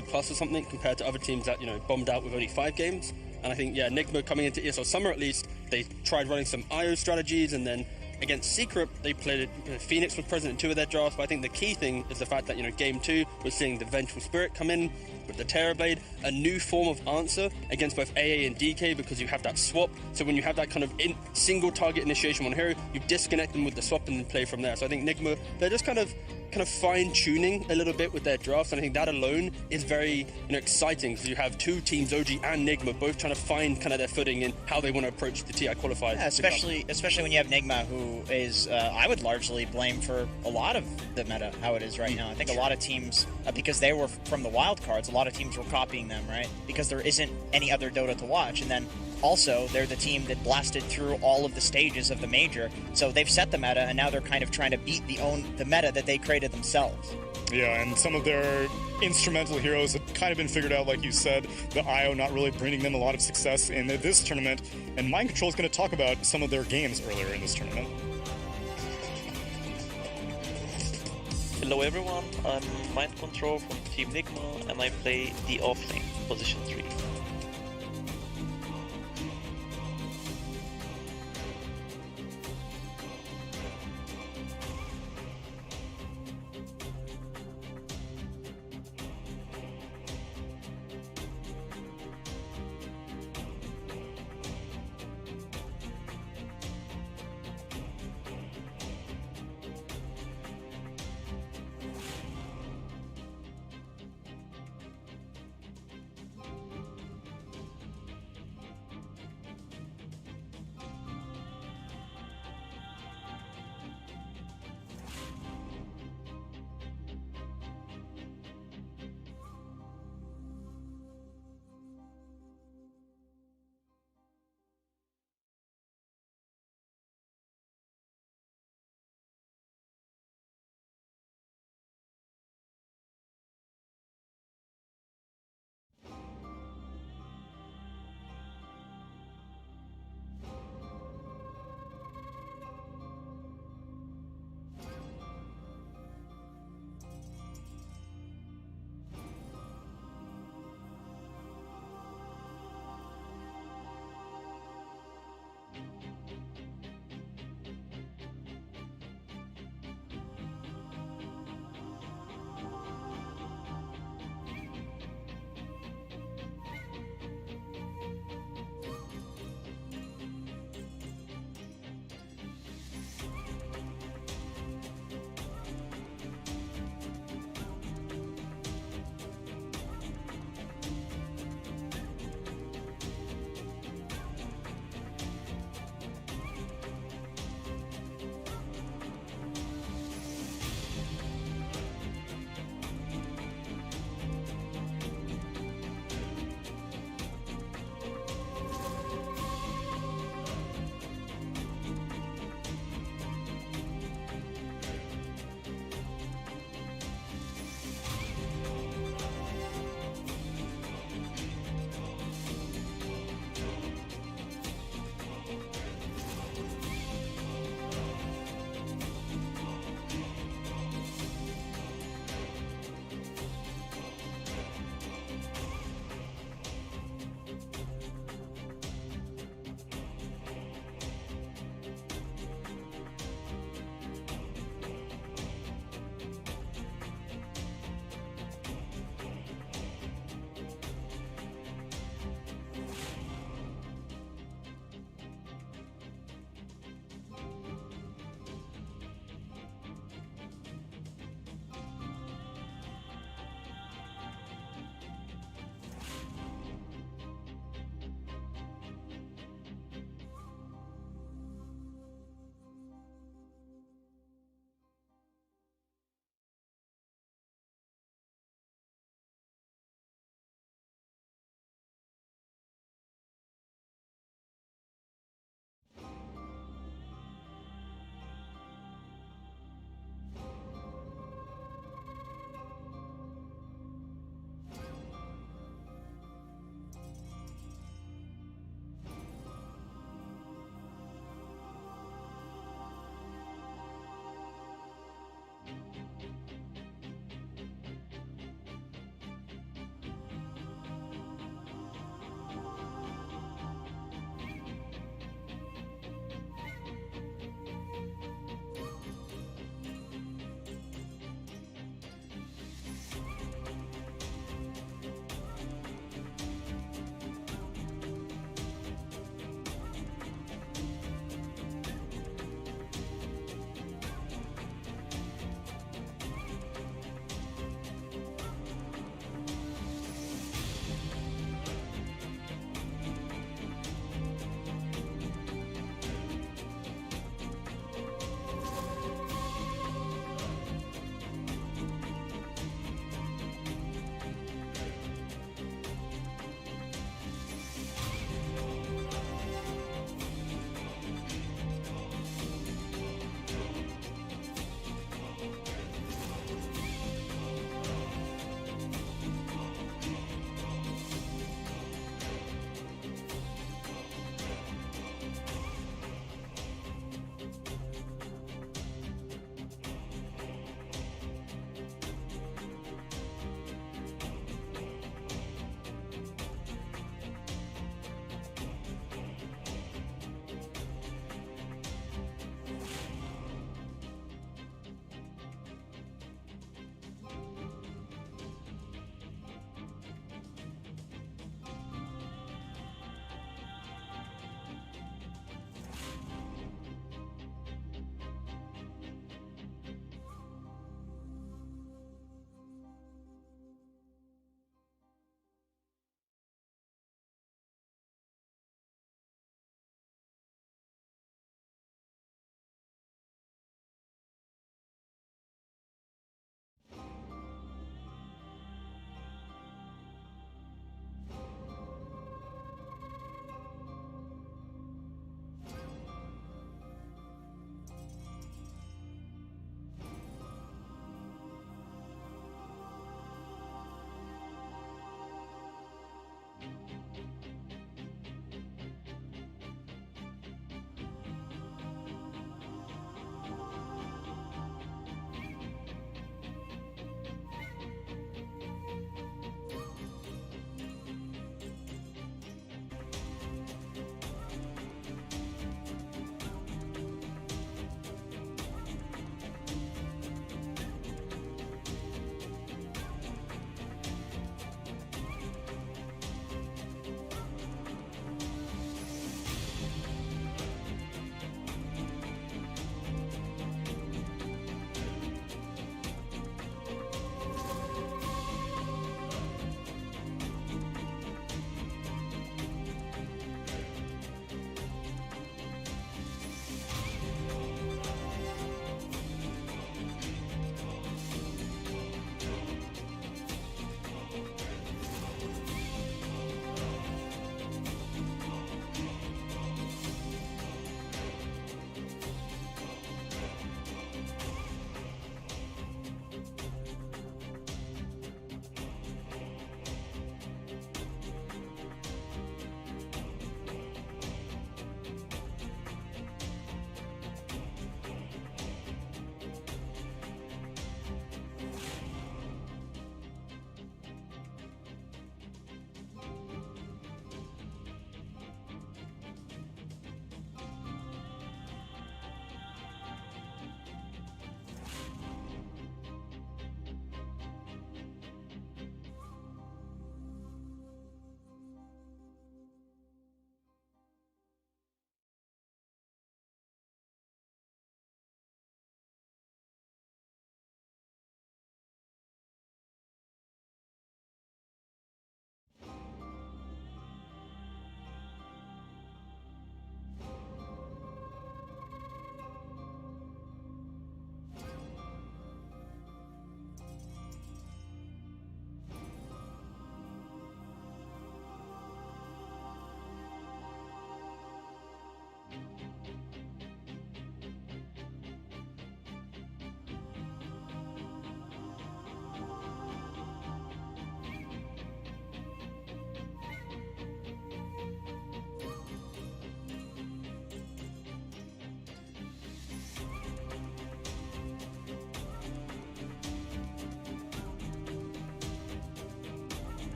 plus or something compared to other teams that, bombed out with only 5 games. And I think, yeah, NIGMA coming into ESL Summer at least, they tried running some IO strategies, and then against Secret, they played Phoenix was present in 2 of their drafts. But I think the key thing is the fact that, Game 2, we're seeing the Vengeful Spirit come in with the Terrorblade, a new form of answer against both AA and DK because you have that swap. So when you have that kind of single target initiation on hero, you disconnect them with the swap and then play from there. So I think NIGMA, they're just kind of fine-tuning a little bit with their drafts, and I think that alone is very exciting because you have 2 teams, OG and NIGMA, both trying to find kind of their footing in how they want to approach the TI qualifiers. Yeah, especially when you have NIGMA, who is, I would largely blame for a lot of the meta, how it is right now. I think a lot of teams, because they were from the wild cards, a lot of teams were copying them, right? Because there isn't any other Dota to watch, and then also, they're the team that blasted through all of the stages of the major, so they've set the meta, and now they're kind of trying to beat the meta that they created themselves. Yeah, and some of their instrumental heroes have kind of been figured out, like you said, the IO not really bringing them a lot of success in this tournament, and Mind Control is going to talk about some of their games earlier in this tournament. Hello everyone, I'm Mind Control from Team NIGMA, and I play the offlane, position 3.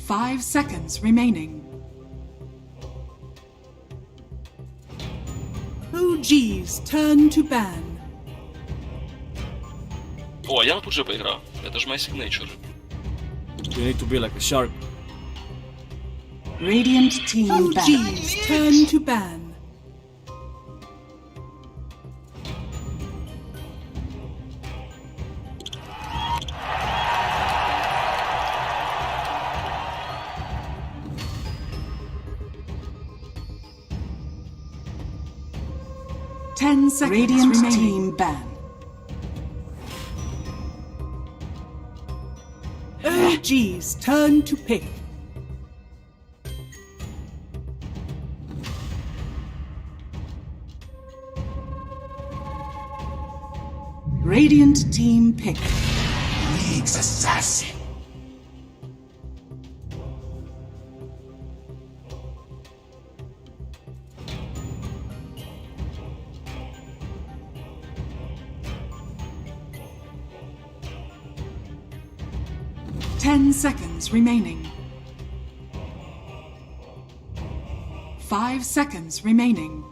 5 seconds remaining. OG's turn to ban. О, я тут же поиграл. Это же my signature. You need to be like a shark. Radiant team OG's turn to ban. Radiant team ban. OG's turn to pick. Radiant team pick. League's assassin. Ten seconds remaining. 5 seconds remaining.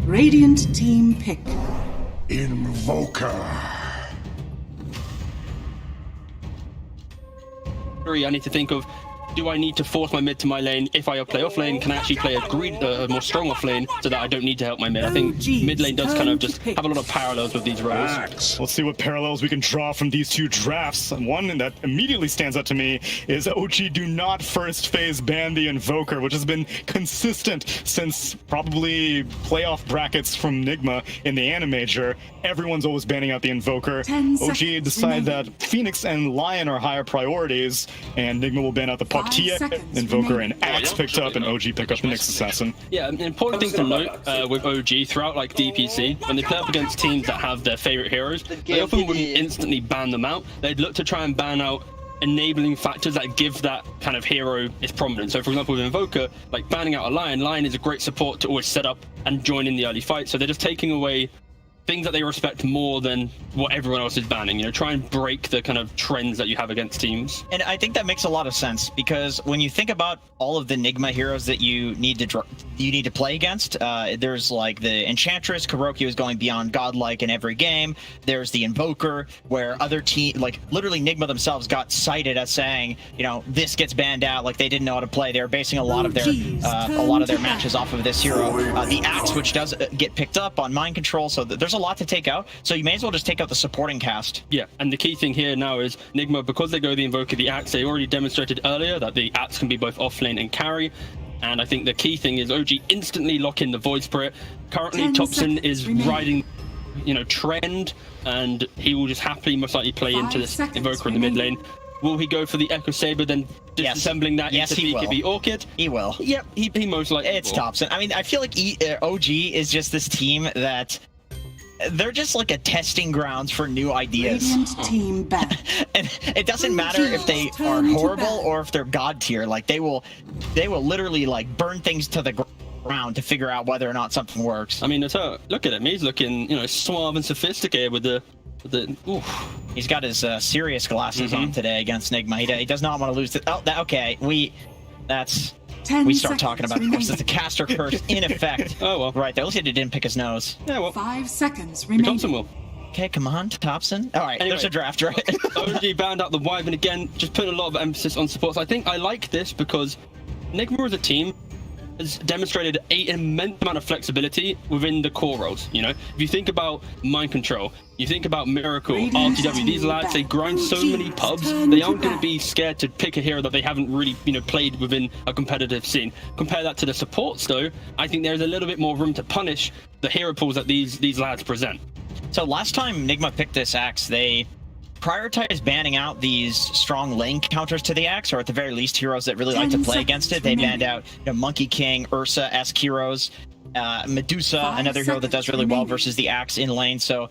Radiant team pick. Invoker. I need to think of, do I need to force my mid to my lane? If I play off lane, can I actually play a more strong off lane so that I don't need to help my mid? I think mid lane does kind of just have a lot of parallels with these roles. Let's see what parallels we can draw from these two drafts. And one that immediately stands out to me is OG do not first phase ban the Invoker, which has been consistent since probably playoff brackets from NIGMA in the Animajor. Everyone's always banning out the Invoker. OG decide that Phoenix and Lion are higher priorities, and NIGMA will ban out the Puck-Tia, Invoker, and Axe picked up, and OG pick up the Nyx Assassin. Yeah, an important thing to note with OG throughout like DPC, when they play up against teams that have their favorite heroes, they often wouldn't instantly ban them out. They'd look to try and ban out enabling factors that give that kind of hero its prominence. So for example with Invoker, like banning out a Lion is a great support to always set up and join in the early fight. So they're just taking away things that they respect more than what everyone else is banning. You know, try and break the kind of trends that you have against teams. And I think that makes a lot of sense, because when you think about all of the NIGMA heroes that you need to play against, there's like the Enchantress. Kuroki is going beyond godlike in every game. There's the Invoker, where other like literally NIGMA themselves got cited as saying, you know, this gets banned out, like they didn't know how to play. They were basing a lot of their matches off of this hero. The Axe, which does get picked up on mind control, so there's a lot to take out. So you may as well just take out the supporting cast. Yeah, and the key thing here now is NIGMA, because they go the Invoker, the Axe, they already demonstrated earlier that the Axe can be both offlane and carry. And I think the key thing is OG instantly lock in the Void Spirit. Currently, Thompson is riding, you know, trend, and he will just happily most likely play into this Invoker in the mid lane. Will he go for the Echo Saber, then disassembling that into BKB Orchid? He will. Yep, he most likely It's Thompson. I mean, I feel like OG is just this team that they're just like a testing grounds for new ideas. Radiant team back. And it doesn't matter if they are horrible or if they're god tier. Like they will literally like burn things to the ground to figure out whether or not something works. I mean, look at him. He's looking, you know, suave and sophisticated with the oof. He's got his serious glasses on today against NIGMA. He does not want to lose. Okay, we start talking about this. The caster curse in effect. Oh well. Right there. At least he didn't pick his nose. Yeah, well. 5 seconds remaining. Thompson will. Okay, come on, Thompson. All right, anyway, there's a draft, right? OG banned out the Wyvern again, just putting a lot of emphasis on support. So I think I like this because NIGMA as a team has demonstrated an immense amount of flexibility within the core roles. You know, if you think about Mind Control, you think about Miracle, RTW, these lads, they grind so many pubs, they aren't going to be scared to pick a hero that they haven't really, you know, played within a competitive scene. Compare that to the supports, though, I think there's a little bit more room to punish the hero pools that these lads present. So last time NIGMA picked this Axe, they prioritize banning out these strong lane counters to the Axe, or at the very least heroes that really like to play against it. They banned out, you know, Monkey King, Ursa-esque heroes. Medusa, 5 another hero that does really well remaining. versus the Axe in lane. So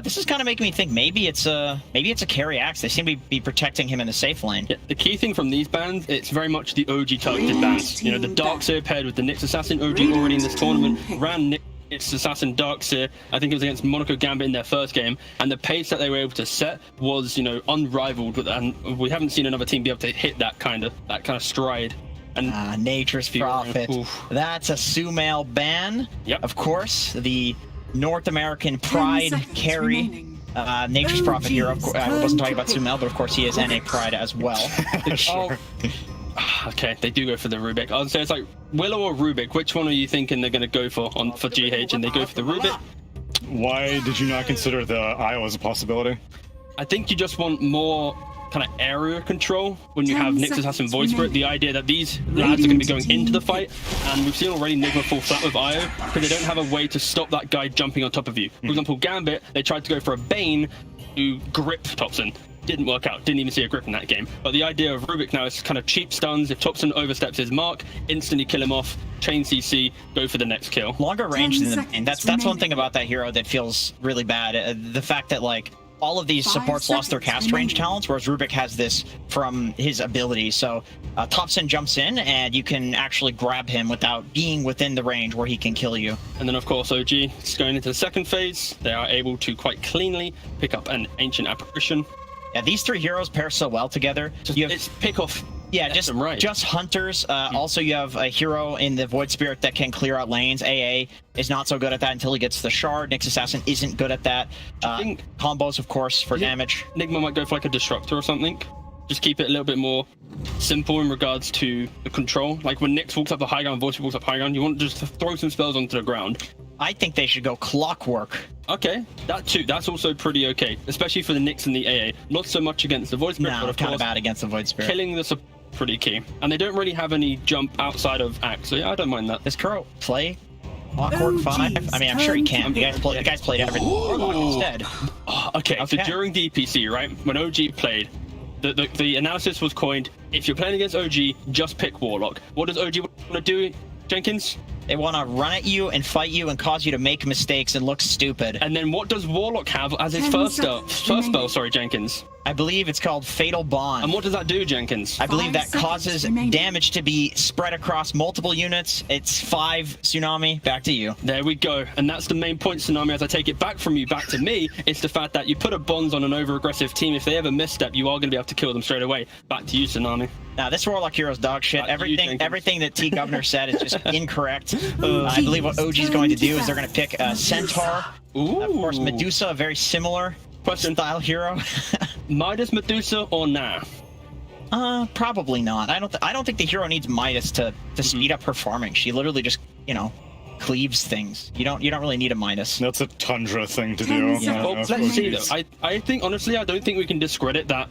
this is kind of making me think maybe it's a carry Axe. They seem to be protecting him in the safe lane. Yeah, the key thing from these bans, it's very much the OG targeted bans. You know, the Darkseer paired with the Nyx Assassin. OG already in this tournament ran Nyx Assassin Darkseer. I think it was against Monaco Gambit in their first game, and the pace that they were able to set was, you know, unrivaled. And we haven't seen another team be able to hit that kind of stride. And Nature's Prophet. Oof. That's a Sumail ban. Yep. Of course, the North American Pride seconds carry. remaining. Nature's Prophet here. Of course, I wasn't talking about Sumail, but of course he is NA Pride as well. Sure. Okay, they do go for the Rubik. I would say it's like Willow or Rubik. Which one are you thinking they're going to go for for GH? And they go for the Rubik. Why did you not consider the IO as a possibility? I think you just want more kind of area control when you 10 have Nyx seconds Assassin Void Spirit. remaining. The idea that these lads are going to be going Radiant into the team fight, and we've seen already Nigma fall flat with Io because they don't have a way to stop that guy jumping on top of you. For example, Gambit, they tried to go for a Bane to grip Topson. Didn't work out. Didn't even see a grip in that game. But the idea of Rubik now is kind of cheap stuns. If Topson oversteps his mark, instantly kill him off, chain CC, go for the next kill. Longer range 10 than the main. That's seconds one thing about that hero that feels really bad. The fact that like all of these 5 supports lost their seconds cast range remaining. talents, whereas Rubik has this from his ability. So Topson jumps in, and you can actually grab him without being within the range where he can kill you. And then, of course, OG is going into the second phase. They are able to quite cleanly pick up an Ancient Apparition. Yeah, these three heroes pair so well together. You have- It's pick off. Yeah, left just and right. just hunters. Also, you have a hero in the Void Spirit that can clear out lanes. AA is not so good at that until he gets the shard. Nyx Assassin isn't good at that. think- Combos, of course, for Yeah. damage. Nigma might go for like a Disruptor or something. Just keep it a little bit more simple in regards to the control. Like when Nyx walks up the high ground, Voice walks up high ground, you want just to throw some spells onto the ground. I think they should go Clockwork. Okay, that too. That's also pretty okay, especially for the Nyx and the AA. Not so much against the Voice Spirit, No, but of kind of course, bad against the Void Spirit. killing the pretty key. And they don't really have any jump outside of Axe, so yeah, I don't mind that. Does Kuro play Clockwork 5? I mean, I'm sure he can. The guy's played everything. Warlock instead. Okay, so Okay. during DPC, right, when OG played, the analysis was coined, if you're playing against OG, just pick Warlock. What does OG want to do, Jenkins? They want to run at you and fight you and cause you to make mistakes and look stupid. And then what does Warlock have as his 10 first seconds spell, remaining. sorry, Jenkins? I believe it's called Fatal Bond. And what does that do, Jenkins? I believe 5 that seconds causes remaining. damage to be spread across multiple units. It's 5 Tsunami. Back to you. There we go. And that's the main point, Tsunami, as I take it back from you, back to me. It's the fact that you put a bonds on an over-aggressive team. If they ever misstep, you are going to be able to kill them straight away. Back to you, Tsunami. Now, this Warlock hero's dog shit. Back to you, Jenkins. Everything that T Governor said is just incorrect. I believe what OG's going to do is they're going to pick Centaur. Ooh. Of course, Medusa, a very similar Question. style hero. Midas Medusa or nah? Probably not. I don't think the hero needs Midas to speed up her farming. She literally just, cleaves things. You don't really need a Midas. That's a Tundra thing to 10 do. seconds. Well, of let's see, course. though. I think, honestly, I don't think we can discredit that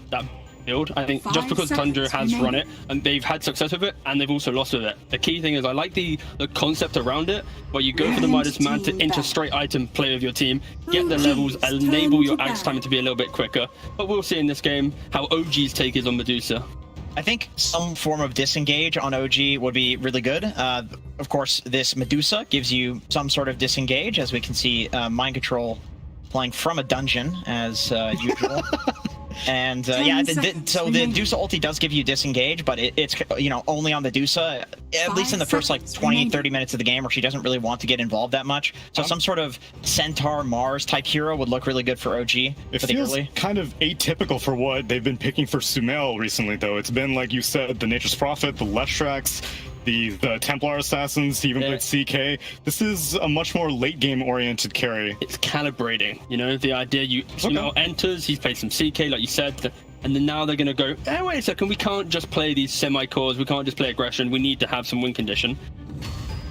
build. I think 5 just because Tundra seconds has run it, remaining. and they've had success with it, and they've also lost with it. The key thing is I like the concept around it, where you go for the Midas Man to Team enter back. straight item play with your team, get the OG's levels, turn enable your to axe bat. time to be a little bit quicker. But we'll see in this game how OG's take is on Medusa. I think some form of disengage on OG would be really good. Of course, this Medusa gives you some sort of disengage, as we can see Mind Control playing from a dungeon, as usual. And 10 yeah, seconds so the remaining. Dusa ulti does give you disengage, but it's only on the Dusa, at least in the 5 first like seconds 20, remaining. 30 minutes of the game where she doesn't really want to get involved that much. So some sort of Centaur Mars type hero would look really good for OG It for the feels early. kind of atypical for what they've been picking for Sumail recently, though. It's been, like you said, the Nature's Prophet, the Leshrax, the Templar Assassins, he even Yeah. played CK. This is a much more late-game oriented carry. It's calibrating, the idea Sumail enters, he's played some CK, like you said, and then now they're going to go, wait a second, we can't just play these semi-cores, we can't just play aggression, we need to have some win condition.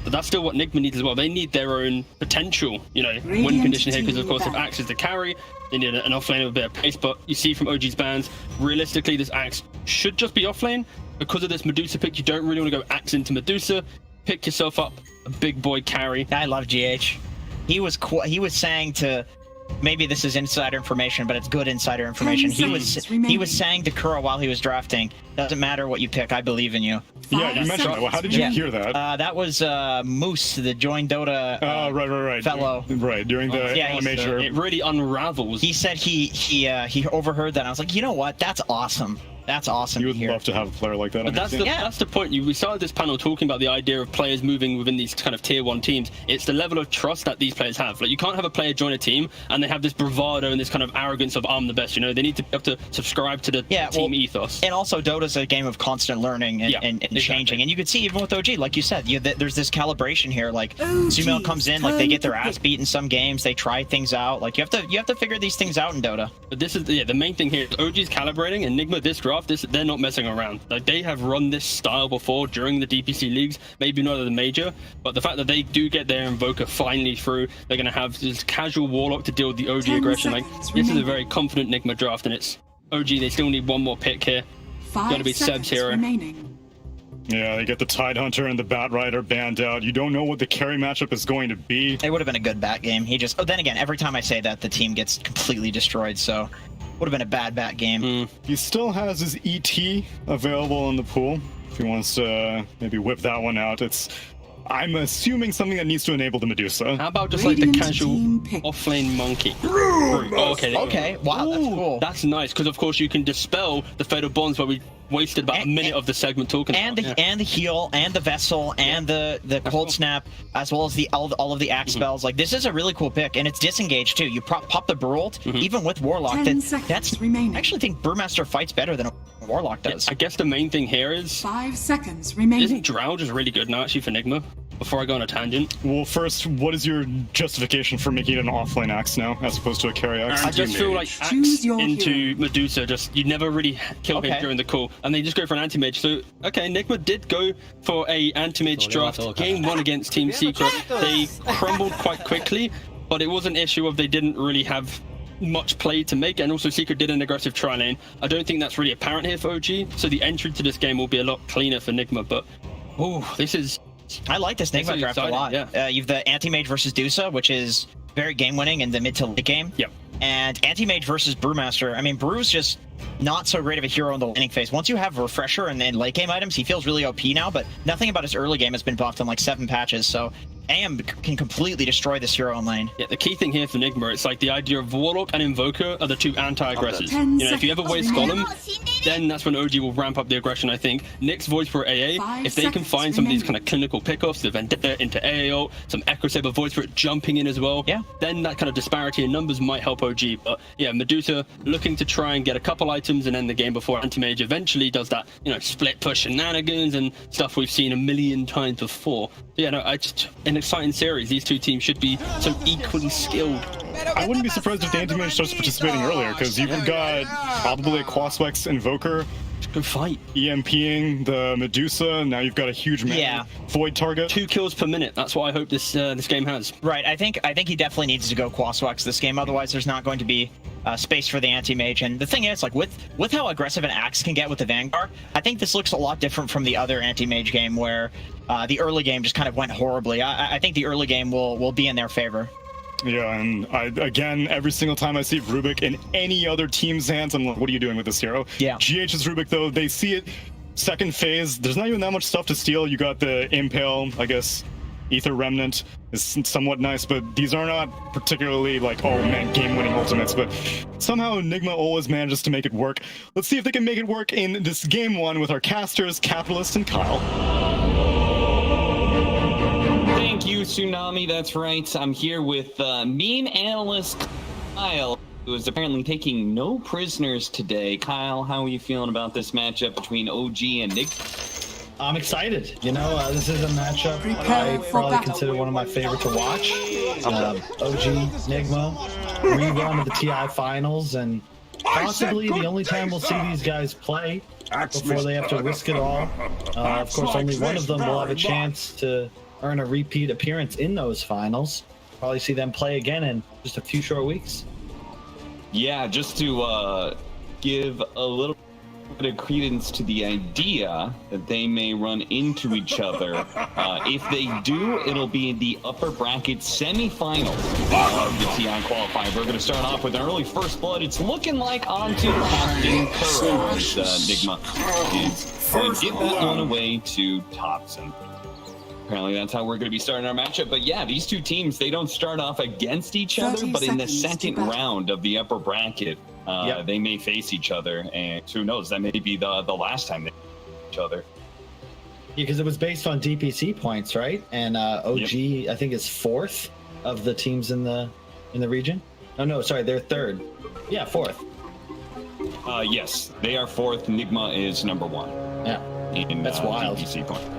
But that's still what NIGMA needs as well. They need their own potential, win Radiant condition here, because of team course if back. Axe is the carry, they need an offlane with a bit of pace, but you see from OG's bans, realistically this Axe should just be offlane. Because of this Medusa pick, you don't really want to go Axe into Medusa. Pick yourself up a big boy carry. I love GH. He was saying to maybe this is insider information, but it's good insider information. 10 He was seconds remaining. saying to Kuro while he was drafting, doesn't matter what you pick, I believe in you. Yeah, you mentioned that. Well, how did you hear that? That was Moose, the joined Dota right. fellow. Right, during the Yeah, major. It really unravels. He said he overheard that. I was like, you know what? That's awesome. That's awesome. You to would hear. love to have a player like that. But on your team. that's the point. We started this panel talking about the idea of players moving within these kind of tier 1 teams. It's the level of trust that these players have. Like, you can't have a player join a team and they have this bravado and this kind of arrogance of I'm the best. You know, they need to be able to subscribe to the team ethos. And also, Dota's a game of constant learning and exactly. changing. And you could see even with OG, like you said, there's this calibration here. Like OG Sumo comes in, like they get their ass pick. beat in some games. They try things out. Like you have to figure these things out in Dota. But this is the main thing here. OG's calibrating, and NIGMA this draft, they're not messing around. Like, they have run this style before during the DPC leagues, maybe not at the major, but the fact that they do get their Invoker finally through, they're going to have this casual Warlock to deal with the OG 10 aggression. Like, seconds this is a remaining. very confident NIGMA draft, and it's OG. They still need one more pick here. 5 Gotta be Seb's seconds hero. remaining. Yeah, they get the Tide Hunter and the Bat Rider banned out. You don't know what the carry matchup is going to be. It would have been a good bat game. He just. Oh, then again, every time I say that, the team gets completely destroyed. So, would have been a bad bat game. He still has his ET available in the pool. If he wants to maybe whip that one out, I'm assuming something that needs to enable the Medusa. How about just like the Radiant casual team pick. offlane monkey? Oh, okay. there you go. Okay. Wow, that's cool. That's nice, because of course you can dispel the fatal bonds where we wasted about a minute of the segment talking And about. the heal and the vessel and the cold snap, as well as all of the axe spells. Like, this is a really cool pick, and it's disengaged too. You pop the Brult even with Warlock. 10 seconds remaining. I actually think Brewmaster fights better than a Warlock does. I guess the main thing here is 5 seconds remaining. isn't Drow just really good now actually for NIGMA? Before I go on a tangent, Well, first, what is your justification for making it an offlane axe now, as opposed to a carry axe? I just feel like Choose axe your into hero. Medusa, just you never really kill him Okay. during the call, and they just go for an anti-mage. So okay, NIGMA did go for a anti-mage draft. Game 1 against Team Secret. They crumbled quite quickly, but it was an issue of they didn't really have much play to make, and also Secret did an aggressive tri lane. I don't think that's really apparent here for OG, so the entry to this game will be a lot cleaner for NIGMA. But this is. I like this NIGMA is draft a exciting, lot. yeah. You've the anti-mage versus Dusa, which is very game-winning in the mid to late game. Yep. And anti-mage versus Brewmaster. I mean, Brew's just not so great of a hero in the laning phase. Once you have Refresher and then late game items, he feels really OP now, but nothing about his early game has been buffed in like 7 patches, so AM can completely destroy this hero in lane. Yeah, the key thing here for NIGMA, it's like the idea of Warlock and Invoker are the two anti-aggressors. 10 If you ever waste seconds Golem, then that's when OG will ramp up the aggression, I think. Nyx Voice for AA, 5 if they can seconds find some of these remaining. kind of clinical pickoffs, the Vendetta into AAO, some Echo Saber Voice for it jumping in as well, Yeah. then that kind of disparity in numbers might help OG. But yeah, Medusa looking to try and get a couple items and end the game before Anti-Mage eventually does that, split push shenanigans and stuff we've seen a million times before. Yeah, no, an exciting series. These two teams should be so equally skilled. I wouldn't be surprised if the anti-mage starts participating earlier, because you've got probably a Quaswex Invoker Go fight. EMPing the Medusa. Now you've got a huge Void target. 2 kills per minute. That's what I hope this game has. Right, I think he definitely needs to go Quaswex this game, otherwise there's not going to be space for the anti-mage. And the thing is, like, with how aggressive an Axe can get with the Vanguard, I think this looks a lot different from the other anti-mage game where the early game just kind of went horribly. I think the early game will be in their favor. Yeah, and again, every single time I see Rubik in any other team's hands, I'm like, what are you doing with this hero? Yeah. GH's Rubik, though, they see it second phase. There's not even that much stuff to steal. You got the Impale, I guess, Ether Remnant is somewhat nice, but these are not particularly like, oh man, game-winning ultimates, but somehow NIGMA always manages to make it work. Let's see if they can make it work in this game 1 with our casters, Capitalist, and Kyle. Thank you, Tsunami. That's right. I'm here with meme analyst Kyle, who is apparently taking no prisoners today. Kyle, how are you feeling about this matchup between OG and Nick? I'm excited. This is a matchup Prepare I for probably battle. consider one of my favorite to watch. OG, NIGMA, rerun of the TI finals, and possibly the only time we'll see these guys play before they have to risk it all. Of course, only one of them will have a chance to earn a repeat appearance in those finals. Probably see them play again in just a few short weeks. Yeah, just to give a little bit of credence to the idea that they may run into each other. If they do, it'll be in the upper bracket semifinals of the TI qualifier. We're going to start off with an early first blood. It's looking like onto Captain Kuro as NIGMA is going to give that one away to Thompson. Apparently that's how we're going to be starting our matchup. But yeah, these two teams, they don't start off against each other, but in the second round of the upper bracket, they may face each other. And who knows, that may be the last time they face each other. Yeah, because it was based on DPC points, right? And OG, I think, is 4th of the teams in the region. Oh, no, sorry, they're 3rd. Yeah, 4th. Yes, they are 4th. NIGMA is number 1. Yeah, that's wild. DPC points.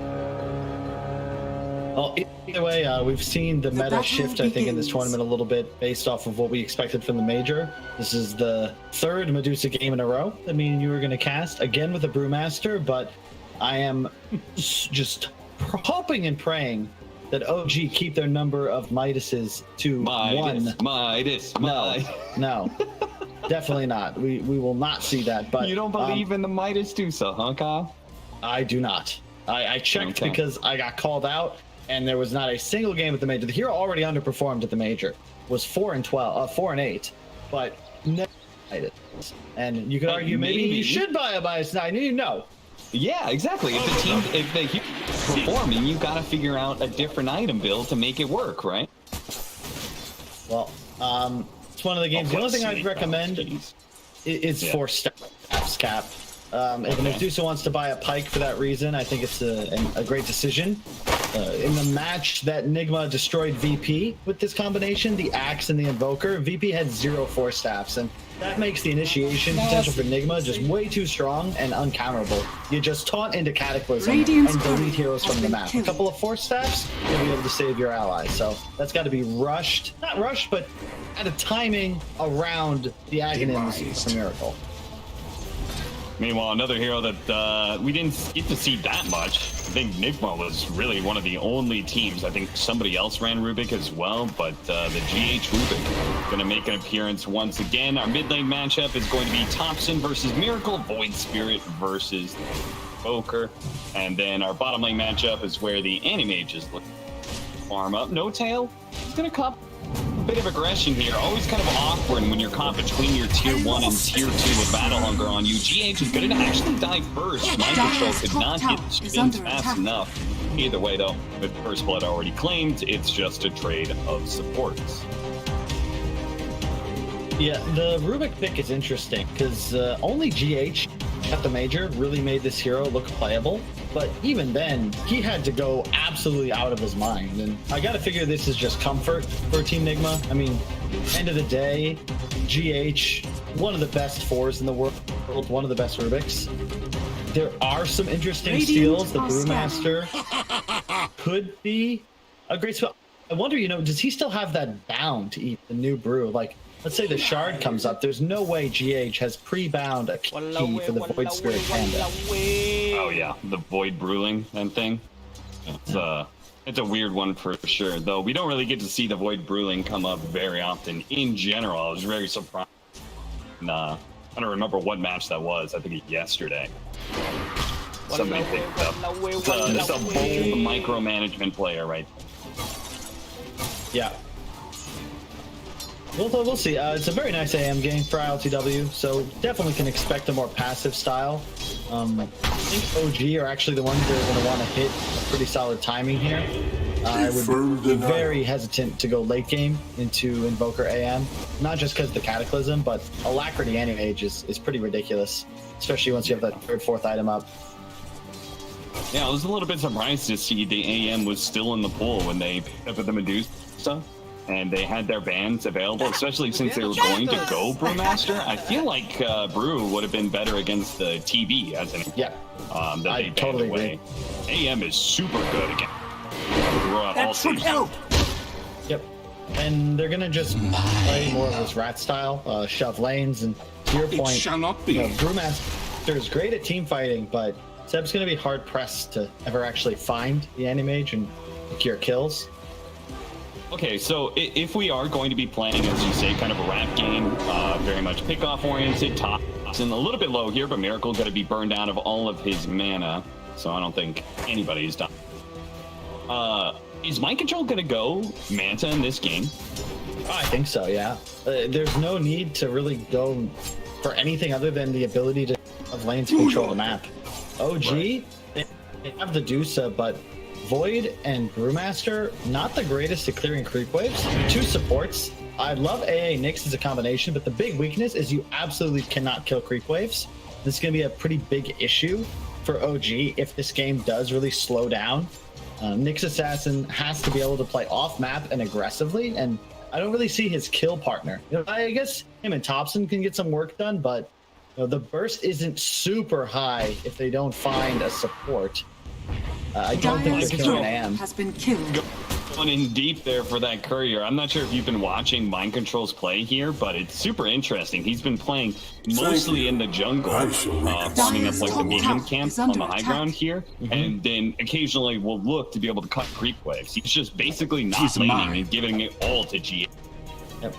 Well, either way, we've seen the meta shift, I think, in this tournament a little bit based off of what we expected from the major. This is the 3rd Medusa game in a row that me and you are going to cast, again with a Brewmaster, but I am just hoping and praying that OG keep their number of Midases to 1. Midas. No, definitely not. We will not see that. But you don't believe in the Midas do so, huh, Kyle? I do not. I checked because I got called out. And there was not a single game at the major. The hero already underperformed at the major. Was 4-8, but no. And you could argue maybe you should buy a Midas 9. No. Yeah, exactly. If the hero performing, you got to figure out a different item build to make it work, right? Well, it's one of the games. The only thing I'd recommend is 4 staffs cap. If Medusa wants to buy a pike for that reason, I think it's a great decision. In the match that NIGMA destroyed VP with this combination, the Axe and the Invoker, VP had 0 4 staffs, and that makes the initiation potential for NIGMA just way too strong and uncounterable. You just taunt into Cataclysm and delete heroes from the map. A couple of 4 staffs, you'll be able to save your allies. So that's got to be rushed. Not rushed, but at a timing around the Aghanims for Miracle. Meanwhile, another hero that we didn't get to see that much. I think NIGMA was really one of the only teams. I think somebody else ran Rubik as well, but the GH Rubik going to make an appearance once again. Our mid lane matchup is going to be Thompson versus Miracle, Void Spirit versus Poker. And then our bottom lane matchup is where the Animage is looking to farm up. No Tail, he's going to come. A bit of aggression here, always kind of awkward when you're caught between your tier 1 and tier 2 with Battle Hunger on you. GH is going to actually die first. Mind Control could not get the spins fast enough. Either way, though, with First Blood already claimed, it's just a trade of supports. Yeah, the Rubik pick is interesting because only GH at the major really made this hero look playable. But even then, he had to go absolutely out of his mind. And I got to figure this is just comfort for Team NIGMA. I mean, end of the day, GH, one of the best 4s in the world, one of the best Rubiks. There are some interesting steals. The Brewmaster could be a great spell. I wonder, does he still have that bound to eat the new brew? Like, let's say the Shard comes up. There's no way GH has pre-bound a key for the Void Spirit Panda. Oh yeah, the Void Brewing and thing. It's a weird one for sure, though. We don't really get to see the Void Brewing come up very often in general. I was very surprised. I don't remember what match that was. I think yesterday. Somebody picked up. It's a bold micromanagement player, right? Yeah. We'll see. It's a very nice AM game for ILTW, so definitely can expect a more passive style. I think OG are actually the ones that are going to want to hit a pretty solid timing here. I would be very hesitant to go late game into Invoker AM, not just because of the Cataclysm, but Alacrity Animage is pretty ridiculous, especially once you have that 3rd, 4th item up. Yeah, I was a little bit surprised to see the AM was still in the pool when they picked up with the Medusa. And they had their bans available, especially since they were going to go Brewmaster. I feel like Brew would have been better against the TB as an that they totally away. Agree. AM is super good again. That should help. Yep. And they're gonna just play more of this rat style, shove lanes, and to your point, Brewmaster is great at team fighting, but Seb's gonna be hard pressed to ever actually find the Animage and secure kills. Okay, so if we are going to be playing, as you say, kind of a wrap game, very much pickoff oriented, tops and a little bit low here, but Miracle going to be burned out of all of his mana, so I don't think anybody's done. Is Mind Control going to go Manta in this game? I think so, yeah. There's no need to really go for anything other than the ability to have lane to control the map. OG, right. They have the Dusa, but Void and Brewmaster, not the greatest at clearing creep waves. 2 supports. I love AA Nyx as a combination, but the big weakness is you absolutely cannot kill creep waves. This is going to be a pretty big issue for OG if this game does really slow down. Nyx Assassin has to be able to play off map and aggressively, and I don't really see his kill partner. I guess him and Thompson can get some work done, but the burst isn't super high if they don't find a support. I don't think the killing AM has been killed. Going in deep there for that courier. I'm not sure if you've been watching Mind Control's play here, but it's super interesting. He's been playing mostly in the jungle, farming up like the medium camp on the high ground here, and then occasionally will look to be able to cut creep waves. He's just basically not laning and giving it all to GA. Yep.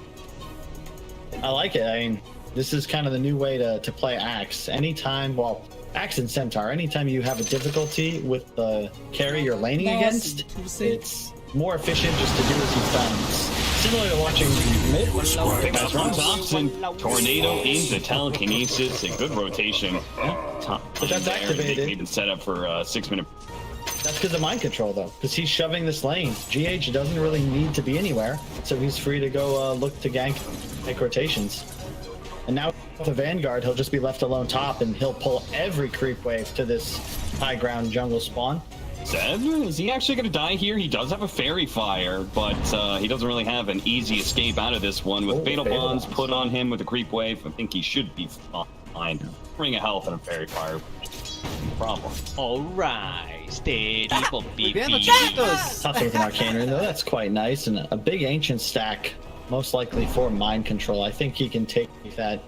I like it. I mean, this is kind of the new way to play Axe. Anytime, well, Axe and Centaur, anytime you have a difficulty with the carry you're laning against, it's more efficient just to do as you've done. Similar to watching mid. That's from Thompson. Tornado into telekinesis. A good rotation. But that's activated. Even set up for 6 minute. That's because of Mind Control, though, because he's shoving this lane. GH doesn't really need to be anywhere, so he's free to go look to gank, make rotations. And now with the Vanguard, he'll just be left alone top, and he'll pull every creep wave to this high ground jungle spawn. Zed, is he actually going to die here? He does have a Fairy Fire, but he doesn't really have an easy escape out of this one. With Fatal Bonds put on him with a creep wave, I think he should be fine. Ring of Health and a Fairy Fire. No problem. Alright, steady for Tough with an Arcane Rune, though. That's quite nice. And a big Ancient stack, most likely for Mind Control. I think he can take that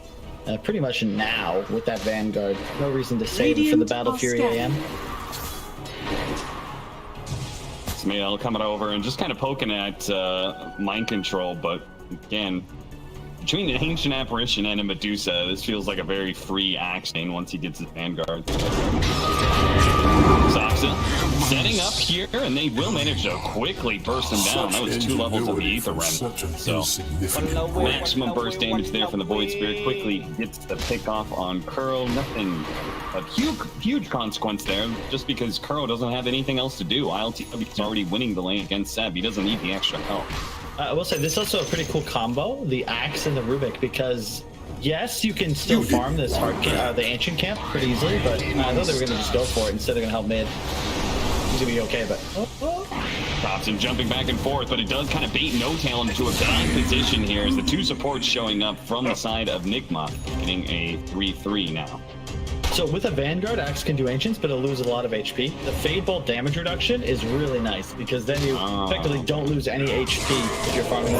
pretty much now with that Vanguard. No reason to save it for the Battle Fury AM. Smail coming over and just kind of poking at Mind Control, but again, between an Ancient Apparition and a Medusa, this feels like a very free action once he gets his Vanguard. Soxa setting up here, and they will manage to quickly burst him down. That was 2 levels of the Aether Rem. So, maximum burst damage there from the Void Spirit. Quickly gets the pick off on Kuro. Nothing, a huge consequence there, just because Kuro doesn't have anything else to do. ILTW is already winning the lane against Seb. He doesn't need the extra help. I will say, this is also a pretty cool combo, the Axe and the Rubik, because yes, you can still farm this the Ancient camp pretty easily, but I thought they were going to just go for it instead of going to help mid. He's going to be okay, but... Thompson jumping back and forth, but it does kind of bait No Tail into a bad position here as the 2 supports showing up from the side of NIGMA, getting a 3-3 now. So with a Vanguard, Axe can do Ancients, but it'll lose a lot of HP. The Fade Bolt damage reduction is really nice, because then you effectively don't lose any HP if you're farming the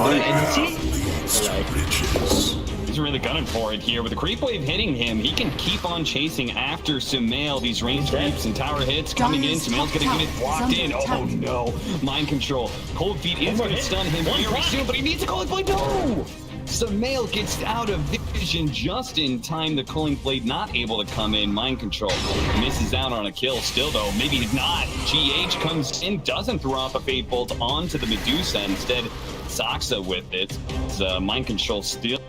He's really gunning for it here. With the creep wave hitting him, he can keep on chasing after Sumail. These range creeps and tower hits coming in. Sumail's gonna get it blocked in. Oh no! Mind Control. Cold Feet is gonna stun him very soon, but he needs a Cold Blade. No! Sumail gets out of vision just in time. The Culling Blade not able to come in. Mind Control misses out on a kill. Still though, maybe not. GH comes in, doesn't throw off a Fade Bolt onto the Medusa. Instead, Soxa with it. Mind Control still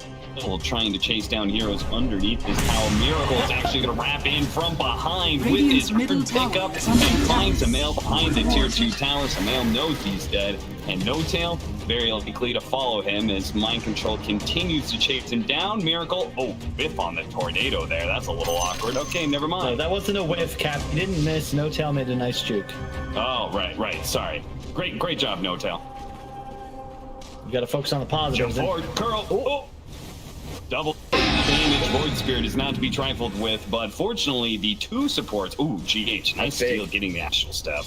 trying to chase down heroes underneath this tower. Miracle is actually going to wrap in from behind with his pickup and finds Sumail behind the tier 2 tower. Sumail knows he's dead, and No Tail very likely to follow him as Mind Control continues to chase him down. Miracle, whiff on the tornado there. That's a little awkward. Okay, never mind. No, that wasn't a whiff, Cap. He didn't miss. No Tail made a nice juke. Oh, right. Sorry. Great job, No Tail. You got to focus on the positives. Jump forward, Curl. Double damage. Void Spirit is not to be trifled with, but fortunately the 2 supports. GH, nice steal getting the actual step.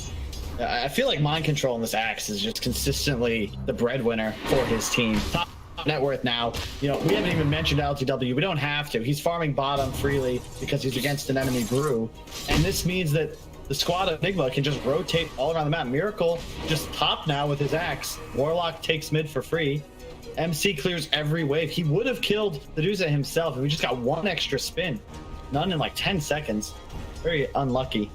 I feel like Mind Control in this Axe is just consistently the breadwinner for his team. Top net worth now. We haven't even mentioned LTW. We don't have to. He's farming bottom freely because he's against an enemy brew. And this means that the squad of NIGMA can just rotate all around the map. Miracle just top now with his axe. Warlock takes mid for free. MC clears every wave. He would have killed the Medusa himself if we just got one extra spin. None in like 10 seconds. Very unlucky.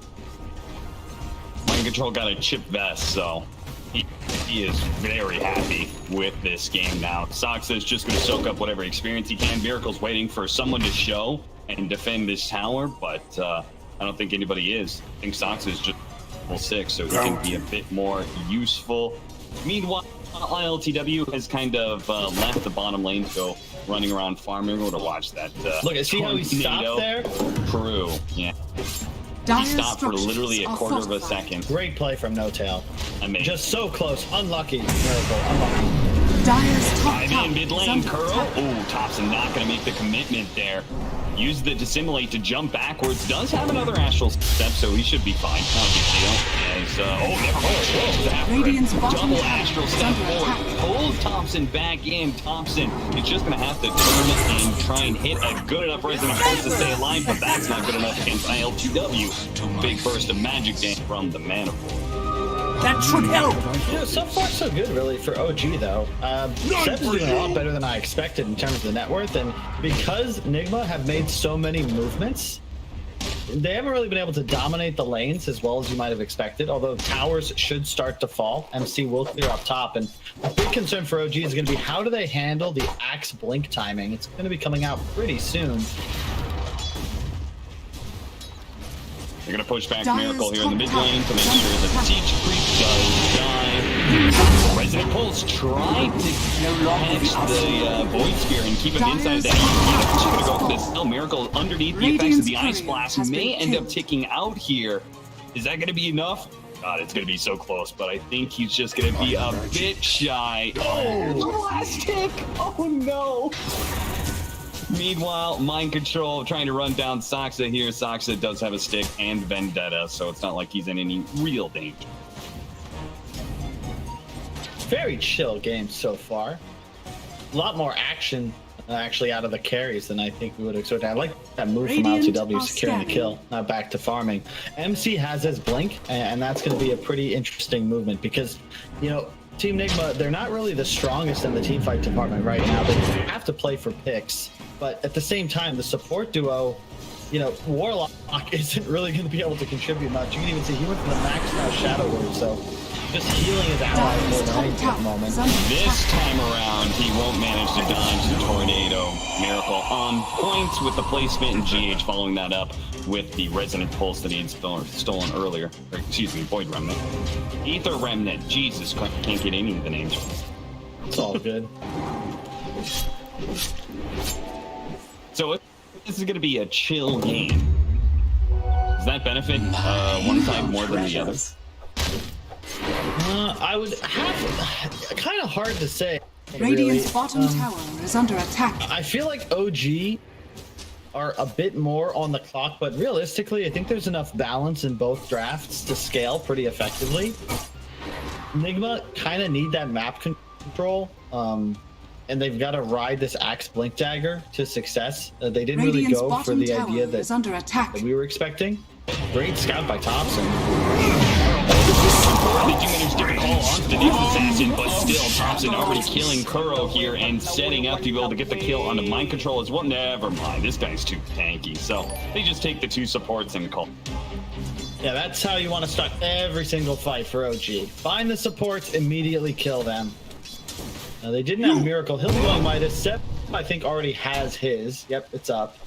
Mind Control got a chip vest, so he is very happy with this game now. Soxa is just going to soak up whatever experience he can. Miracle's waiting for someone to show and defend this tower, but I don't think anybody is. I think Soxa is just level 6, so he can be a bit more useful. Meanwhile, ILTW has kind of left the bottom lane to go running around farming. We're going to watch that. Look, see how he stopped there? Crew, yeah. He stopped for literally a quarter of a second. Great play from No Tail. Amazing. Just so close. Unlucky. Miracle. Unlucky. Dire's top I'm in mid lane, Kuro. Ooh, Thompson not going to make the commitment there. Use the Dissimulate to jump backwards. Does have another Astral Step, so he should be fine. Not a big deal. As, never mind. Radiant's bottom Double tower Astral is Step under forward. attack. Pulls Thompson back in. Thompson is just going to have to turn and try and hit a good enough Resident Pulse to stay alive, but that's not good enough against ILTW. Big burst of magic damage from the Manifold. That should help. You know, so far so good, really, for OG, though. Seb's doing a lot better than I expected in terms of the net worth, and because NIGMA have made so many movements, they haven't really been able to dominate the lanes as well as you might have expected, although towers should start to fall. MC will clear up top, and a big concern for OG is going to be how do they handle the Axe blink timing? It's going to be coming out pretty soon. They're going to push back Miracle here in the mid lane to make sure that Siege Creep does die. Resident Pulse tried to catch the Void Spear and keep him inside that. He's going to go for this. Oh, Miracle underneath the effects of the Ice Blast may end up ticking out here. Is that going to be enough? God, it's going to be so close, but I think he's just going to be a bit shy. Oh, the last tick! Oh, no! Meanwhile, Mind Control trying to run down Soxa here. Soxa does have a stick and Vendetta, so it's not like he's in any real danger. Very chill game so far. A lot more action actually out of the carries than I think we would expect. I like that move from LTW securing the kill, not back to farming. MC has his blink, and that's going to be a pretty interesting movement because, you know, Team NIGMA, they're not really the strongest in the teamfight department right now. They have to play for picks. But at the same time, the support duo, you know, Warlock isn't really going to be able to contribute much. You can even see he went for the max now Shadow Word, so just healing his allies more than anything at the moment. This time around, he won't manage to dodge the Tornado. Miracle on points with the placement, and GH following that up with the Resonant Pulse that he had stolen earlier. Or, excuse me, Void Remnant. Ether Remnant. Jesus Christ, can't get any of the names. It's all good. So if this is going to be a chill game, does that benefit one side more than the other? I would have kind of hard to say. Radiant's really. bottom tower is under attack. I feel like OG are a bit more on the clock, but realistically, I think there's enough balance in both drafts to scale pretty effectively. NIGMA kind of need that map control, and they've got to ride this Axe Blink Dagger to success. They didn't really go for the idea that we were expecting. Great scout by Thompson. Did you manage to call onto the next assassin, but still Thompson already killing Kuro here and setting up to be able to get the kill onto Mind Control as well. Never mind, this guy's too tanky, so they just take the two supports and call. Yeah, that's how you want to start every single fight for OG. Find the supports, immediately kill them. They didn't have Miracle. He'll be going Midas. Sep, I think, already has his. Yep, it's up.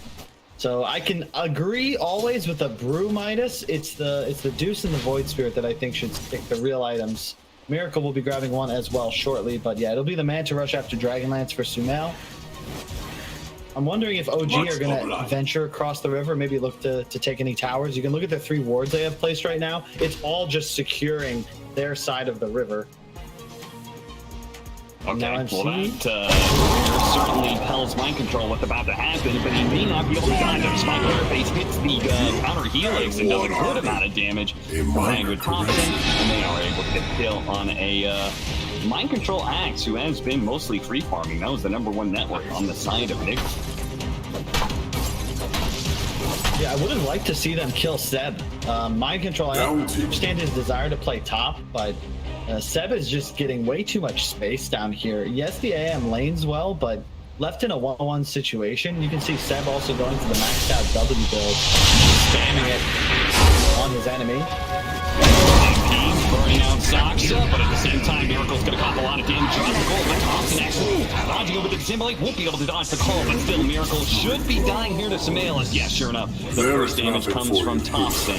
So I can agree always with the Brew Midas. It's the Deuce and the Void Spirit that I think should stick the real items. Miracle will be grabbing one as well shortly, but yeah, it'll be the Manta Rush after Dragonlance for Sumail. I'm wondering if OG are going to venture across the river, maybe look to take any towers. You can look at the 3 wards they have placed right now. It's all just securing their side of the river. Okay, well that certainly tells Mind Control what's about to happen, but he may not be able to dodge him. Spike Face hits the counter helix and does a good amount of damage. Combined with Thompson, and they are able to get a kill on a Mind Control Axe, who has been mostly free farming. That was the #1 network on the side of Nick. Yeah, I would have liked to see them kill Seb. Mind Control, I understand his desire to play top, but Seb is just getting way too much space down here. Yes, the AM lanes well, but left in a 1-on-1 situation, you can see Seb also going for the maxed out W build, spamming it on his enemy. Burning out Soxa, but at the same time, Miracle's going to cop a lot of damage. Trying to go, but Thompson actually dodging over to Timberlake, won't be able to dodge the call, but still, Miracle should be dying here to Samaelis. Yeah, sure enough, the first damage comes from Thompson.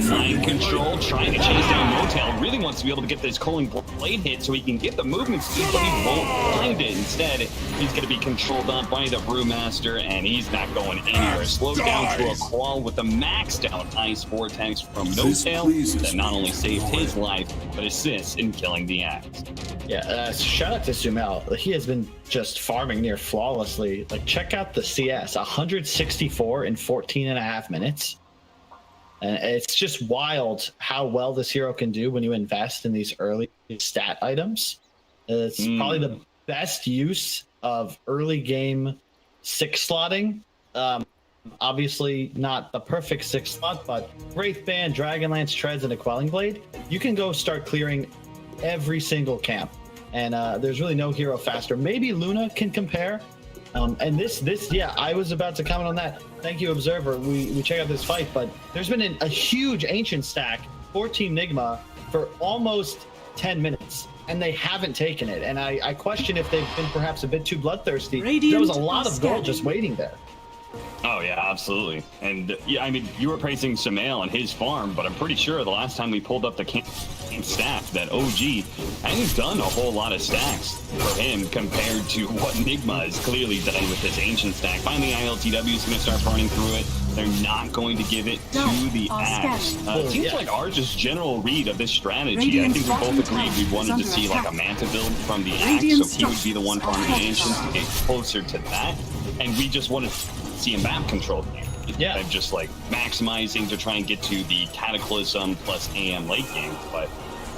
Mind Control, trying to chase down Motel, really wants to be able to get this Culling Blade hit so he can get the movement speed, but he won't find it. Instead, he's going to be controlled up by the Brewmaster, and he's not going anywhere. Slowed down to a qual with the maxed out Ice Vortex from Motel that not only saved his life, but assists in killing the Axe. Yeah, shout out to Sumail. He has been just farming near flawlessly. Like, check out the CS, 164 in 14 and a half minutes. And it's just wild how well this hero can do when you invest in these early stat items. It's probably the best use of early game 6 slotting. Obviously not the perfect 6 slot, but Wraithband, Dragonlance, Treads, and a Quelling Blade, you can go start clearing every single camp. And there's really no hero faster. Maybe Luna can compare. And this, yeah, I was about to comment on that. Thank you, Observer. We check out this fight, but there's been a huge Ancient stack for Team NIGMA for almost 10 minutes. And they haven't taken it. And I question if they've been perhaps a bit too bloodthirsty. There was a lot of gold just waiting there. Oh yeah, absolutely. And yeah, I mean, you were praising Sumail and his farm, but I'm pretty sure the last time we pulled up the camp stack, that OG hasn't done a whole lot of stacks for him compared to what NIGMA has clearly done with this Ancient stack. Finally, ILTW is going to start burning through it. They're not going to give it to the Axe. It seems like our just general read of this strategy, I think we both agreed we wanted to see like a Manta build from the Axe, so he would be the one farming the Ancients to get closer to that. And we just wanted to see him map control. Yeah. And just like maximizing to try and get to the Cataclysm plus AM late game, but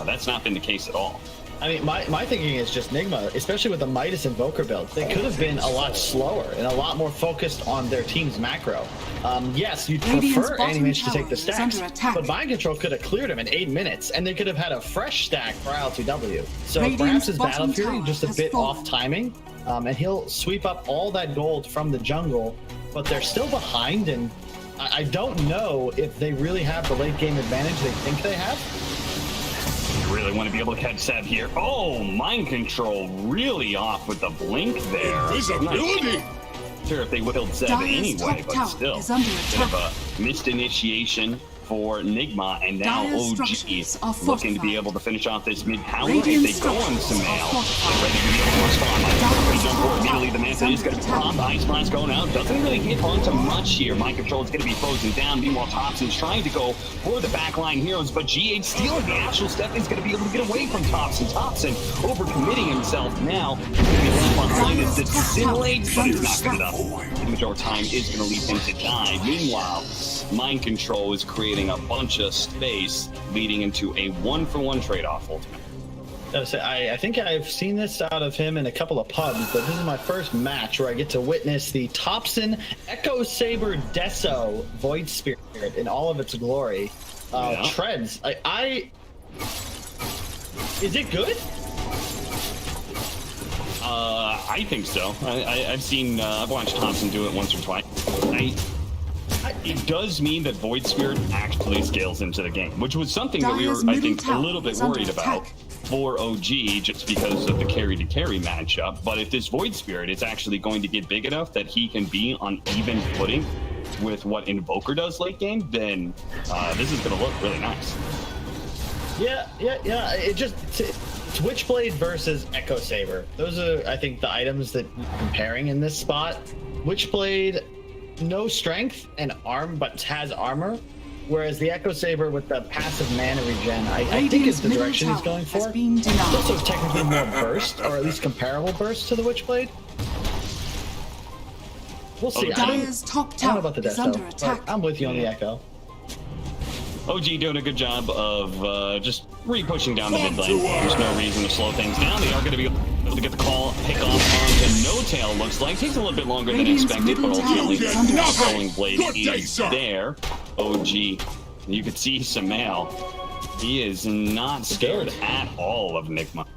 that's not been the case at all. I mean, my thinking is just NIGMA, especially with the Midas Invoker build, they could have been a lot slower and a lot more focused on their team's macro. Yes, you'd prefer Animage to take the stacks, but Mind Control could have cleared him in 8 minutes, and they could have had a fresh stack for ILTW. So perhaps his Battle Fury just a bit off timing, and he'll sweep up all that gold from the jungle, but they're still behind, and I don't know if they really have the late game advantage they think they have. You really want to be able to catch Seb here. Oh, Mind Control really off with the blink there. Visibility! Not sure if they would have Seb anyway, but still. Bit of a missed initiation for NIGMA, and now OG looking to be able to finish off this mid tower. If they go on Sumail, they're ready to be able to respond. Jump forward immediately, the Manta is going to pop. Ice Blast going out, doesn't really hit onto much here. Mind Control is going to be frozen down. Meanwhile, Thompson's trying to go for the backline heroes, but GH stealing the actual step is going to be able to get away from Thompson. Thompson overcommitting himself now. He's going to be left behind as the Dissimulate, but it's not good enough. Immature time is going to leave him to die. Meanwhile, Mind Control is creating a bunch of space, leading into a 1-for-1 trade-off ultimately. I think I've seen this out of him in a couple of pubs, but this is my first match where I get to witness the Thompson Echo Saber Deso Void Spirit in all of its glory. Treads. Is it good? I think so. I've watched Thompson do it once or twice. It does mean that Void Spirit actually scales into the game, which was something that we were, I think, a little bit worried about for OG just because of the carry-to-carry matchup. But if this Void Spirit is actually going to get big enough that he can be on even footing with what Invoker does late game, then this is going to look really nice. Yeah. It just... Witchblade versus Echo Saber. Those are, I think, the items that you're comparing in this spot. Witchblade, no strength and arm, but has armor. Whereas the Echo Saber with the passive mana regen, I think is the direction he's going for. It's also technically more burst, or at least comparable burst to the Witchblade. We'll see. I don't know about the Death, but I'm with you on the Echo. OG doing a good job of just re-pushing down the mid lane. There's no reason to slow things down. They are going to be able to get the call, pick off onto No Tail, looks like. Takes a little bit longer than expected, but ultimately Rolling Blade is there. OG, you could see Samael. He is not scared at all of NIGMA.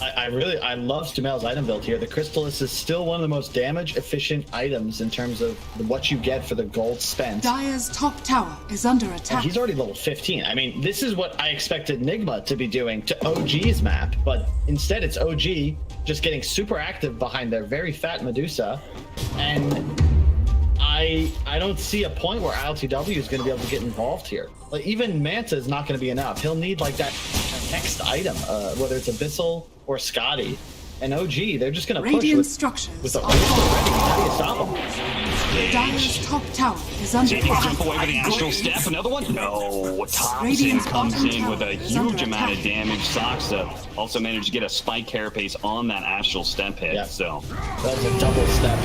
I love Stumel's item build here. The Crystallis is still one of the most damage efficient items in terms of what you get for the gold spent. Dire's top tower is under And attack. he's already level 15. I mean, this is what I expected NIGMA to be doing to OG's map, but instead it's OG just getting super active behind their very fat Medusa, and I don't see a point where ILTW is going to be able to get involved here. Like, even Manta is not going to be enough. He'll need like that next item, whether it's Abyssal or Scotty. And OG, they're just going to push Radiant with structures the are ready. falling. How do you stop them? Dire's top tower is under Jake attack. jump away with the astral step. Another one? No. Thompson Radiant's comes bottom in with a tower is huge under amount of attack. damage. Saksa also managed to get a spike carapace on that astral step hit. Yeah. So That's a double step.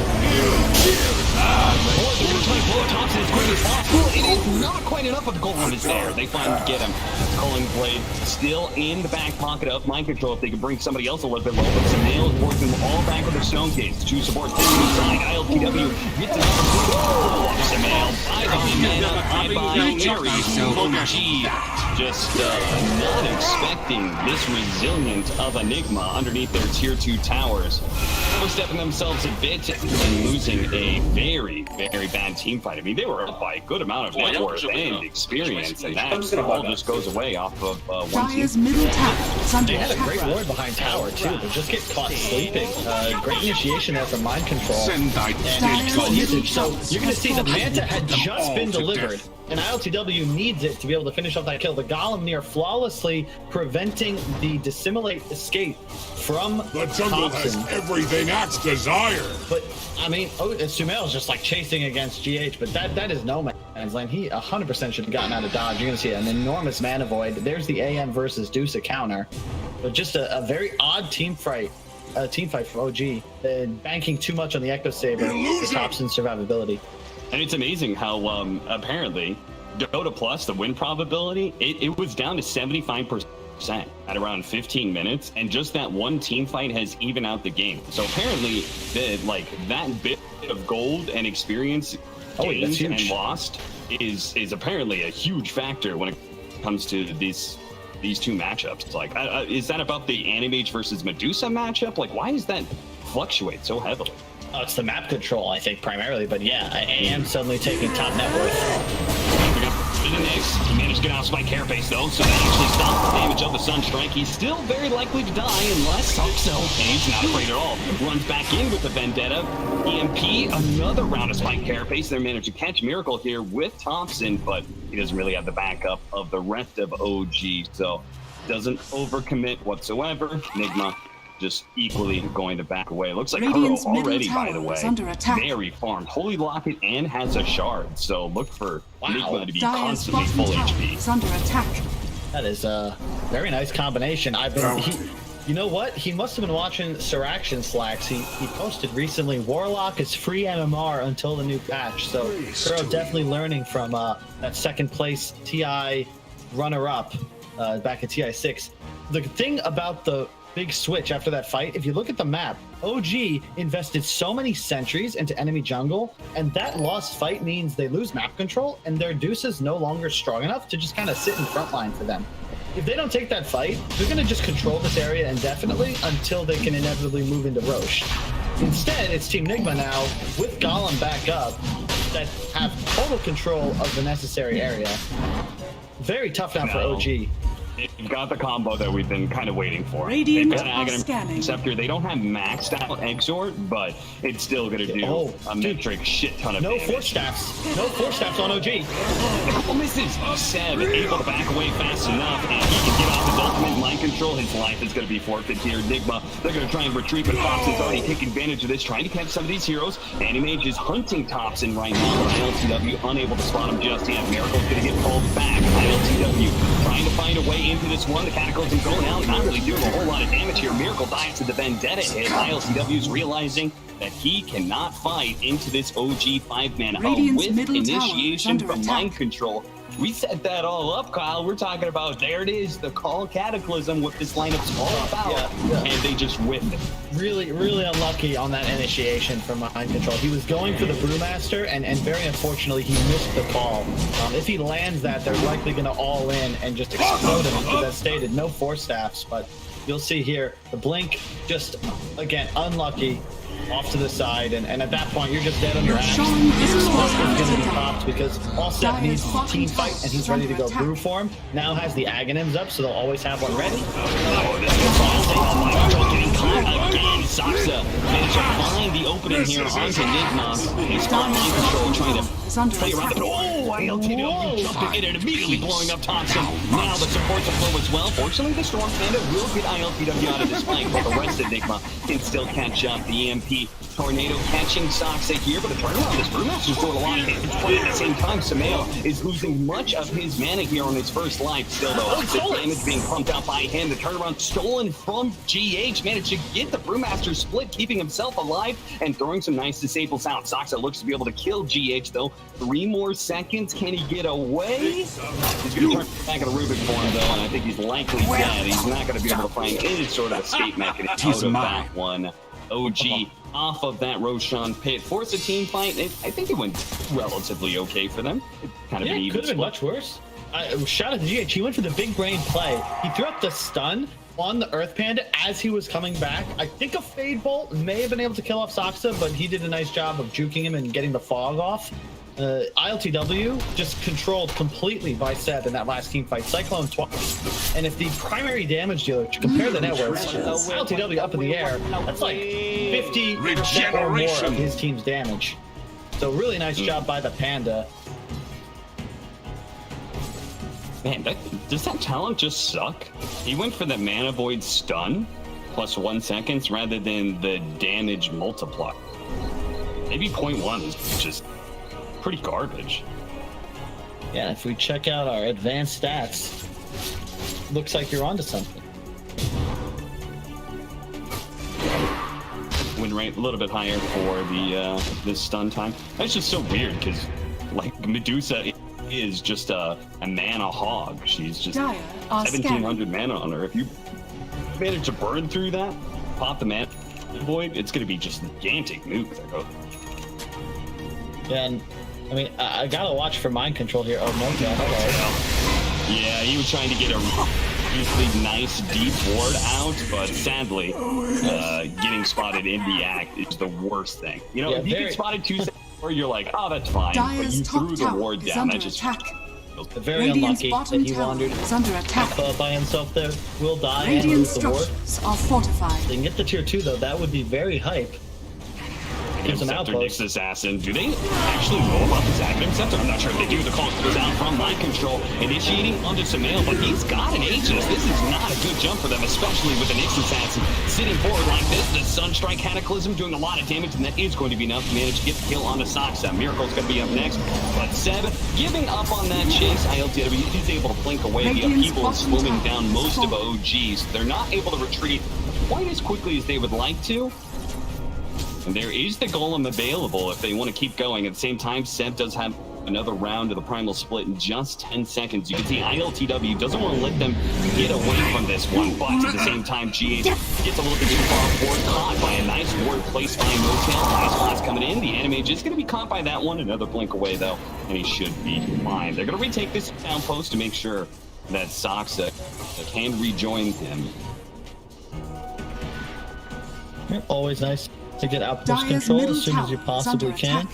Thompson as quick as possible. It is not quite enough of Golem is there. They finally get him. Culling Blade still in the back pocket of Mind Control. If they could bring somebody else a little bit low, but Samael is working them all back with their Stone Gates. Two supports this side. ILTW gets an opportunity. Samael, bye-bye mana, bye-bye Aries. OG just not expecting this resilient of Enigma underneath their tier 2 towers. Overstepping themselves a bit and losing a very, very bad team fight. I mean, they were up by a good amount of net worth and experience, and that all just goes away off of one team. Dire's middle tower is under They had a attack. great ward behind tower too, but just get caught sleeping. Great initiation there from Mind Control and good usage. So you're going to see the Manta had just been delivered, and ILTW needs it to be able to finish off that kill. The Golem near flawlessly preventing the dissimulate escape from The jungle has Thompson. everything Axe desire. But I mean, Sumail's just like chasing against GH, but that is no man's land. He 100% should have gotten out of dodge. You're gonna see an enormous mana void. There's the AM versus Deuce counter, but just a very odd team fight from OG, banking too much on the Echo Saber for Thompson's survivability. And it's amazing how apparently Dota Plus, the win probability, it was down to 75% at around 15 minutes, and just that one team fight has even out the game. So apparently that bit of gold and experience gained and lost is apparently a huge factor when it comes to these two matchups. Like, is that about the Animage versus Medusa matchup? Like, why does that fluctuate so heavily? Oh, it's the map control, I think, primarily. But yeah, I am suddenly taking top net worth. He managed to get out Spike Carapace though, so that actually stops the damage of the Sunstrike. He's still very likely to die unless Sakso, and he's not afraid at all, runs back in with the Vendetta. EMP, another round of Spike Carapace. They managed to catch Miracle here with Thompson, but he doesn't really have the backup of the rest of OG, so doesn't overcommit whatsoever. NIGMA just equally going to back away. Looks like Radiant's Kuro already, middle by the tower way, is under attack. very farmed. Holy Locket and has a shard, so look for NIGMA to be Dire's constantly bottom full tower HP. is under attack. That is a very nice combination. You know what? He must have been watching Siraction Slacks. He posted recently, Warlock is free MMR until the new patch. So Kuro definitely learning from that second place TI runner-up back at TI 6. The thing about the big switch after that fight, if you look at the map, OG invested so many sentries into enemy jungle, and that lost fight means they lose map control, and their Deuce is no longer strong enough to just kind of sit in front line for them. If they don't take that fight, they're going to just control this area indefinitely until they can inevitably move into Roche. Instead, it's Team NIGMA now, with Golem back up, that have total control of the necessary area. Very tough now for OG. They've got the combo that we've been kind of waiting for. Radiant They've got are an scanning. Scepter. They don't have maxed out Exort, but it's still going to do a metric shit ton of No damage. force staffs. No force staffs on OG. A couple misses. Seb able to back away fast enough, and he can get off his ultimate mind control. His life is going to be forfeit here. NIGMA, they're going to try and retreat, but Fox is already taking advantage of this, trying to catch some of these heroes. Animage is hunting Thompson right now, but ILTW unable to spot him just yet. Miracle's going to get pulled back. ILTW trying to find a way into this one. The Cataclysm going out, not really doing a whole lot of damage here. Miracle dies to the Vendetta hit. ILTW's realizing that he cannot fight into this OG 5-man Radiant's with middle tower is initiation under from attack. Mind Control. We set that all up, Kyle. We're talking about, there it is, the call Cataclysm, what this lineup's all about, and they just whiffed it. Really, really unlucky on that initiation from Mind Control. He was going for the Brewmaster, and very unfortunately, he missed the call. If he lands that, they're likely going to all in and just explode him, because as stated, no Force Staffs, but you'll see here, the Blink, just, again, unlucky. Off to the side, and at that point, you're just dead on your ass. This Spark is going to be popped because all Seth needs is a team fight, and he's ready to go brew for him. Now has the Aghanims up, so they'll always have one ready. Oh, this is awesome. Getting caught again. Saksa managed to find the opening here onto NIGMA. He's got Mind Control trying to play around the ILTW jumping in and immediately blowing up Thompson. Now the supports are low as well. Fortunately, the Storm Panda will get ILTW out of this fight, but the rest of NIGMA can still catch up. The EMP Tornado catching Saksa here, but the turnaround, this Brewmaster's doing a lot of damage. But at the same time, Samael is losing much of his mana here on his first life. Still, though, the damage being pumped out by him. The turnaround stolen from GH, managed to get the Brewmaster split, keeping himself alive and throwing some nice disables out. Saksa looks to be able to kill GH, though. 3 more seconds. Can he get away? He's going to turn back at a Rubik form, though, and I think he's likely dead. He's not going to be able to find any sort of escape mechanism out of that one. OG off of that Roshan pit, force a team fight. I think it went relatively okay for them. It kind of an even could have been much worse. Shout out to GH. He went for the big brain play. He threw up the stun on the Earth Panda as he was coming back. I think a Fade Bolt may have been able to kill off Saksa, but he did a nice job of juking him and getting the fog off. ILTW just controlled completely by Seth in that last team fight. Cyclone twice. And if the primary damage dealer, to compare the networks, ILTW up in the air, that's like 50% or more of his team's damage. So really nice job by the Panda. Man, does that talent just suck? He went for the Mana Void stun plus 1 second rather than the damage multiplier. Maybe 0.1 is just pretty garbage. Yeah, if we check out our advanced stats, looks like you're onto something. Win rate a little bit higher for the stun time. That's just so weird because like Medusa is just a mana hog. She's just 1700 mana on her. If you manage to burn through that, pop the mana void, it's going to be just gigantic nuke there. Yeah, and I mean, I gotta watch for mind control here. Oh, no, yeah, he was trying to get a really nice deep ward out, but sadly, getting spotted in the act is the worst thing. You know, if you get spotted 2 seconds before, you're like, oh, that's fine, but you threw the ward down. That just very unlucky that he wandered up by himself there. Will die and lose the ward. Are fortified. They can get the tier 2 though. That would be very hype. Gives them outpost. Assassin. Do they actually know about this Aghanim Scepter? I'm not sure if they do. The call goes out from Mind Control, initiating onto Samael, but he's got an Aegis. This is not a good jump for them, especially with an Ix Assassin sitting forward like this. The Sunstrike Cataclysm doing a lot of damage, and that is going to be enough to manage to get the kill onto Saksa. Miracle's going to be up next, but Seb giving up on that chase. ILTW is able to blink away the upheaval and slowing down most of OGs. They're not able to retreat quite as quickly as they would like to. And there is the Golem available if they want to keep going. At the same time, Seb does have another round of the Primal Split in just 10 seconds. You can see ILTW doesn't want to let them get away from this one, but at the same time, GH gets a little bit too far forward, caught by a nice ward placed by Motel. Nice blast coming in. The enemy just going to be caught by that one. Another blink away, though, and he should be fine. They're going to retake this outpost to make sure that Saksa can rejoin him. Always nice to get outpost control as soon as you possibly can.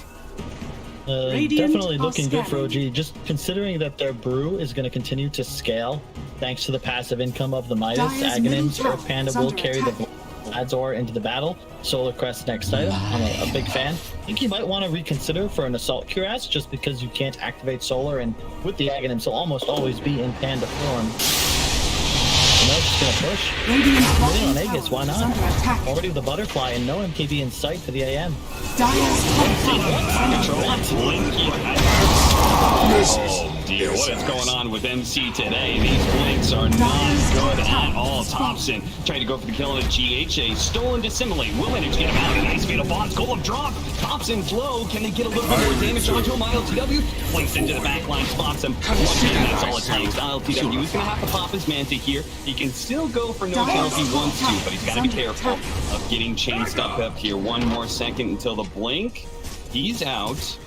Definitely looking good for OG, just considering that their brew is going to continue to scale thanks to the passive income of the Midas. Aghanims, Earth Panda will carry the Adzor into the battle. Solar Crest next item. I'm a big fan. I think you might want to reconsider for an Assault Cuirass just because you can't activate Solar, and with the Aghanims, he'll almost always be in Panda form. No, just gonna push. Really on Aegis, why not? Already with the butterfly and no MKB in sight for the AM. Oh dear, what is going on with MC today? These blinks are not good at all. Top Thompson tried to go for the kill on a GHA. Stolen to Simile. Will manage to get him out. A nice beat of bonds. Golem drop. Thompson's low. Can they get a little bit more damage onto him? ILTW flinks into the backline, spots him. That's all it takes. ILTW is going to have to pop his Manta here. He can still go for no kill if he wants to, but he's got to be careful of getting chain stuck up here. 1 more second until the blink. He's out.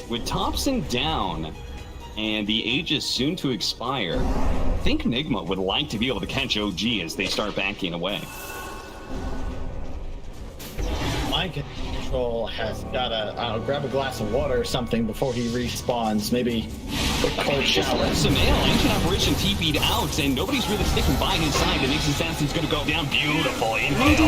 With Thompson down, and the age is soon to expire, I think NIGMA would like to be able to catch OG as they start backing away. My control has got to grab a glass of water or something before he respawns. Maybe a cold shower. Sumail, Ancient Operation TP'd out, and nobody's really sticking by his side. The next assassin's going to go down. Beautiful inhale.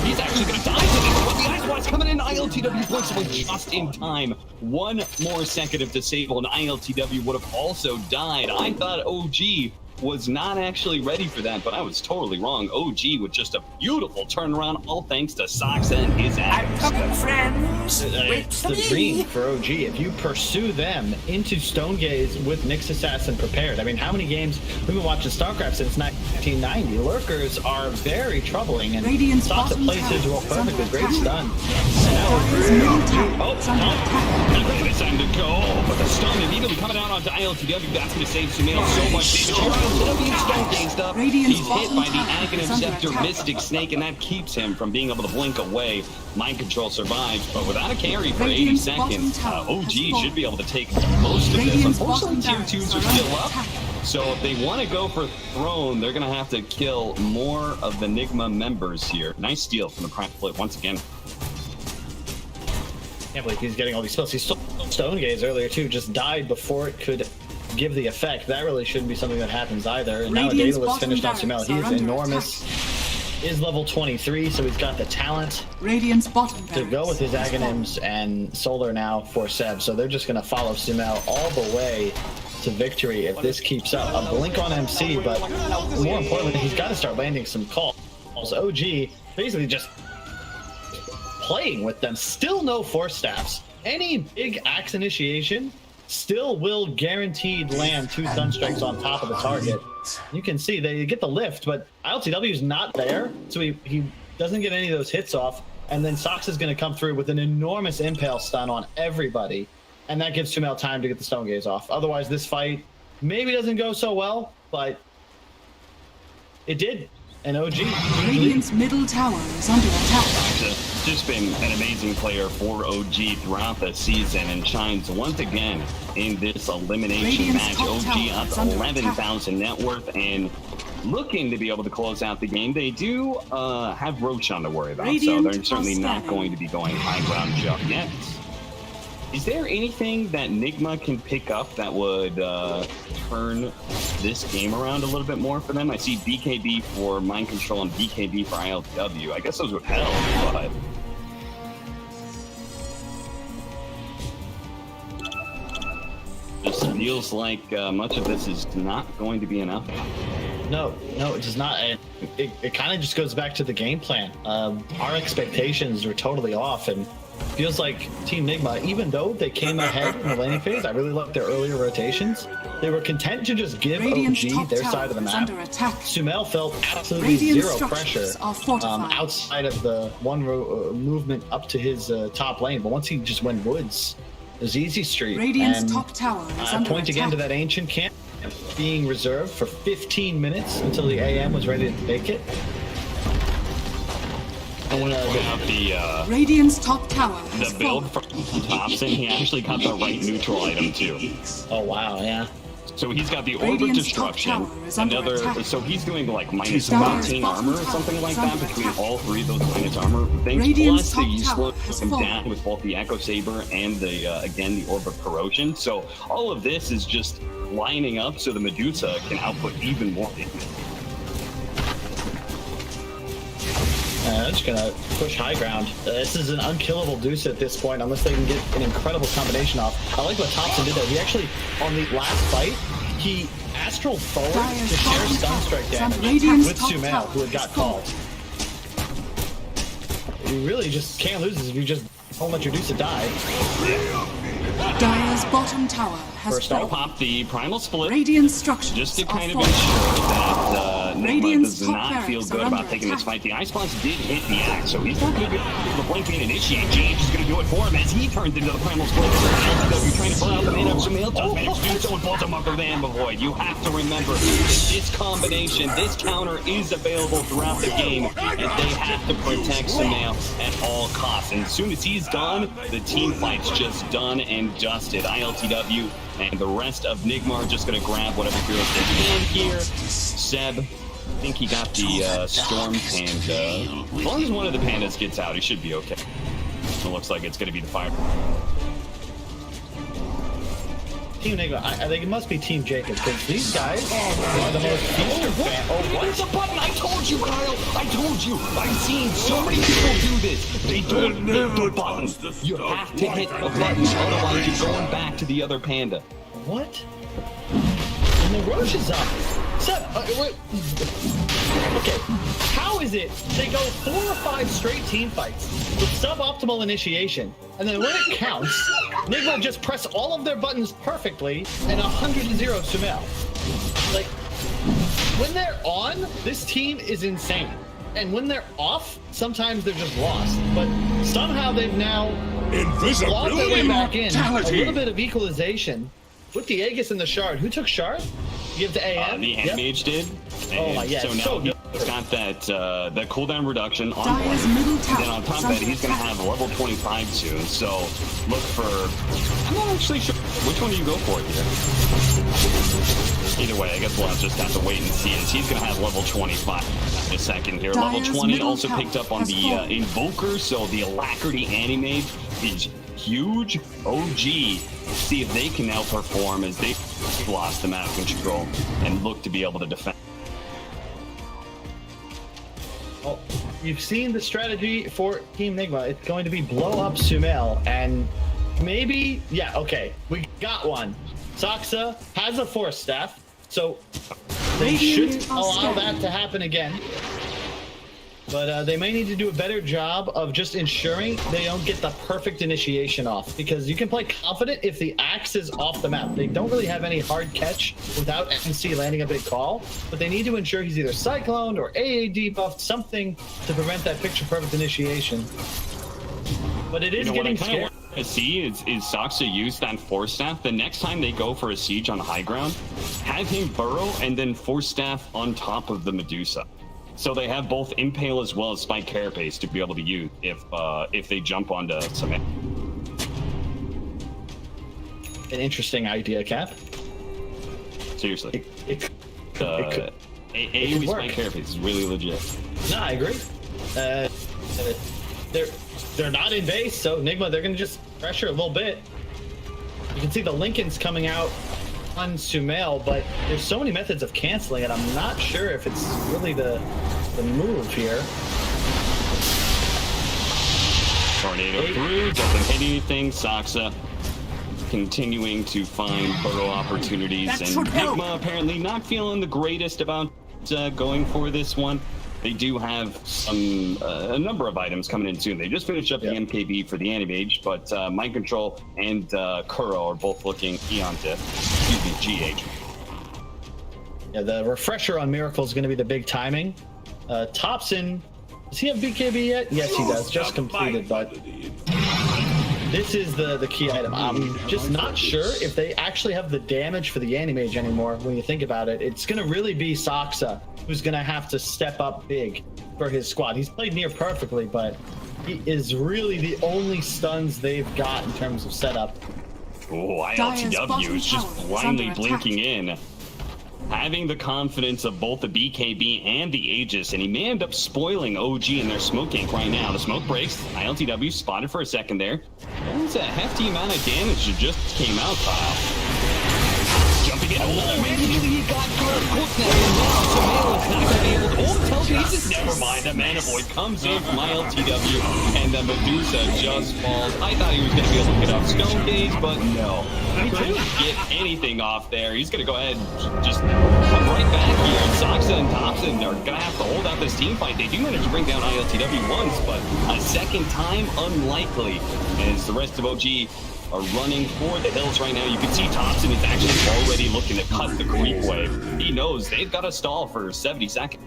He's actually going to die to this one. The Ice Watch coming in. ILTW points away just in time. 1 more second of disable, and ILTW would have also died. I thought OG was not actually ready for that, but I was totally wrong. OG with just a beautiful turnaround, all thanks to Sox and his act. I'm coming, friends. It's the dream for OG. If you pursue them into Stonegaze with Nyx Assassin prepared. I mean, how many games we've been watching StarCraft since 1990? Lurkers are very troubling, and Sox at places will perfectly great stun. It's time to go, but the stun immediately coming out onto ILTW. That's going to save Sumail so much damage. Stone-gazed up. He's hit by the Aghanim Scepter Mystic Snake, and that keeps him from being able to blink away. Mind Control survives, but without a carry for 80 seconds, OG should be able to take most of this. Unfortunately, tier 2s are still up, so if they want to go for Throne, they're going to have to kill more of the NIGMA members here. Nice steal from the Prime Flip once again. Can't believe he's getting all these spells. He stole Stonegaze earlier too, just died before it could give the effect. That really shouldn't be something that happens either. And now Daedalus finished on Sumail. He is enormous. Is level 23, so he's got the talent to go with his Aghanims and Solar now for Seb. So they're just going to follow Sumail all the way to victory if this keeps up. A blink on MC, but more importantly, he's got to start landing some calls. OG basically just playing with them. Still no Force Staffs. Any big axe initiation still will guaranteed land 2 stun strikes on top of the target. You can see they get the lift, but ILTW is not there, so he doesn't get any of those hits off. And then Sox is going to come through with an enormous impale stun on everybody, and that gives Sumail time to get the Stonegaze off. Otherwise, this fight maybe doesn't go so well, but it did. And OG. Radiant's middle tower is under attack. Just been an amazing player for OG throughout the season and shines once again in this elimination match. OG up to 11,000 net worth and looking to be able to close out the game. They do have Roshan to worry about, so they're certainly not going to be going high ground just yet. Is there anything that NIGMA can pick up that would turn this game around a little bit more for them? I see BKB for Mind Control and BKB for ILTW. I guess those would help, but... This feels like much of this is not going to be enough. No, it does not. It kind of just goes back to the game plan. Our expectations were totally off, and feels like Team NIGMA, even though they came ahead in the laning phase, I really liked their earlier rotations, they were content to just give OG their side of the map. Sumail felt absolutely zero pressure outside of the one movement up to his top lane, but once he just went woods, it was easy street. Radiant's top tower is under point again to that ancient camp being reserved for 15 minutes until the AM was ready to take it. And Radiant's top tower the build from Thompson, he actually got the right neutral item too. Oh wow, yeah. So he's got the Orb of Destruction, so he's doing like minus 14 armor or something like that between all 3 of those minus armor things. Plus the slow him down with both the Echo Saber and the again the Orb of Corrosion. So all of this is just lining up so the Medusa can output even more damage. I'm just gonna push high ground. This is an unkillable Deuce at this point, unless they can get an incredible combination off. I like what Thompson did there. He actually, on the last fight, he astral forward to share stun strike damage with Sumail, who had got called. You really just can't lose this if you just don't let your Deuce die. Dire's bottom tower has First, I'll pop the Primal Split, Radiant structures just to kind of ensure that NIGMA Radiant's does top not feel barracks good are about under taking this attack. fight. The Ice Blast did hit the axe, so he's not going to be able to blink and initiate. GH is going to do it for him as he turns into the primal split. You're trying to burn out the mana of Sumail. Does manage to do so and pulls him up with the Amber Void. You have to remember, this combination, this counter is available throughout the game, and they have to protect Sumail at all costs. And as soon as he's gone, the team fight's just done and dusted. ILTW and the rest of NIGMA are just going to grab whatever heroes they can here. Seb, I think he got the Storm Panda. As long as one of the pandas gets out, he should be okay. It looks like it's going to be the Fire. Team NIGMA, I think it must be Team Jacob, because these guys are the most feaster fan. Oh, what is the button? I told you, Kyle. I told you. I've seen so many people do this. They don't hit the button. You have to hit the button, otherwise you're going back to the other panda. What? And the Roche is up. Seb, wait. Okay, how is it they go 4 or 5 straight team fights with suboptimal initiation, and then when it counts, NIGMA just press all of their buttons perfectly and 100-0 Sumail? Like, when they're on, this team is insane. And when they're off, sometimes they're just lost. But somehow they've now logged their way back in. A little bit of equalization with the Aegis and the Shard. Who took Shard? Give to AM? The Mage did. Oh my, yeah, so now so he's got that cooldown reduction on Dire's middle tower. and then on top of that, he's going to have level 25 soon. So look for. I'm not actually sure which one do you go for here. Either way, I guess we'll just have to wait and see. As he's going to have level 25 in a second here. Dire's Level 20 middle also tower picked up on has the fallen. Invoker, so the Alacrity Animate is huge. OG, see if they can now perform as they lost them out of control and look to be able to defend. Well, you've seen the strategy for Team NIGMA. It's going to be blow up Sumail, and maybe, yeah, okay, we got one. Saksa has a Force Staff, so they shouldn't allow that to happen again. But they may need to do a better job of just ensuring they don't get the perfect initiation off, because you can play confident if the axe is off the map. They don't really have any hard catch without NC landing a big call, but they need to ensure he's either cycloned or AAD buffed, something to prevent that picture perfect initiation. But it is getting scary. What I see is Saksa use that Force Staff. The next time they go for a siege on high ground, have him burrow and then Force Staff on top of the Medusa. So they have both Impale as well as Spike Carapace to be able to use if they jump onto some. An interesting idea, Cap. Seriously. It could AoE work. Spike Carapace is really legit. No, I agree. They're not in base, so NIGMA, they're going to just pressure a little bit. You can see the Lincoln's coming out on Sumail, but there's so many methods of canceling it. I'm not sure if it's really the move here. Tornado through, doesn't hit anything. Saksa continuing to find burrow opportunities, and NIGMA apparently not feeling the greatest about going for this one. They do have some a number of items coming in soon. They just finished up the MKB for the Animage, but Mind Control and Kuro are both looking Eon Diff. Excuse me, GH. Yeah, the refresher on Miracle is going to be the big timing. Thompson, does he have BKB yet? Yes, he does. Just completed, but this is the key item. I'm just not sure if they actually have the damage for the Animage anymore. When you think about it, it's going to really be Saksa who's going to have to step up big for his squad. He's played near perfectly, but he is really the only stuns they've got in terms of setup. Oh, ILTW is just blindly blinking in. Having the confidence of both the BKB and the Aegis, and he may end up spoiling OG in their smoke gank right now. The smoke breaks. ILTW spotted for a second there. That was a hefty amount of damage that just came out, Kyle. Jumping in. Oh, man, he got good. Now, Sumail is not going to be able to. Oh, telekinesis. Never mind. The Mana Void comes in from ILTW, and the Medusa just falls. I thought he was going to be able to get off Stone Gaze, but no. He couldn't get anything off there. He's going to go ahead and just come right back here. And Saksa and Thompson are going to have to hold out this team fight. They do manage to bring down ILTW once, but a second time, unlikely. As the rest of OG are running for the hills right now. You can see Thompson is actually already looking to cut the creep wave. He knows they've got to stall for 70 seconds.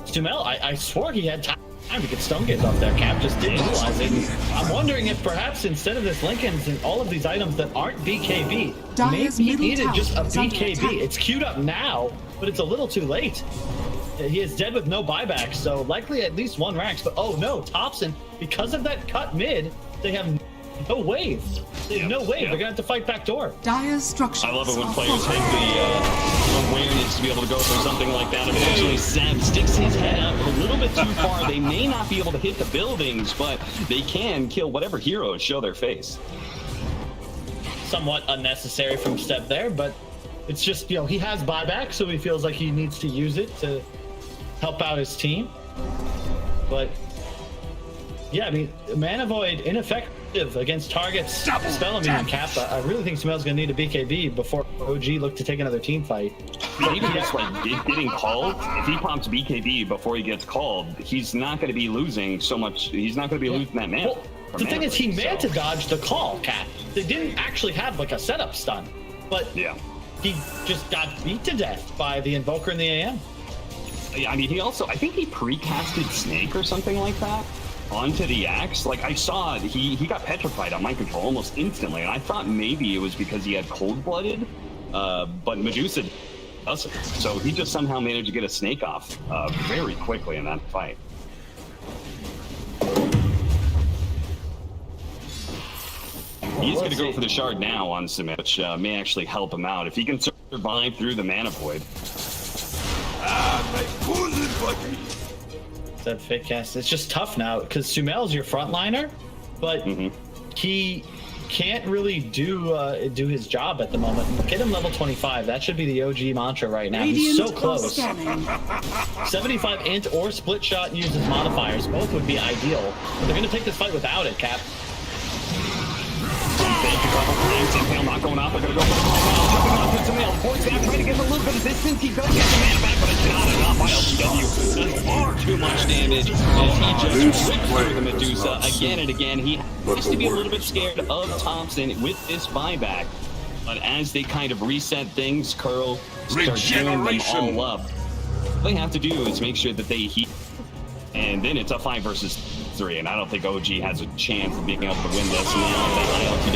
Stumel, I swore he had time to get stone gates off there. Cap just didn't realize it. I'm wondering if perhaps instead of this Lincoln's and all of these items that aren't BKB, maybe he needed just a BKB. It's queued up now, but it's a little too late. He is dead with no buyback, so likely at least one Rax. But oh no, Thompson, because of that cut mid, they have no wave. They have no wave. They're gonna have to fight back door. Dire's structures. I love it when players have the awareness to be able to go for something like that. Unfortunately, Sam sticks his head out a little bit too far. They may not be able to hit the buildings, but they can kill whatever heroes show their face. Somewhat unnecessary from Step there, but it's just, you know, he has buyback, so he feels like he needs to use it to help out his team. But yeah, I mean, Mana Void ineffective against targets. Spellamy and Cap. I really think Smel's gonna need a BKB before OG look to take another team fight. But even just like getting called, if he pops BKB before he gets called, he's not going to be losing so much. He's not going to be losing that mana. Well, the thing is, he meant to dodge the call, Cap. They didn't actually have like a setup stun, but yeah, he just got beat to death by the Invoker in the AM. Yeah, I mean, he also, I think he pre-casted Snake or something like that onto the Axe. Like, I saw he got petrified on mind control almost instantly, and I thought maybe it was because he had cold-blooded, but Medusa doesn't. So he just somehow managed to get a Snake off very quickly in that fight. He's going to go for the shard now on Summit, which may actually help him out if he can survive through the Mana Void. That fake cast. It's just tough now because Sumel's your frontliner, but he can't really do his job at the moment. Get him level 25. That should be the OG mantra right now. He's so close. 75 int or split shot uses modifiers. Both would be ideal. But they're going to take this fight without it, Cap. Not going out. They're going to go for the call. Jumping off into Summel. Points back, trying to get a little bit of distance. He does get the mana back, but it's not enough. ILTW does far too much damage as he just rips through the Medusa again and again. He has to be a little bit scared of Thompson with this buyback. But as they kind of reset things, Curl starts doing them all up. All they have to do is make sure that they heal. And then it's a 5 versus 3, and I don't think OG has a chance of being able to win this. Now the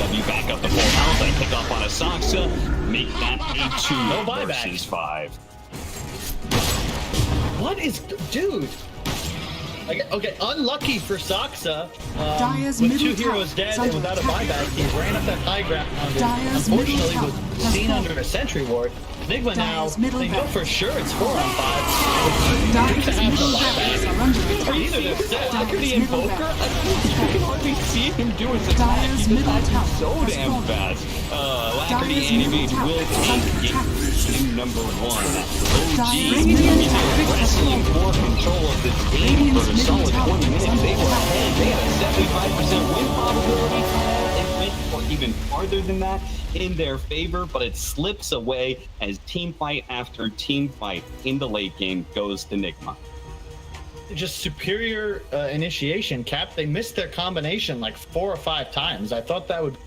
ILTW back up to full health and pick up on a Soxa, make that a 2 versus 5. What is, dude? Okay, unlucky for Soxa. With 2 heroes dead and without a buyback, he ran up that high ground. Unfortunately, was seen under a sentry ward. NIGMA now, they know for sure it's 4 on 5. Medusa has the buyback. Either they're dead. Look at the Invoker. You can hardly see him do his attack. He's attacking so damn fast. Lacquerty Anti-Mage will take game number 1. OG is wrestling for control of this game for a solid 20 minutes. They were ahead. They had a 75% win probability. They went even farther than that in their favor, but it slips away as team fight after team fight in the late game goes to NIGMA. Just superior initiation, Cap. They missed their combination like 4 or 5 times. I thought that would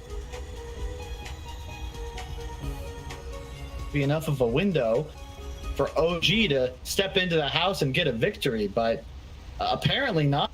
be enough of a window for OG to step into the house and get a victory, but apparently not.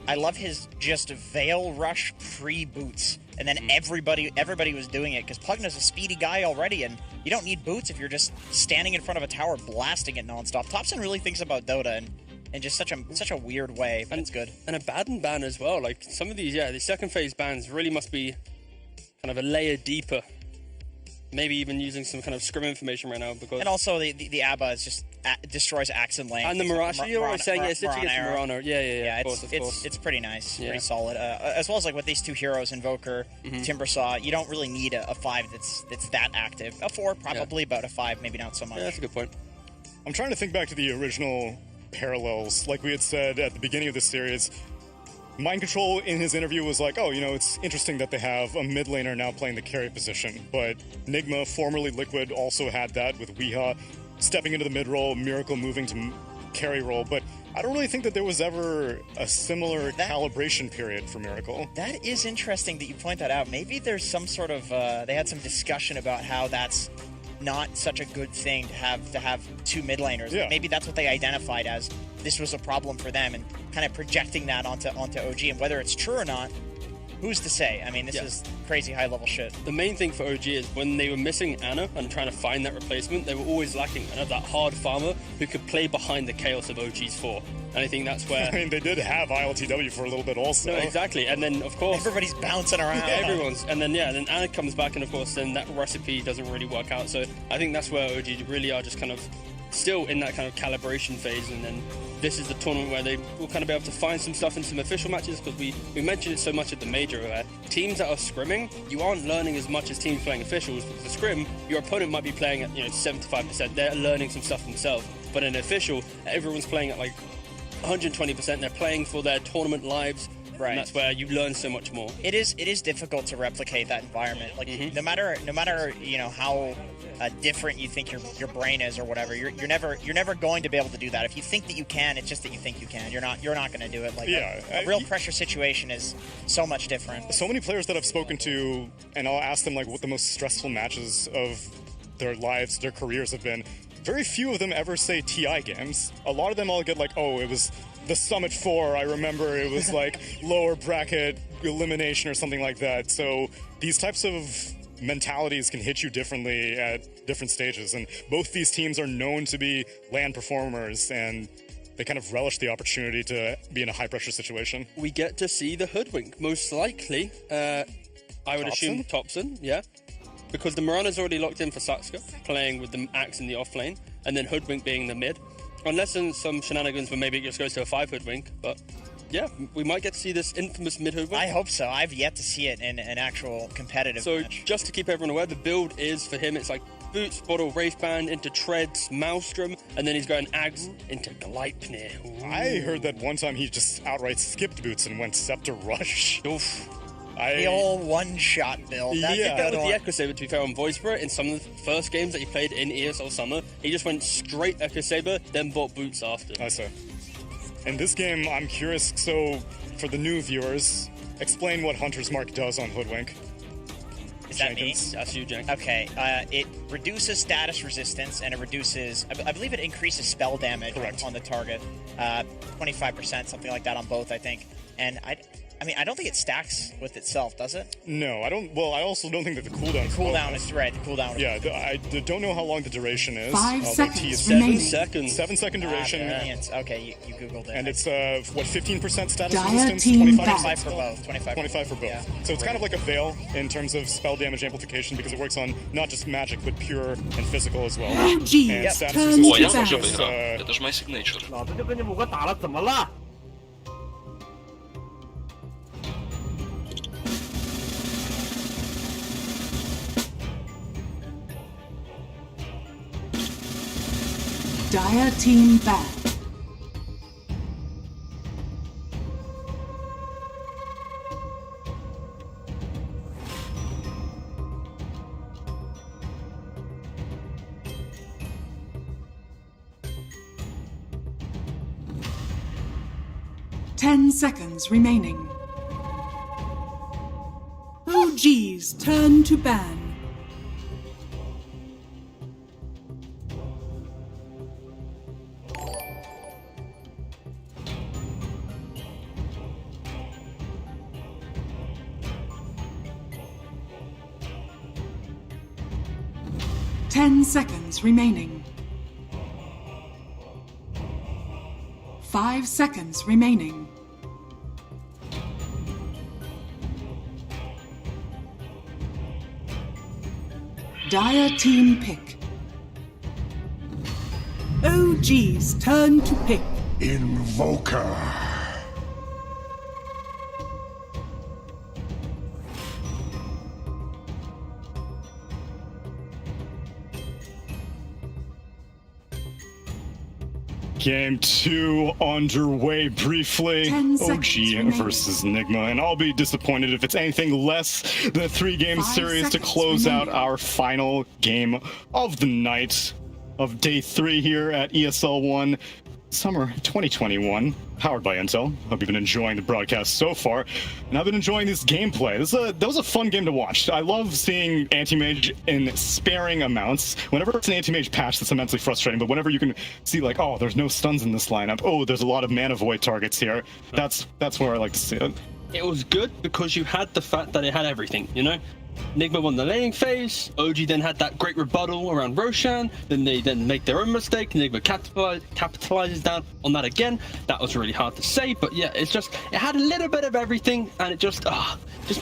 I love his just Veil Rush pre-boots. And then everybody was doing it, because Pugna's a speedy guy already, and you don't need boots if you're just standing in front of a tower blasting it nonstop. Thompson really thinks about Dota in just such a weird way, but it's good. And a Baden ban as well. Like, some of these, the second phase bans really must be kind of a layer deeper. Maybe even using some kind of scrim information right now, because... And also, the ABBA is just destroys axe and lane. And the Mirage, you're saying, it's literally against Murano. Yeah, of course. It's pretty nice, pretty solid. As well as, like, with these two heroes, Invoker, Timbersaw, you don't really need a 5 that's that active. A 4, probably, but a 5, maybe not so much. Yeah, that's a good point. I'm trying to think back to the original parallels. Like we had said at the beginning of this series, Mind Control in his interview was like, oh, it's interesting that they have a mid laner now playing the carry position. But NIGMA, formerly Liquid, also had that with Weeha stepping into the mid role, Miracle moving to carry role. But I don't really think that there was ever a similar calibration period for Miracle. That is interesting that you point that out. Maybe there's some sort of, they had some discussion about how that's not such a good thing to have two mid laners. Yeah. Maybe that's what they identified as this was a problem for them, and kind of projecting that onto OG. And whether it's true or not, who's to say? I mean, this is crazy high level shit. The main thing for OG is when they were missing Ana and trying to find that replacement, they were always lacking that hard farmer who could play behind the chaos of OG's 4. And I think that's where... I mean, they did have ILTW for a little bit also. No, exactly. And then, of course... Everybody's bouncing around. Everyone's. And then, then Ana comes back, and of course, then that recipe doesn't really work out. So I think that's where OG really are just kind of still in that kind of calibration phase. And then this is the tournament where they will kind of be able to find some stuff in some official matches, because we mentioned it so much at the major, where teams that are scrimming, you aren't learning as much as teams playing officials, because the scrim, your opponent might be playing at 75%. They're learning some stuff themselves. But in official, everyone's playing at like 120%. They're playing for their tournament lives. Right. And that's where you learn so much more. It is difficult to replicate that environment. Like no matter how different you think your brain is or whatever, you're never going to be able to do that. If you think that you can, it's just that you think you can. You're not going to do it. Like a real pressure situation is so much different. So many players that I've spoken to, and I'll ask them like what the most stressful matches of their lives, their careers have been. Very few of them ever say TI games. A lot of them all get like, oh, it was the Summit 4, I remember it was like lower bracket elimination or something like that. So these types of mentalities can hit you differently at different stages. And both these teams are known to be LAN performers, and they kind of relish the opportunity to be in a high pressure situation. We get to see the Hoodwink, most likely. I would assume Topson, because the Mirana's already locked in for Satsuka, playing with the Axe in the off lane, and then Hoodwink being the mid. Unless in some shenanigans where maybe it just goes to a 5 Hoodwink, but yeah, we might get to see this infamous mid Hoodwink. I hope so. I've yet to see it in an actual competitive match. Just to keep everyone aware, the build is for him, it's like Boots, Bottle, Wraithband into Treads, Maelstrom, and then he's going Ags into Gleipnir. I heard that one time he just outright skipped Boots and went Scepter Rush. Oof. The old one-shot build. That's a good with one. the Echo Saber, to be fair, on Voicebreath, in some of the first games that he played in ESL Summer, he just went straight Echo Saber, then bought Boots after. I see. In this game, I'm curious, so for the new viewers, explain what Hunter's Mark does on Hoodwink. Is that me? That's you, Jenkins. Okay, it reduces status resistance, and it reduces, I believe it increases spell damage on the target. 25%, something like that on both, I think. And I don't think it stacks with itself, does it? No, I don't. Well, I also don't think that the cooldown. The cooldown is right. The cooldown. Yeah, I don't know how long the duration is. 5 seconds T is 7 seconds. 7 second duration. Okay, you googled it. And it's 15% status Dire resistance. team 25 for both. 25 for both. Yeah. So it's kind of like a veil in terms of spell damage amplification, because it works on not just magic but pure and physical as well. And status turn О, я resistance тоже is, выиграл. Это же my signature. 老子就跟你母个打了，怎么了？ Dire team back. Ten seconds remaining. OG's turn to ban. 10 seconds remaining. 5 seconds remaining. Dire team pick. OG's turn to pick. Invoker. Game 2 underway briefly. 10 seconds OG remaining. versus NIGMA, and I'll be disappointed if it's anything less than a 3-game 5 series to seconds close out remaining. our final game of the night of day 3 here at ESL One Summer 2021, powered by Intel. Hope you've been enjoying the broadcast so far, and I've been enjoying this gameplay. That was a fun game to watch. I love seeing anti-mage in sparing amounts. Whenever it's an anti-mage patch, that's immensely frustrating, but whenever you can see, like, oh, there's no stuns in this lineup, oh, there's a lot of mana void targets here, that's where I like to see it. It was good because you had the fact that it had everything, you know? NIGMA won the laning phase, OG then had that great rebuttal around Roshan, then they make their own mistake, NIGMA capitalizes down on that again. That was really hard to say, but yeah, it had a little bit of everything, and it just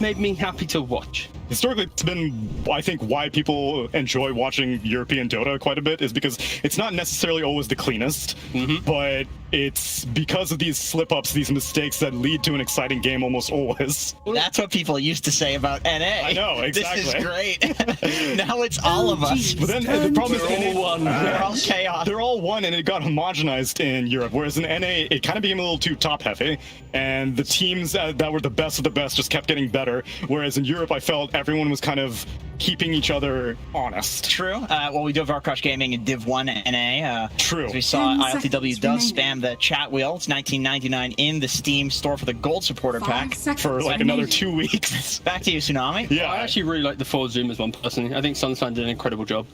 made me happy to watch. Historically, it's been, I think, why people enjoy watching European Dota quite a bit is because it's not necessarily always the cleanest, but it's because of these slip-ups, these mistakes that lead to an exciting game almost always. That's what people used to say about NA. I know, exactly. This is great. Now it's all of us. But then the problem is They're all one. They're all chaos. They're all one, and it got homogenized in Europe. Whereas in NA, it kind of became a little too top-heavy, and the teams that were the best of the best just kept getting better. Whereas in Europe, I felt everyone was kind of keeping each other honest. True. Well, we do have our Crush Gaming in Div 1 NA. True. As we saw, 10 ILTW does seconds spam the chat wheel. It's $19.99 in the Steam store for the Gold Supporter 5 pack. seconds For like remaining. another 2 weeks. Back to you, Tsunami. Yeah. I actually really like the 4 Zoomers one personally. I think Sunshine did an incredible job.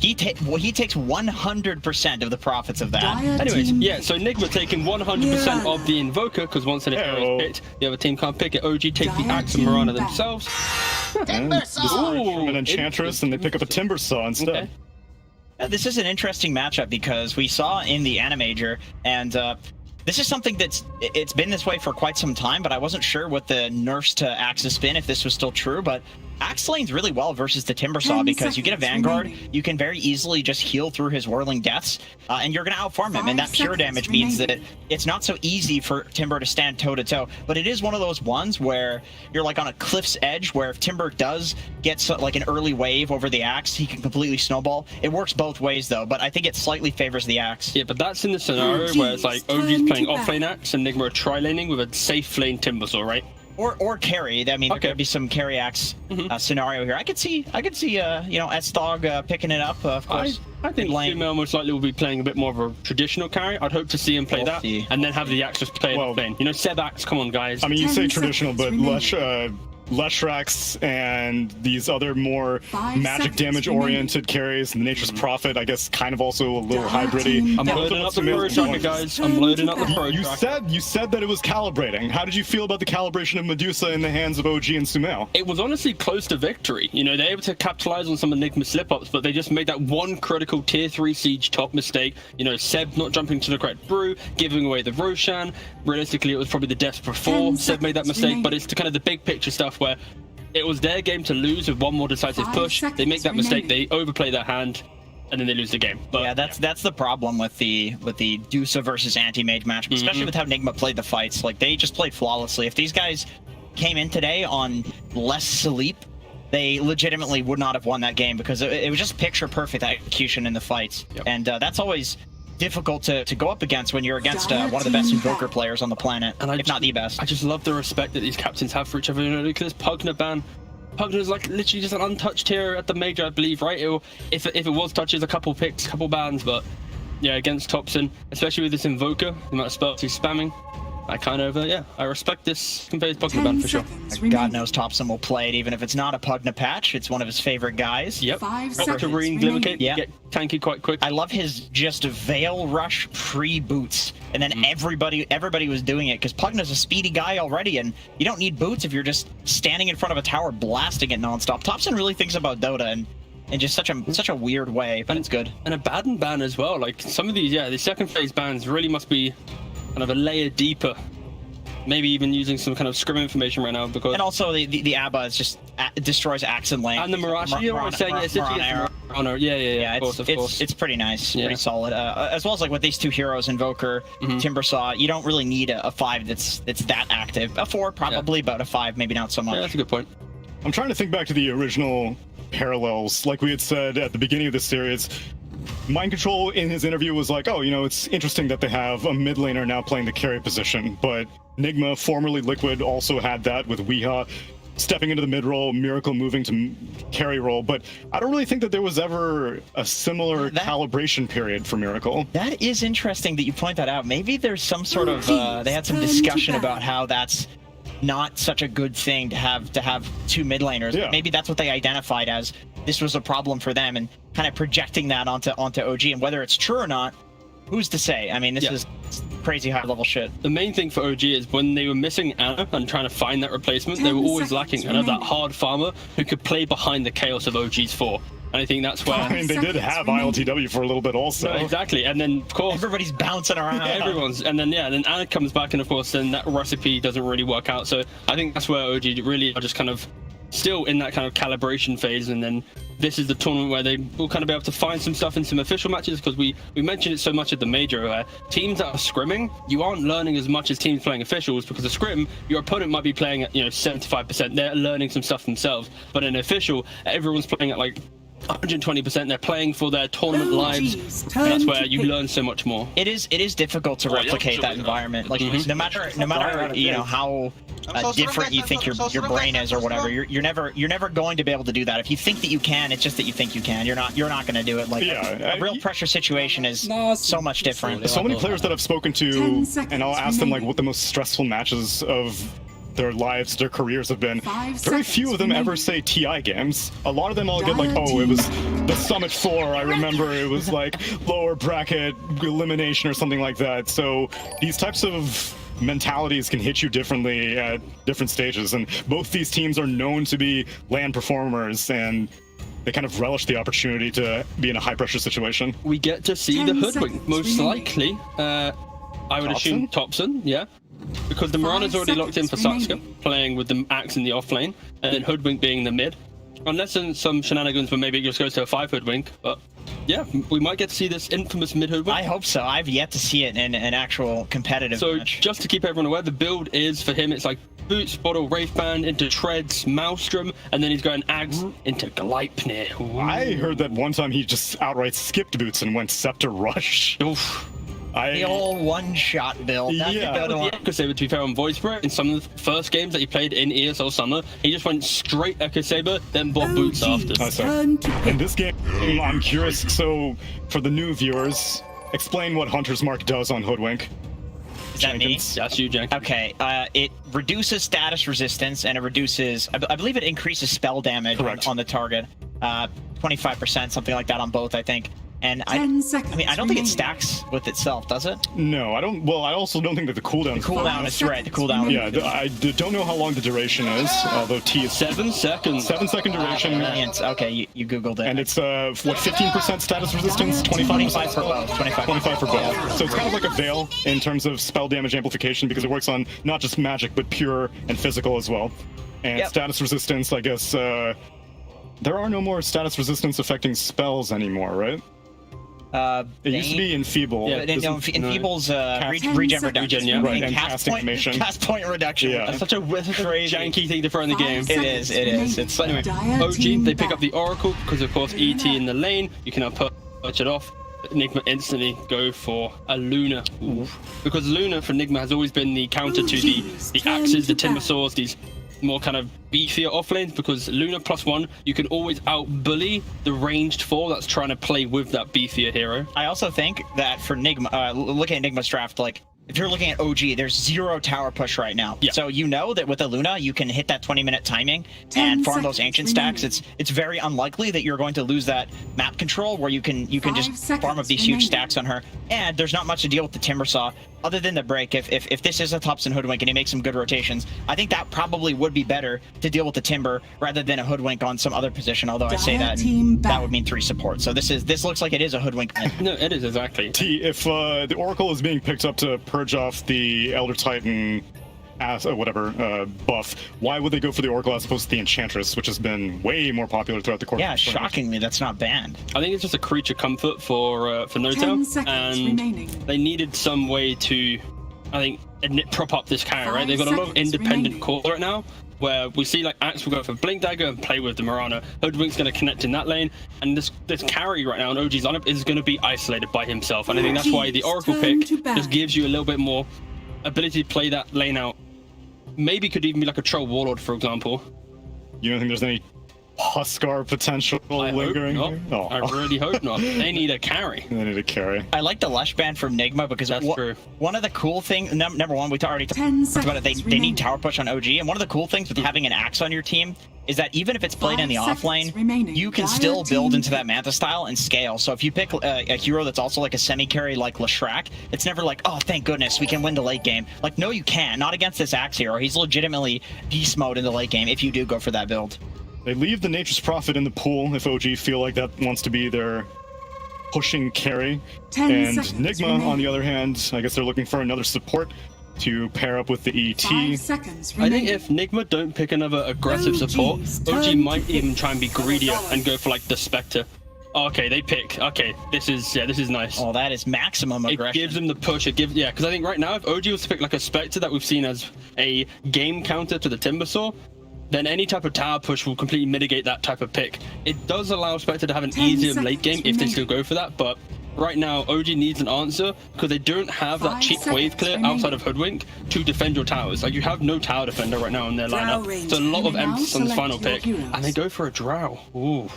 He takes 100% of the profits of that. Dire Anyways, team yeah, so NIGMA taking 100% of the Invoker, because once an arrow is picked, the other team can't pick it. OG take the Dire Axe and team Mirana back. themselves. From an Enchantress, and they pick up a Timber Saw instead. Okay. This is an interesting matchup because we saw in the Animager, and this is something it's been this way for quite some time, but I wasn't sure with the nerfs to Axe's Spin if this was still true, but Axe lanes really well versus the Timbersaw 10 because you get a seconds Vanguard, remaining. you can very easily just heal through his Whirling Deaths, and you're going to outfarm him, and 5 that pure seconds damage means that remaining. it's not so easy for Timber to stand toe-to-toe, but it is one of those ones where you're like on a cliff's edge where if Timber does get like an early wave over the Axe, he can completely snowball. It works both ways though, but I think it slightly favors the Axe. Yeah, but that's in the scenario OG's where it's like OG's turn playing to off-lane bat. Axe and NIGMA are tri-laning with a safe lane Timbersaw, right? Or carry. I mean, there Okay. could be some carry Axe scenario here. I could see S-Thog picking it up, of course. I think Lane. Sumo most likely will be playing a bit more of a traditional carry. I'd hope to see him play We'll that, see. and then have the Axe just play Well- it lane. You know, Seb Axe, come on, guys. I mean, you 10 say traditional, but seconds Leshrax and these other more 5 magic seconds damage-oriented carries, and the Nature's Prophet, I guess, kind of also a little Dire hybridy. team I'm Yeah. loading up the Sumo- pro tracker, guys. I'm Turn loading to up the bat. pro You tracker. said that it was calibrating. How did you feel about the calibration of Medusa in the hands of OG and Sumail? It was honestly close to victory. You know, they're able to capitalize on some of NIGMA's slip-ups, but they just made that one critical tier 3 siege top mistake. You know, Seb not jumping to the correct brew, giving away the Roshan. Realistically, it was probably the death before 10 Seb made that seconds mistake, but remaining. it's kind of the big picture stuff where it was their game to lose with one more decisive 5 push. They seconds make that mistake, remaining. they overplay their hand, and then they lose the game. But Yeah, that's the problem with the Dusa versus Anti-Mage matchup, especially with how Nigma played the fights. Like, they just played flawlessly. If these guys came in today on less sleep, they legitimately would not have won that game because it was just picture-perfect execution in the fights. Yep. And that's always difficult to go up against when you're against one of the best Invoker players on the planet, And if not the best. I just love the respect that these captains have for each other. You know, look at this Pugna ban. Pugna's like literally just an untouched hero at the major, I believe, right? If it was touches, a couple picks, couple bans, but yeah, against Thompson, especially with this Invoker, the amount of spells he's spamming, I kind of, I respect this compared to Pugna 10 ban for sure. seconds God remaining. knows Thompson will play it, even if it's not a Pugna patch. It's one of his favorite guys. Yep. 5 Got seconds Terrain, remaining. Glimmercape, Yeah. get tanky quite quick. I love his just Veil Rush pre-boots, and then everybody was doing it because Pugna's a speedy guy already, and you don't need boots if you're just standing in front of a tower blasting it nonstop. Thompson really thinks about Dota, and in just such a weird way, but it's good. And a Baden ban as well. Like some of these, the second phase bans really must be kind of a layer deeper. Maybe even using some kind of scrim information right now because. And also the ABBA is just destroys axe and length. And the Mirage, you're saying yeah. Of course. It's pretty nice, pretty solid. As well as like with these 2 heroes, Invoker, Timbersaw, you don't really need a 5 that's that active. A 4 probably, but a 5 maybe not so much. Yeah, that's a good point. I'm trying to think back to the original parallels. Like we had said at the beginning of the series, Mind Control in his interview was like, oh, it's interesting that they have a mid laner now playing the carry position, but NIGMA, formerly Liquid, also had that with Weeha stepping into the mid role, Miracle moving to carry role, but I don't really think that there was ever a similar calibration period for Miracle. That is interesting that you point that out. Maybe there's some sort of they had some discussion about how that's not such a good thing to have 2 mid laners. Yeah. Maybe that's what they identified as this was a problem for them, and kind of projecting that onto OG. And whether it's true or not, who's to say? I mean, this is crazy high level shit. The main thing for OG is when they were missing Anna and trying to find that replacement, they were always lacking another hard farmer who could play behind the chaos of OG's 4. And I think that's where... I mean, they did have ILTW for a little bit also. No, exactly. And then, of course... Everybody's bouncing around. Everyone's. And then, then Anna comes back, and of course, then that recipe doesn't really work out. So I think that's where OG really are just kind of still in that kind of calibration phase. And then this is the tournament where they will kind of be able to find some stuff in some official matches, because we mentioned it so much at the major, where teams that are scrimming, you aren't learning as much as teams playing officials, because a scrim, your opponent might be playing at 75%. They're learning some stuff themselves. But in official, everyone's playing at like 120%. They're playing for their tournament lives, and that's where you learn so much more. It is difficult to replicate that environment. Like no matter how different you think your brain is or whatever, you're never going to be able to do that. If you think that you can, it's just that you think you can. You're not going to do it. Like a real pressure situation is so much different. So many players that I've spoken to, and I'll ask them like what the most stressful matches of their lives, their careers have been. Very few of them ever say TI games. A lot of them all get like, oh, it was the Summit 4. I remember it was like lower bracket elimination or something like that. So these types of mentalities can hit you differently at different stages. And both these teams are known to be LAN performers, and they kind of relish the opportunity to be in a high pressure situation. We get to see the Hoodwink, most likely. I would assume Topson, because the Mirana's already locked in for Satsuka, playing with the Axe in the off lane, and then Hoodwink being the mid. Unless in some shenanigans where maybe it just goes to a 5 Hoodwink, but yeah, we might get to see this infamous mid Hoodwink. I hope so. I've yet to see it in an actual competitive match. So just to keep everyone aware, the build is for him, it's like Boots, Bottle, Wraithband into Treads, Maelstrom, and then he's going Axe into Gleipnir. I heard that one time he just outright skipped Boots and went Scepter Rush. Oof. The old one-shot build. Because they would, to be fair, on Void Spirit, in some of the first games that he played in ESL Summer, he just went straight Echo Saber, then bought Boots after. In this game, I'm curious, so for the new viewers, explain what Hunter's Mark does on Hoodwink. Is that me? That's you, Jenkins. Okay, it reduces status resistance, and it reduces, I believe it increases spell damage on the target. 25%, something like that on both, I think. And I don't think it stacks with itself, does it? No, I don't. Well, I also don't think that the cooldown. The cooldown is right. The cooldown. Yeah, I don't know how long the duration is. Although T is 7 seconds. 7-second duration. Okay, you googled it. And it's what 15% status resistance, 25% for both. 25 for both. So it's kind of like a veil in terms of spell damage amplification, because it works on not just magic but pure and physical as well. And status resistance, I guess. There are no more status resistance affecting spells anymore, right? It used to be Enfeeble. Yeah, Enfeeble's regen reduction. Right, and cast point reduction. Yeah. That's such a crazy janky thing to throw in the game. It is. But anyway, OG, they pick up the Oracle, because of course ET in the lane, you can now perch it off. NIGMA instantly go for a Luna. Because Luna for NIGMA has always been the counter to the Axes, the Timbersaws, these more kind of beefier off lanes, because Luna +1, you can always out-bully the ranged 4 that's trying to play with that beefier hero. I also think that for NIGMA, looking at NIGMA's draft, like, if you're looking at OG, there's 0 tower push right now. Yeah. So you know that with a Luna, you can hit that 20-minute timing and farm those ancient stacks. It's very unlikely that you're going to lose that map control where you can just farm up these huge stacks on her. And there's not much to deal with the Timbersaw. other than the break, if this is a Thompson Hoodwink and he makes some good rotations, I think that probably would be better to deal with the Timber rather than a Hoodwink on some other position, although I say that, that would mean 3 support. So this looks like it is a Hoodwink. No, it is, exactly. If the Oracle is being picked up to purge off the Elder Titan buff, why would they go for the Oracle as opposed to the Enchantress, which has been way more popular throughout the course? Yeah, shockingly, that's not banned. I think it's just a creature comfort for No-Tail, and they needed some way to, I think, prop up this carry, right? They've got a lot of independent core right now, where we see like Axe will go for Blink Dagger and play with the Mirana. Hoodwink's going to connect in that lane, and this carry right now in OG's lineup is going to be isolated by himself, and I think that's why the Oracle pick just gives you a little bit more ability to play that lane out. Maybe could even be like a Troll Warlord, for example. You don't think there's any Huskar potential lingering here? Oh. I really hope not. They need a carry. They need a carry. I like the Lush ban from NIGMA because that's true. One of the cool things, number one, we already talked about it, they need tower push on OG, and one of the cool things with having an Axe on your team is that even if it's played in the off lane, you can still build into that Manta style and scale. So if you pick a hero that's also like a semi-carry like Leshrac, it's never like, oh, thank goodness, we can win the late game. Like, no, you can't. Not against this Axe hero. He's legitimately beast mode in the late game if you do go for that build. They leave the Nature's Prophet in the pool if OG feel like that wants to be their pushing carry. And NIGMA, on the other hand, I guess they're looking for another support to pair up with the ET. I think if NIGMA don't pick another aggressive support, OG might even try and be greedier and go for like the Spectre. Oh, okay, they pick. Okay, this is nice. Oh, that is maximum aggression. It gives them the push. It gives, because I think right now if OG was to pick like a Spectre that we've seen as a game counter to the Timbersaw, then any type of tower push will completely mitigate that type of pick. It does allow Spectre to have an easier late game if they still go for that, but right now OG needs an answer because they don't have that cheap wave clear outside of Hoodwink to defend your towers. Like, you have no tower defender right now in their lineup, so a lot of emphasis on this final pick, and they go for a Drow. Ooh,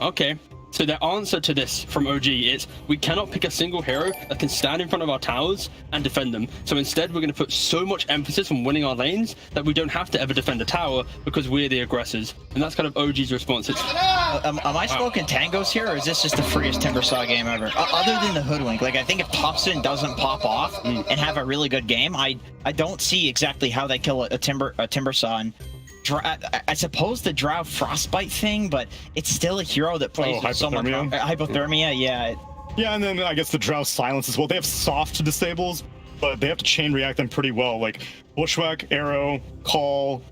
okay. So their answer to this from OG is, we cannot pick a single hero that can stand in front of our towers and defend them. So instead, we're going to put so much emphasis on winning our lanes that we don't have to ever defend a tower because we're the aggressors. And that's kind of OG's response. Am I smoking tangos here, or is this just the freest Timbersaw game ever? Other than the Hoodwink, like, I think if Thompson doesn't pop off and have a really good game, I don't see exactly how they kill a Timbersaw. And I suppose the Drow Frostbite thing, but it's still a hero that plays with so much hypothermia. Yeah. Yeah, and then I guess the Drow Silence as well. They have soft disables, but they have to chain react them pretty well. Like Bushwhack, Arrow, Call,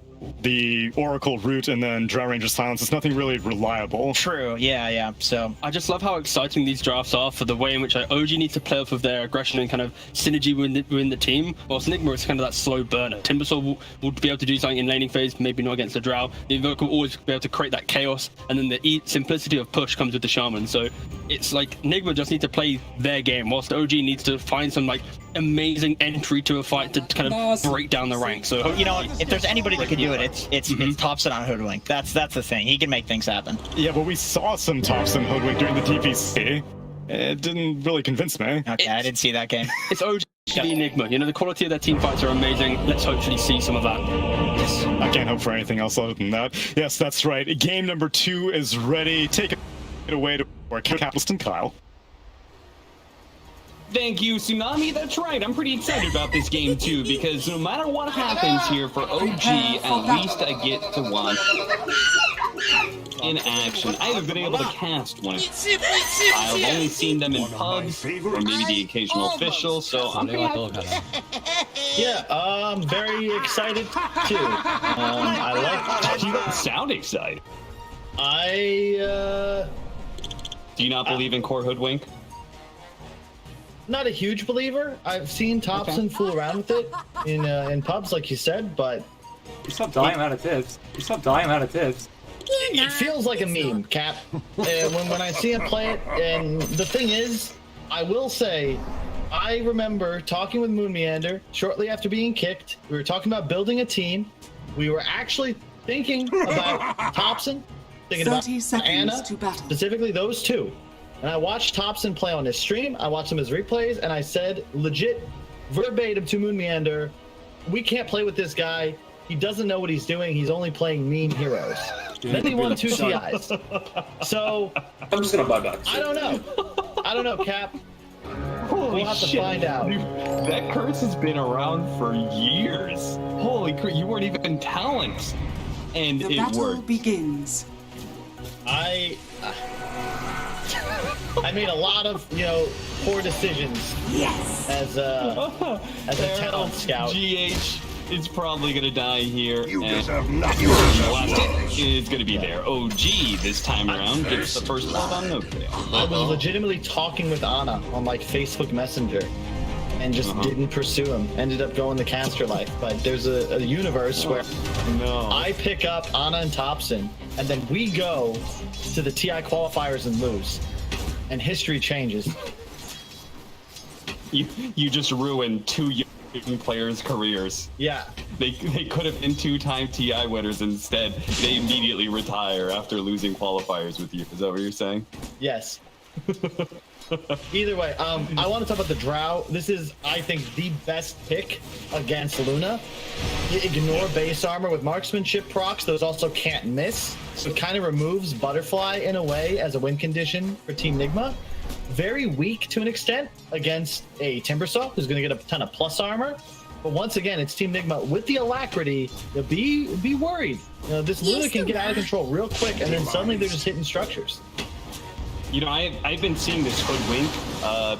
the Oracle Root, and then Drow Ranger Silence. It's nothing really reliable. True, yeah. So I just love how exciting these drafts are for the way in which OG needs to play off of their aggression and kind of synergy within the team, whilst NIGMA is kind of that slow burner. Timbersaw will be able to do something in laning phase, maybe not against the Drow. The Invoker will always be able to create that chaos, and then the simplicity of push comes with the Shaman. So it's like NIGMA just need to play their game, whilst OG needs to find some like amazing entry to a fight to kind of break down the ranks. So you know, if there's anybody that can do it, it's Thompson on Hoodwink. That's the thing. He can make things happen. Yeah, but we saw some Thompson Hoodwink during the DPC. It didn't really convince me. Okay, I didn't see that game. It's OG NIGMA. You know, the quality of their team fights are amazing. Let's hopefully see some of that. Yes. I can't hope for anything else other than that. Yes, that's right. Game number 2 is ready. Take it away to our capitalist and Kyle. Thank you, Tsunami. That's right. I'm pretty excited about this game, too, because no matter what happens here for OG, at least I get to watch in action. I haven't been able to cast one. I've only seen them in pubs, or maybe the occasional official, so I'm pretty Yeah, I'm very excited, too. I like... You don't sound excited. Do you not believe in core Hoodwink? Not a huge believer. I've seen Thompson fool around with it in pubs, like you said, but you stop dying out of tips. It feels like a meme, Cap. when I see him play it, and the thing is, I will say, I remember talking with Moon Meander shortly after being kicked. We were talking about building a team. We were actually thinking about Thompson, thinking about Anna, specifically those two. And I watched Thompson play on his stream, I watched him his replays, and I said, legit, verbatim to Moon Meander, we can't play with this guy. He doesn't know what he's doing. He's only playing mean heroes. Then he won 2 TIs. So I'm just gonna buy back. I don't know, Cap. Holy We'll have to shit. find out. Dude, that curse has been around for years. Holy crap, you weren't even talent. And The it battle worked. begins. I made a lot of, poor decisions Yes. as a talent scout. GH is probably gonna die here. You and deserve nothing. the last hit is gonna be there. OG this time around gets the first blood on Nokia. I was legitimately talking with Anna on like Facebook Messenger and just didn't pursue him. Ended up going the caster life. But there's a universe where No. I pick up Anna and Thompson, and then we go to the TI qualifiers and lose. And history changes. You just ruined two young players' careers. Yeah. They could have been two-time TI winners. Instead, they immediately retire after losing qualifiers with you. Is that what you're saying? Yes. Either way, I want to talk about the Drow. This is, I think, the best pick against Luna. You ignore base armor with marksmanship procs. Those also can't miss. So it kind of removes Butterfly in a way as a win condition for Team NIGMA. Very weak to an extent against a Timbersaw, who's going to get a ton of plus armor. But once again, it's Team NIGMA with the alacrity. Be worried. This Luna can get out of control real quick, and then suddenly they're just hitting structures. I've been seeing this Hoodwink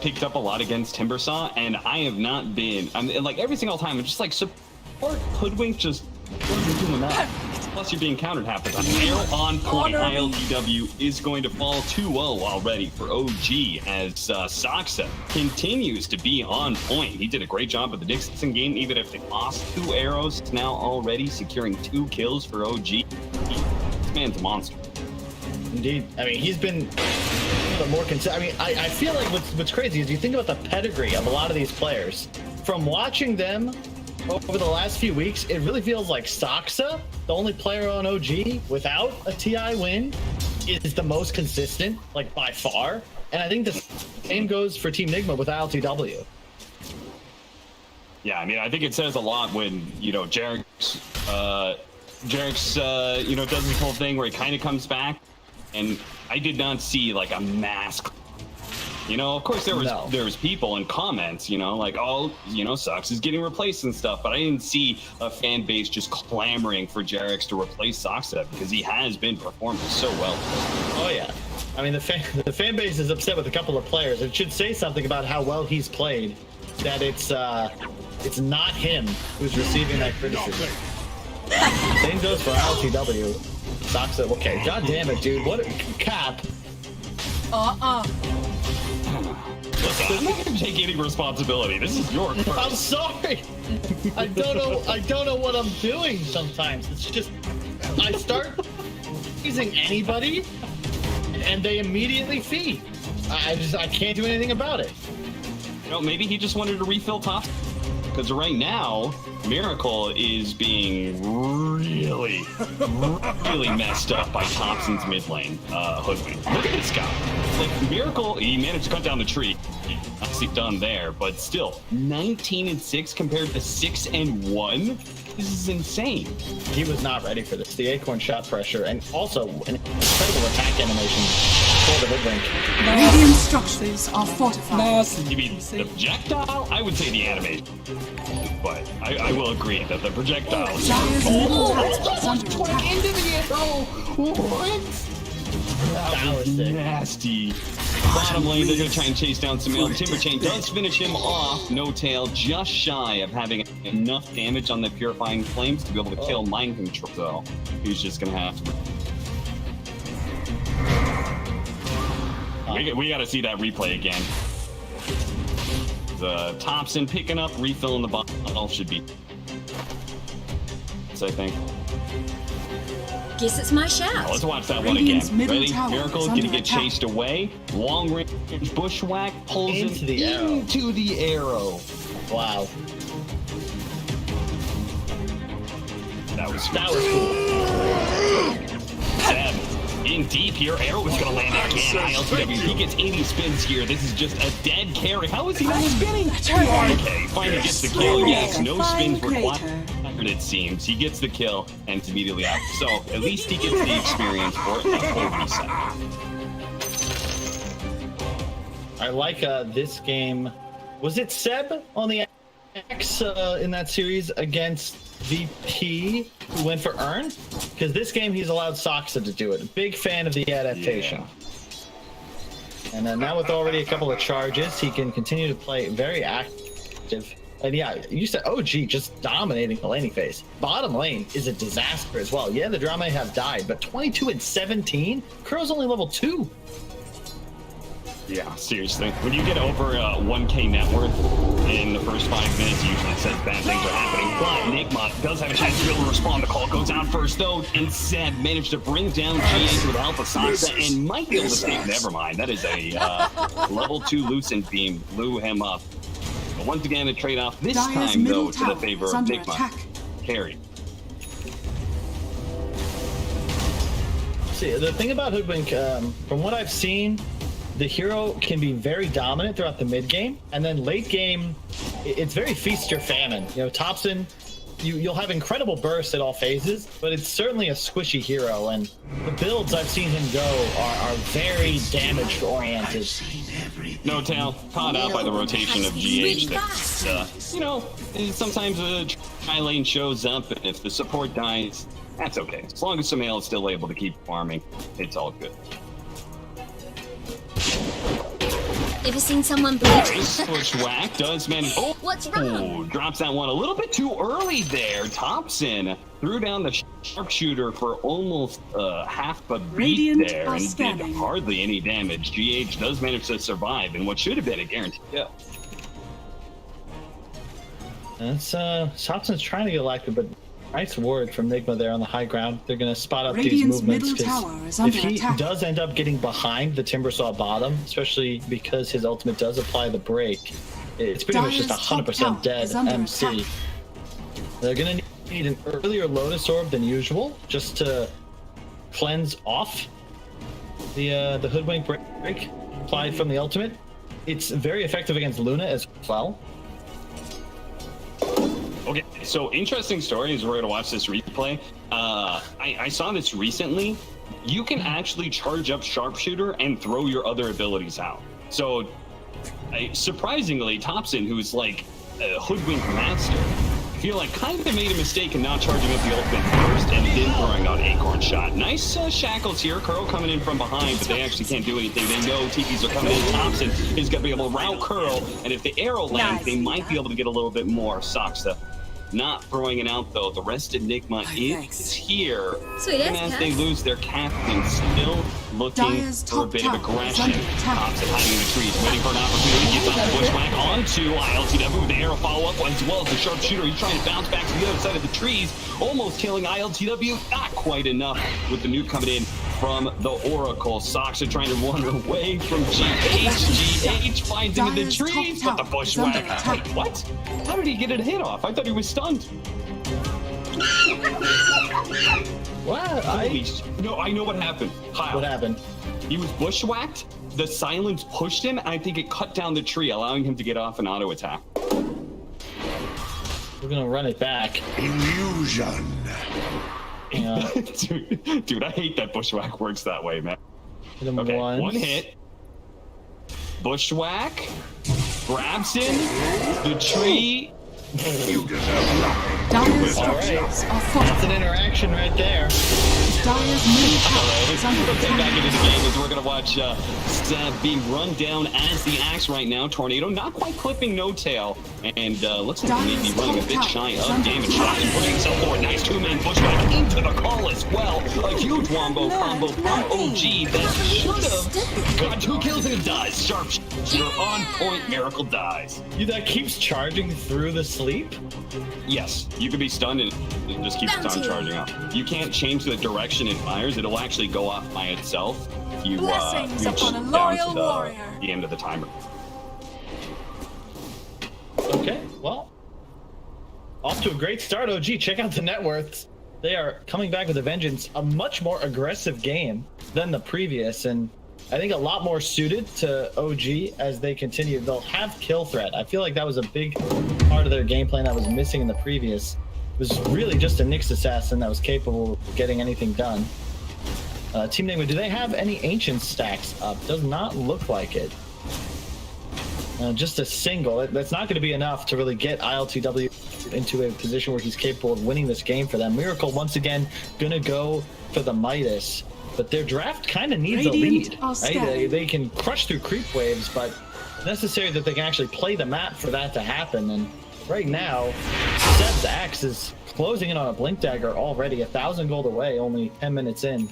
picked up a lot against Timbersaw, and I have not been. Like every single time, I'm just like, support Hoodwink just wasn't doing that. Plus, you're being countered half the time. Arrow on point. ILTW is going to fall 2-0 already for OG as Saksa continues to be on point. He did a great job at the Dixon game, even if they lost 2 arrows. Now already securing 2 kills for OG. This man's a monster. Indeed. I mean, he's been more consistent. I mean, I feel like what's crazy is you think about the pedigree of a lot of these players. From watching them over the last few weeks, it really feels like Saksa, the only player on OG without a TI win, is the most consistent, like by far. And I think the same goes for Team NIGMA with ILTW. Yeah, I mean, I think it says a lot when, Jarek's does this whole thing where he kind of comes back, and I did not see like a mask. Of course there was people in comments, like, oh, Sucks is getting replaced and stuff, but I didn't see a fan base just clamoring for Jarex to replace Saksa because he has been performing so well. Oh yeah. I mean, the fan base is upset with a couple of players. It should say something about how well he's played, that it's not him who's receiving that criticism. Same goes for LTW. Saksa, okay, god damn it, dude. What a cap. Listen, I'm not gonna take any responsibility. This is your curse. I'm sorry. I don't know what I'm doing sometimes. It's just I start using anybody and they immediately feed. I can't do anything about it. Maybe he just wanted to refill top. Because right now, Miracle is being really messed up by Thompson's mid lane Hoodwink. Look at this guy. Like, Miracle, he managed to cut down the tree. Obviously done there, but still, 19-6 compared to 6-1? This is insane. He was not ready for this. The Acorn shot pressure, and also an incredible attack animation for the Hoodwink. Radiant structures are fortified. You mean the projectile? I would say the animation. But I will agree that the projectile is Dire's middle tower is under attack. into the arrow. What? That was nasty. Bottom lane, they're going to try and chase down Samil. Timberchain does finish him off. No tail, just shy of having enough damage on the Purifying Flames to be able to kill Mind Control. So he's just going to have to. We got to see that replay again. The Thompson picking up, refilling the bottle should be. I think. Guess it's my shout. Now, let's watch that one again. Ready? Miracle is going to get chased away. Long range bushwhack pulls into the arrow. Wow. That was cool. Seb, in deep here. Arrow is going to land again. ILTW, he gets 80 spins here. This is just a dead carry. How is he not spinning? Okay, finally gets the kill. Yes, no spins required. It seems he gets the kill and it's immediately out. So at least he gets the experience for a full reset. I like this game Was it Seb on the X in that series against VP who went for Earn? Because this game he's allowed Soxa to do it. Big fan of the adaptation. Yeah. And then now with already a couple of charges, he can continue to play very active. And yeah, you said OG just dominating the laning phase. Bottom lane is a disaster as well. Yeah, the drama have died, but 22 and 17? Curl's only level 2. Yeah, seriously. When you get over 1K net worth in the first 5 minutes, usually it says bad things are happening. But NIGMA does have a chance to be able to respond. The call goes out first, though, and Seb managed to bring down GH with the help of Soxa and might be able to take. Never mind. That is a level 2 Lucent beam. Blew him up. But once again, a trade-off this time, though, to the favor of NIGMA. Carry. See, the thing about Hoodwink, from what I've seen, the hero can be very dominant throughout the mid game, and then late game, it's very feast or famine. You know, Thompson, you'll have incredible bursts at all phases, but it's certainly a squishy hero, and the builds I've seen him go are very damage oriented. No tail, caught out by the rotation of GH. That, you know, sometimes a tri lane shows up, and if the support dies, that's okay. As long as Sumail is still able to keep farming, it's all good. Ever seen someone bleed? Bushwhack does manage. Oh, what's wrong? Drops that one a little bit too early there. Thompson threw down the sharpshooter for almost half a beat there and did hardly any damage. GH does manage to survive in what should have been a guaranteed kill. That's Thompson's trying to get elected, but nice word from NIGMA there on the high ground. They're going to spot up these movements, because if he does end up getting behind the Timbersaw bottom, especially because his ultimate does apply the break, it's pretty much just 100% dead MC. They're going to need an earlier Lotus Orb than usual just to cleanse off the Hoodwink break applied from the ultimate. It's very effective against Luna as well. Okay, so interesting story as we're going to watch this replay. I saw this recently. You can actually charge up Sharpshooter and throw your other abilities out. So, surprisingly, Thompson, who's like a Hoodwink master, I feel like kind of made a mistake in not charging up the ultimate first and then throwing out Acorn Shot. Nice shackles here. Curl coming in from behind, but they actually can't do anything. They know TPs are coming in. Thompson is going to be able to route Curl, and if the arrow lands, they might be able to get a little bit more. Soxa not throwing it out, though. The rest of NIGMA is here. And as they lose their captain, still looking for a bit of aggression. Thompson hiding in the trees, waiting for an opportunity. Gets on the Bushwhack onto ILTW. The arrow follow-up as well as the sharpshooter. He's trying to bounce back to the other side of the trees, almost killing ILTW. Not quite enough with the nuke coming in from the Oracle. Soxa trying to run away from GH. GH finds him in the trees, but the Bushwhack. Wait, what? How did he get a hit off? I thought he was stunned. What? No, I know what happened. Kyle. What happened? He was bushwhacked. The silence pushed him. I think it cut down the tree, allowing him to get off an auto attack. We're gonna run it back. Illusion. Yeah. Dude, I hate that bushwhack works that way, man. Hit him okay, once. one hit. Bushwhack. Grabs him. The tree. You deserve nothing. Dyer's structures are fortified. That's an interaction right there. Dyer's middle tower is under Back attack. into the game as we're gonna watch Seb being run down as the axe right now. Tornado not quite clipping No Tail, and looks like he may be running a bit shy of damage shots and putting himself forward. Nice two-man Bushwhack into the call as well. A huge wombo combo from OG that should have got 2 kills and it does. Sharpshooter on point. Miracle dies. That keeps charging through the sleep? Yes, you can be stunned and it just keeps on charging up. You can't change the direction it fires. It'll actually go off by itself if you Blessings reach upon a down loyal to warrior. the end of the timer. Okay, well, off to a great start, OG. Check out the net worths. They are coming back with a vengeance. A much more aggressive game than the previous, and I think a lot more suited to OG as they continue. They'll have kill threat. I feel like that was a big part of their game plan that was missing in the previous. It was really just a Nyx assassin that was capable of getting anything done. Team NIGMA, do they have any ancient stacks up? Does not look like it. Just a single. That's not going to be enough to really get ILTW into a position where he's capable of winning this game for them. Miracle, once again, going to go for the Midas. But their draft kind of needs a lead. Right? They can crush through creep waves, but it's necessary that they can actually play the map for that to happen. And right now, Seb's Axe is closing in on a Blink Dagger already. 1,000 gold away, only 10 minutes in.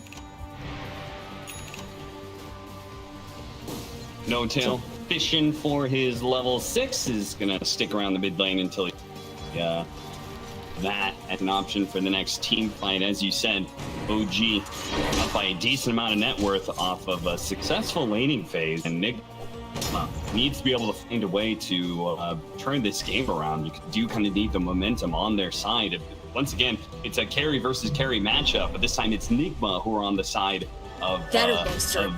No Tail fishing for his level 6 is gonna stick around the mid lane until he, that as an option for the next team fight. As you said, OG up by a decent amount of net worth off of a successful laning phase, and Nick needs to be able to find a way to turn this game around. You do kind of need the momentum on their side. Once again, it's a carry versus carry matchup, but this time it's NIGMA who are on the side of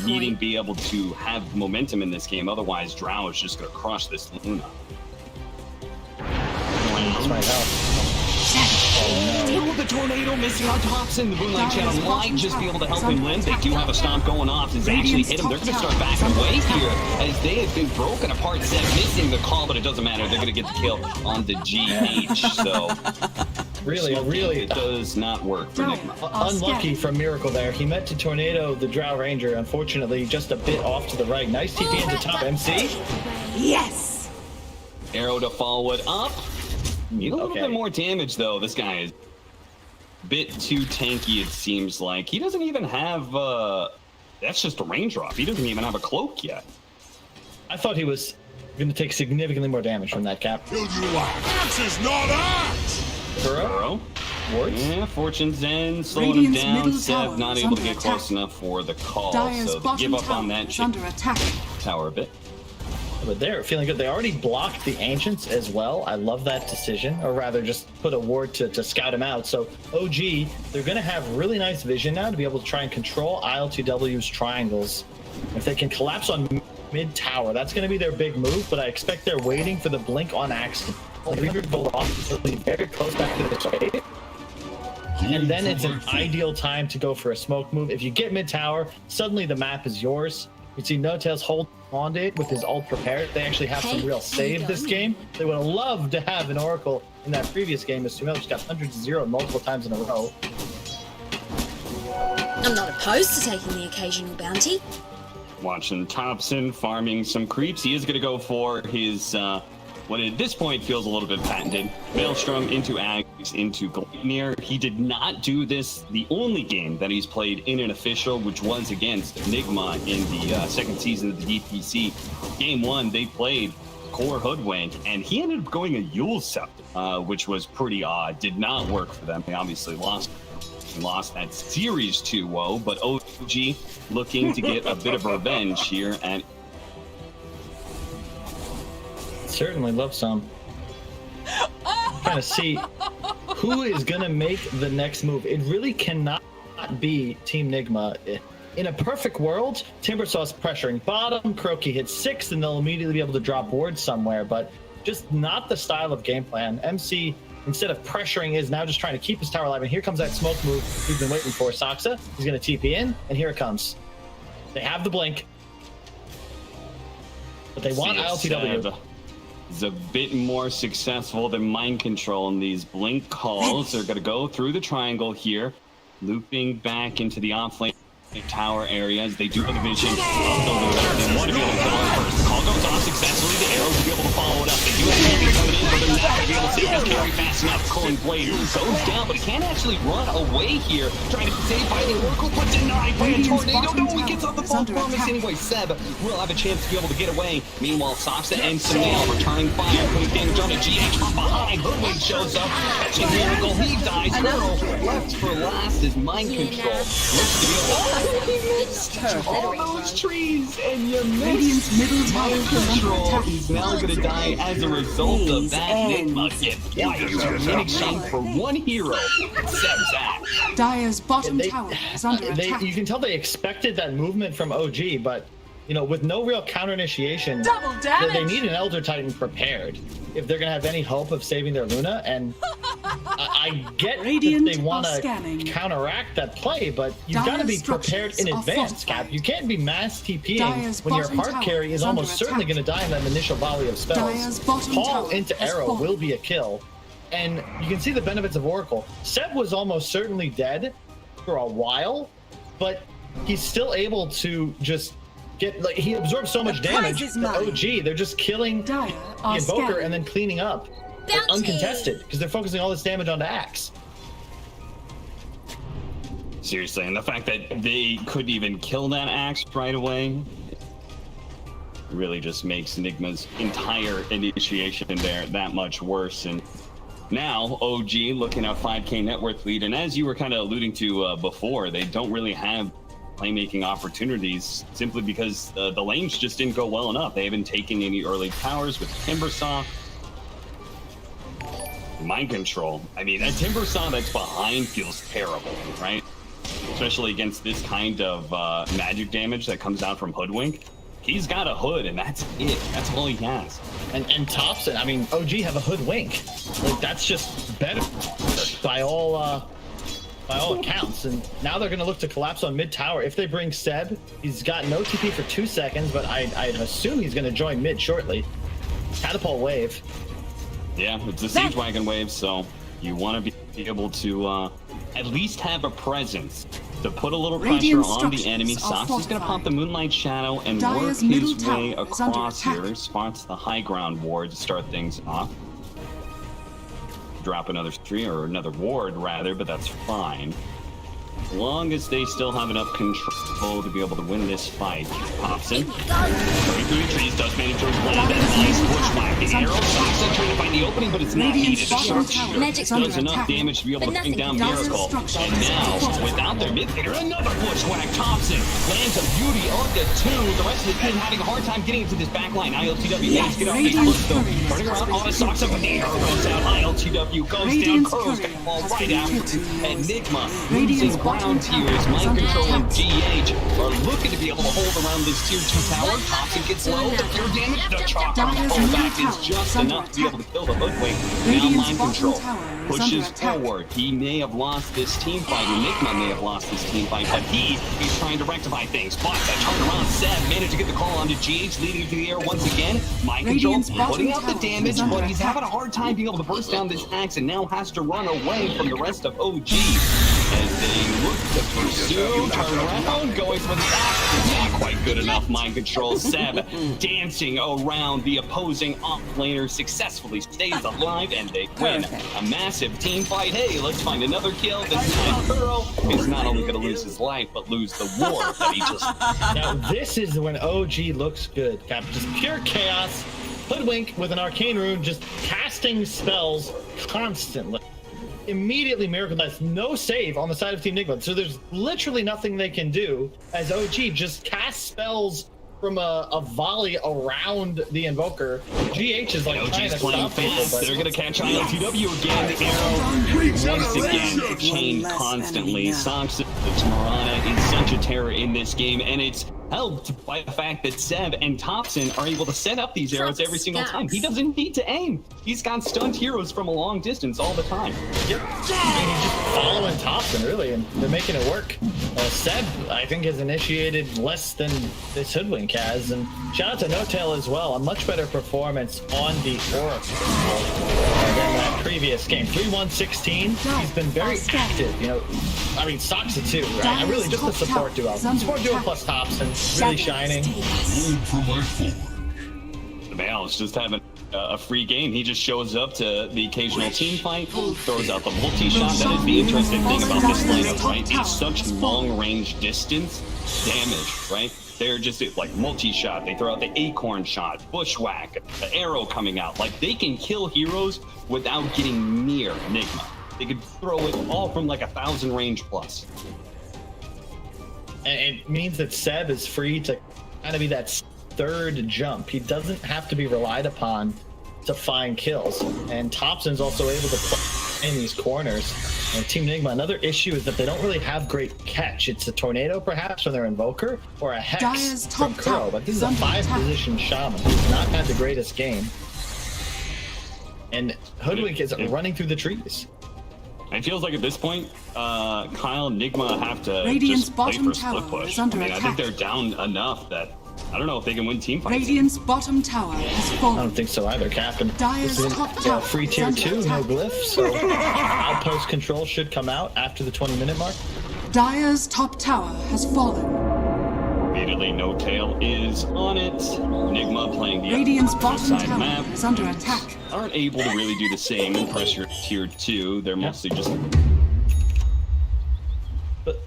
needing to be able to have momentum in this game. Otherwise, Drow is just going to crush this Luna. This might help. Deal with the tornado missing on Thompson. The Moonlight Channel might just be able to help him live. They do have a stomp going off. It's actually hit him. They're going to start backing away here as they have been broken apart. Set missing the call, but it doesn't matter. They're going to get the kill on the GH. So really, it does not work for NIGMA. Unlucky from Miracle there. He meant to tornado the Drow Ranger. Unfortunately, just a bit off to the right. Nice TP into top MC. Yes. Arrow to follow it up. Need a little bit more damage, though. This guy is a bit too tanky, it seems like. He doesn't even have... that's just a range drop. He doesn't even have a cloak yet. I thought he was going to take significantly more damage from that cap. Axe is not axe! Burrow? Wards? Yeah, Fortune's End, slowing him down. Seb not able to get close enough for the call, so they give up on that tower a bit. But they're feeling good. They already blocked the Ancients as well. I love that decision, or rather just put a ward to scout him out. So OG, they're going to have really nice vision now to be able to try and control ILTW's triangles. If they can collapse on mid tower, that's going to be their big move, but I expect they're waiting for the blink on Axe to go off. They'll be very close back to the trade. And then it's an ideal time to go for a smoke move. If you get mid tower, suddenly the map is yours. You see No Tails hold on to it with his ult prepared. They actually have some real save this game. They would have loved to have an Oracle in that previous game, as Sumo just got 100-0 multiple times in a row. I'm not opposed to taking the occasional bounty. Watching Thompson farming some creeps. He is going to go for his, what at this point feels a little bit patented. Maelstrom into Axe, into Gleipnir. He did not do this the only game that he's played in an official, which was against NIGMA in the second season of the DPC. Game 1, they played Core Hoodwink, and he ended up going a Yule Scepter, which was pretty odd. Did not work for them. They obviously lost that series 2-0, but OG looking to get a bit of revenge here and certainly love some. Trying to see who is gonna make the next move. It really cannot be Team NIGMA. In a perfect world, Timbersauce pressuring bottom, Croaky hits 6, and they'll immediately be able to drop board somewhere, but just not the style of game plan. MC, instead of pressuring, is now just trying to keep his tower alive, and here comes that smoke move we've been waiting for. Saksa, he's gonna TP in, and here it comes. They have the blink, but they want ILTW. Is a bit more successful than mind control in these blink calls. They're going to go through the triangle here, looping back into the offlane tower areas. They do have the vision of the Lord. They want to be able to kill him first. The call goes off successfully. The arrows will be able to follow it up. They do have the enemy coming in, but they're not going to be able to save this carry fast enough. Culling Blade goes down, but he can't actually run away here. Trying to save by the Oracle, but denied by a tornado. No, he gets off the false promise anyway. Seb will have a chance to be able to get away. Meanwhile, Saksa and Sunil returning fire, putting damage on a GH from behind. Hoodwink shows up, catching Miracle. He dies. Girl left for last is mind control. Looks to be able all those trees, and you missed mind control. He's now going to die as a result of that. NIGMA get twice in exchange for one hero. Seb's Axe. Dire's bottom tower is under attack. You can tell they expected that movement from OG, but you know, with no real counter initiation, Double damage! they need an Elder Titan prepared if they're gonna have any hope of saving their Luna. And I get Radiant that they want are to scanning. counteract that play, but you've got to be prepared in advance, Cap. You can't be mass TPing when your hard carry is almost certainly going to die in that initial volley of spells. Paul into arrow will be a kill, and you can see the benefits of Oracle. Seb was almost certainly dead for a while, but he's still able to just get, like, he absorbs so much damage that OG, they're just killing the Invoker and then cleaning up. Like, uncontested, because they're focusing all this damage onto Axe. Seriously, and the fact that they couldn't even kill that Axe right away really just makes NIGMA's entire initiation there that much worse. And now OG looking at 5K net worth lead, and as you were kind of alluding to before, they don't really have playmaking opportunities simply because the lanes just didn't go well enough. They haven't taken any early towers with Timbersaw. Mind control. I mean, a Timbersaw that's behind feels terrible, right? Especially against this kind of magic damage that comes out from Hoodwink. He's got a hood, and that's it. That's all he has. And Thompson, I mean, OG have a Hoodwink. Like, that's just better by all accounts. And now they're going to look to collapse on mid tower. If they bring Seb, he's got no TP for 2 seconds, but I'd assume he's going to join mid shortly. Catapult wave. Yeah, it's a siege wagon wave, so you want to be able to at least have a presence to put a little pressure on the enemy. Sox is going to pop the Moonlight Shadow and work his way across here. Spots the high ground ward to start things off. Drop another tree, or another ward rather, but that's fine. As long as they still have enough control to be able to win this fight. Hobson, very good trees, does manage to land that nice bushwhack. The arrow, Hobson trying to find the opening, but it's not needed. The sharpshooter does enough damage to be able to bring down Miracle. And now, without their mid laner, another bushwhack. Thompson lands a beauty on the 2. The rest of the team having a hard time getting into this back line. ILTW, let's get off this push though. Turning around, all the socks up, but the arrow goes out. ILTW goes down, Crow's gonna fall right out. And NIGMA losing ground tiers. Mind control and GH are looking to be able to hold around this tier 2 tower. Thompson gets low, the pure damage, the chopper pullback is just enough to be able to kill the Hoodwink. Now mind control pushes forward. He may have lost this team fight, or NIGMA may have lost this team fight, but he's trying to rectify things. But that turnaround, Seb managed to get the call onto GH, leading to the air once again. Mind control putting out the damage, but he's having a hard time being able to burst down this axe and now has to run away from the rest of OG. As they look to pursue, turn around, going for the axe. Not quite good enough. Mind control. Seb dancing around the opposing offlaner, successfully stays alive, and they win a massive team fight. Hey, let's find another kill. This time, Kuro is not only going to lose his life, but lose the war that he just. Now, this is when OG looks good, Cap. Just pure chaos. Hoodwink with an arcane rune, just casting spells constantly. Immediately Miracle Dice, no save on the side of Team NIGMA. So there's literally nothing they can do as OG just casts spells from a volley around the Invoker. GH is like trying to stop people, but they're going to catch ILTW again. The arrow once again chained constantly. Sox Marana is such a terror in this game, and it's helped by the fact that Seb and Thompson are able to set up these arrows every single time. He doesn't need to aim. He's got stunned heroes from a long distance all the time. Yep. He's just following Thompson, really, and they're making it work. Seb, I think, has initiated less than this Hoodwink has, and shout out to No-Tail as well. A much better performance on the Oracle than that previous game. 3-1-16. He's been very active, you know. I mean, Soxa too, right? I really just the support duo. Support duo plus Thompson, really shining. The Male's just having a free game. He just shows up to the occasional team fight, throws out the multi-shot. That is the interesting thing about this lineup, right? It's such long-range distance damage, right? They're just like multi-shot. They throw out the acorn shot, bushwhack, the arrow coming out. Like, they can kill heroes without getting near NIGMA. They could throw it all from like 1,000 range plus. And it means that Seb is free to kind of be that third jump. He doesn't have to be relied upon to find kills. And Thompson's also able to play in these corners. Team NIGMA, another issue is that they don't really have great catch. It's a tornado, perhaps, from their Invoker, or a Hex from Kuro, but this is a 5-position Shaman who's not had the greatest game. And Hoodwink is running through the trees. It feels like at this point, Kyle and NIGMA have to Radiant's just play bottom for split tower push. is under I think attack. they're down enough that I don't know if they can win team fights. Radiant's bottom tower has I fallen. don't think so either, Captain. Dire's This is top tower free is tier under 2, no attack. glyph, so outpost control should come out after the 20-minute mark. Dire's top tower has fallen. Immediately, No Tail is on it. NIGMA playing the Radiant's other bottom side tower map. is under attack. Aren't able to really do the same in pressure tier 2. They're mostly just...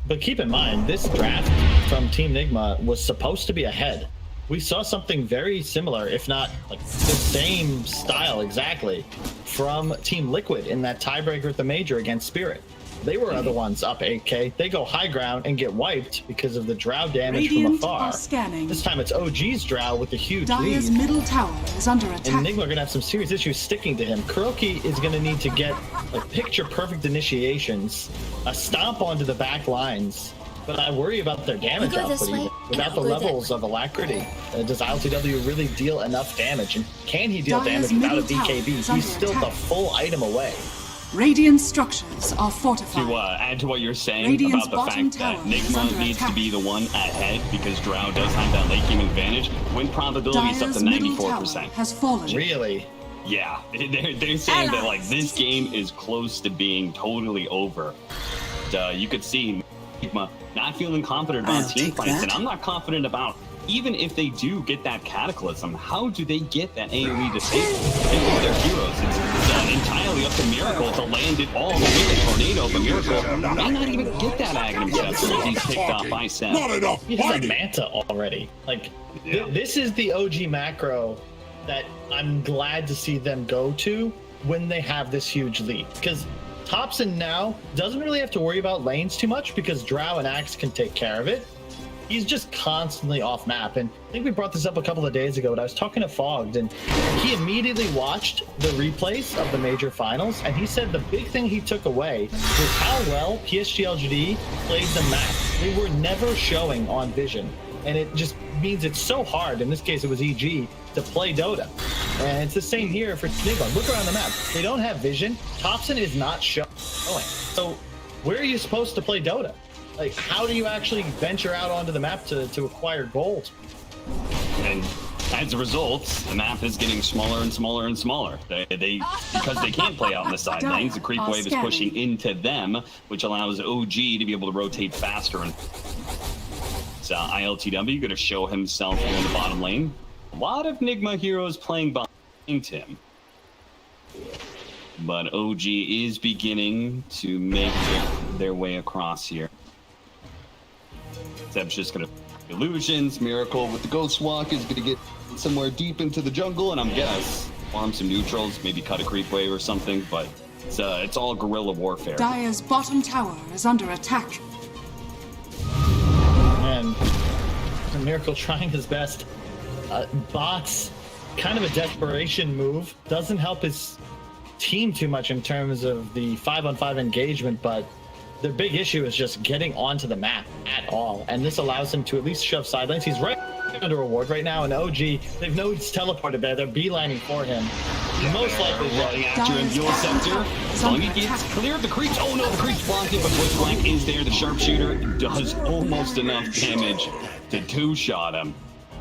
But keep in mind, this draft from Team NIGMA was supposed to be ahead. We saw something very similar, if not like the same style exactly, from Team Liquid in that tiebreaker at the Major against Spirit. They were the ones up 8k. They go high ground and get wiped because of the drow damage Radiant from afar. are scanning. This time it's OG's drow with a huge Dire's lead. middle tower is under And attack. NIGMA are going to have some serious issues sticking to him. Kuroki is going to need to get like picture-perfect initiations, a stomp onto the back lines, but I worry about their damage I'll go this output way, even. and Without I'll the go levels of alacrity. Does ILTW really deal enough damage? And can he deal Dire's damage without a middle tower BKB? is under He's still attack. the full item away. Radiant structures are fortified. To add to what you're saying Radiant's about the bottom fact that tower is NIGMA under needs to attack. be the one ahead because Drow does have that late game advantage. Win probability is up to Dire's middle tower 94%. has fallen. Really? Yeah, they're saying that like this game is close to being totally over. You could see NIGMA not feeling confident about I'll team take fights, that. and I'm not confident about even if they do get that Cataclysm. How do they get that AoE disable? They with their heroes. It's entirely up to Miracle to land it all with the tornado, but Miracle may not even get that Aghanim Scepter if he's picked off by Seth. Not enough He has a fighting. Manta already. Like, Yeah. this is the OG macro that I'm glad to see them go to when they have this huge lead. Because Thompson now doesn't really have to worry about lanes too much because Drow and Axe can take care of it. He's just constantly off map. And I think we brought this up a couple of days ago, but I was talking to Fogged, and he immediately watched the replays of the major finals, and he said the big thing he took away was how well PSG LGD played the map. They were never showing on Vision, and it just means it's so hard, in this case it was EG, to play Dota. And it's the same here for NIGMA. Look around the map. They don't have Vision. Thompson is not showing. So where are you supposed to play Dota? Like, how do you actually venture out onto the map to acquire gold? And as a result, the map is getting smaller and smaller and smaller. They because they can't play out in the side lanes, the creep wave is pushing into them, which allows OG to be able to rotate faster. And so ILTW going to show himself here in the bottom lane. A lot of NIGMA heroes playing behind him. But OG is beginning to make their way across here. Seb's just gonna illusions. Miracle with the Ghost Walk is gonna get somewhere deep into the jungle, and I'm guess farm some neutrals, maybe cut a creep wave or something. But it's all guerrilla warfare. Dire's bottom tower is under attack. And Miracle trying his best. Bots, kind of a desperation move. Doesn't help his team too much in terms of the 5-on-5 engagement, but the big issue is just getting onto the map at all. And this allows him to at least shove side lanes. He's right under a ward right now, and OG, they've know he's teleported there. They're beelining for him. Most likely running after him. Dual Scepter. Fungi gets clear of the creeps. Oh no, the creeps blocked it, but Twitch Blank is there. The sharpshooter does almost enough damage to two-shot him.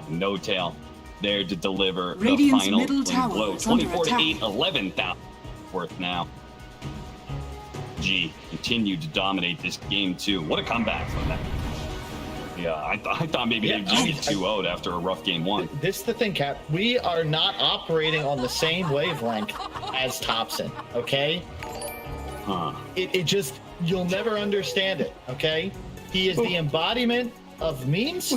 No Tail there to deliver Radiant's the final middle clean tower blow. is under 24 to 8, attack. 11,000 worth now. G continued to dominate this game too. What a comeback from that. Yeah, I thought maybe they'd just get 2-0'd after a rough game one. This is the thing, Cap. We are not operating on the same wavelength as Thompson, okay? Huh. It just, you'll never understand it, okay? He is the embodiment of memes.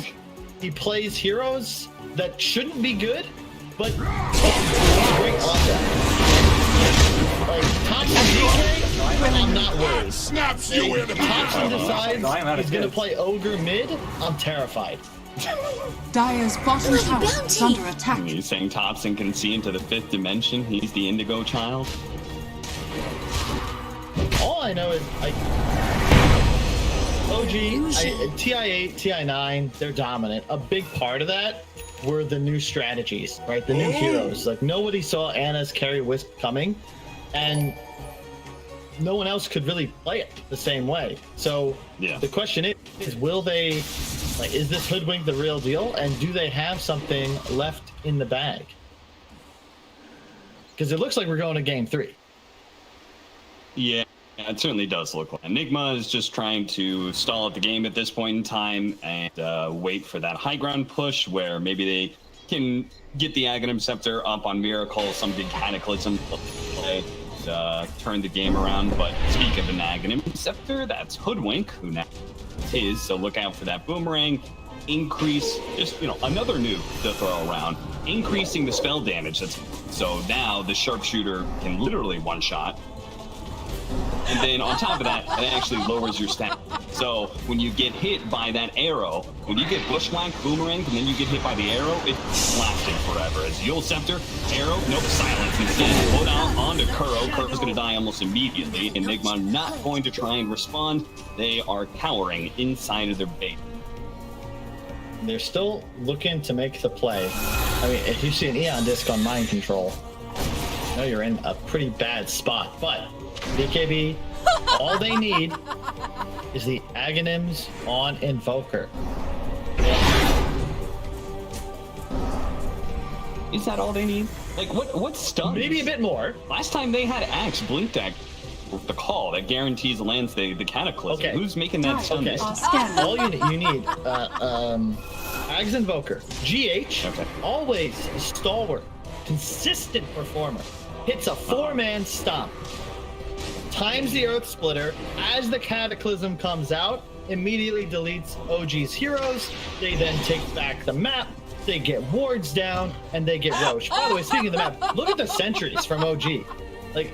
He plays heroes that shouldn't be good, but he's great on them. Like, Thompson DK, I'm not worried. Snaps you in If Thompson decides Dying out of he's going to tips. play Ogre mid, I'm terrified. Dire's bottom tower is under attack. He's saying Thompson can see into the 5th dimension. He's the Indigo Child. All I know is OG, TI8, TI9, they're dominant. A big part of that were the new strategies, right? The new heroes. Like, nobody saw Anna's carry wisp coming, and no one else could really play it the same way. So the question is, will they, like, is this Hoodwink the real deal? And do they have something left in the bag? Because it looks like we're going to game 3. Yeah, it certainly does look like. NIGMA is just trying to stall out the game at this point in time and wait for that high ground push where maybe they can get the Aghanim Scepter up on Miracle, some big Cataclysm play, turn the game around. But speak of an Aghanim Scepter, that's Hoodwink, who now is, so look out for that Boomerang. Increase, just, you know, another nuke to throw around, increasing the spell damage. So now the Sharpshooter can literally one-shot. And then on top of that, it actually lowers your stat. So when you get hit by that arrow, when you get Bushwhack, Boomerang, and then you get hit by the arrow, it's lasting forever. As Yule Scepter, arrow, nope, silence instead. Put out onto Kuro. Kuro's going to die almost immediately. Enigma not going to try and respond. They are cowering inside of their base. They're still looking to make the play. I mean, if you see an Eon Disc on Mind Control, you know you're in a pretty bad spot. But BKB, all they need is the Aghanims on Invoker. Is that all they need? Like, what stuns? Maybe a bit more. Last time they had Axe Blink Deck with the call that guarantees lands the Cataclysm. Okay. Who's making that stun this time? All you need, Ags Invoker, GH, always stalwart, consistent performer, hits a 4-man stomp, times the Earth Splitter, as the Cataclysm comes out, immediately deletes OG's heroes, they then take back the map, they get wards down, and they get Roche. By the way, speaking of the map, look at the sentries from OG. Like,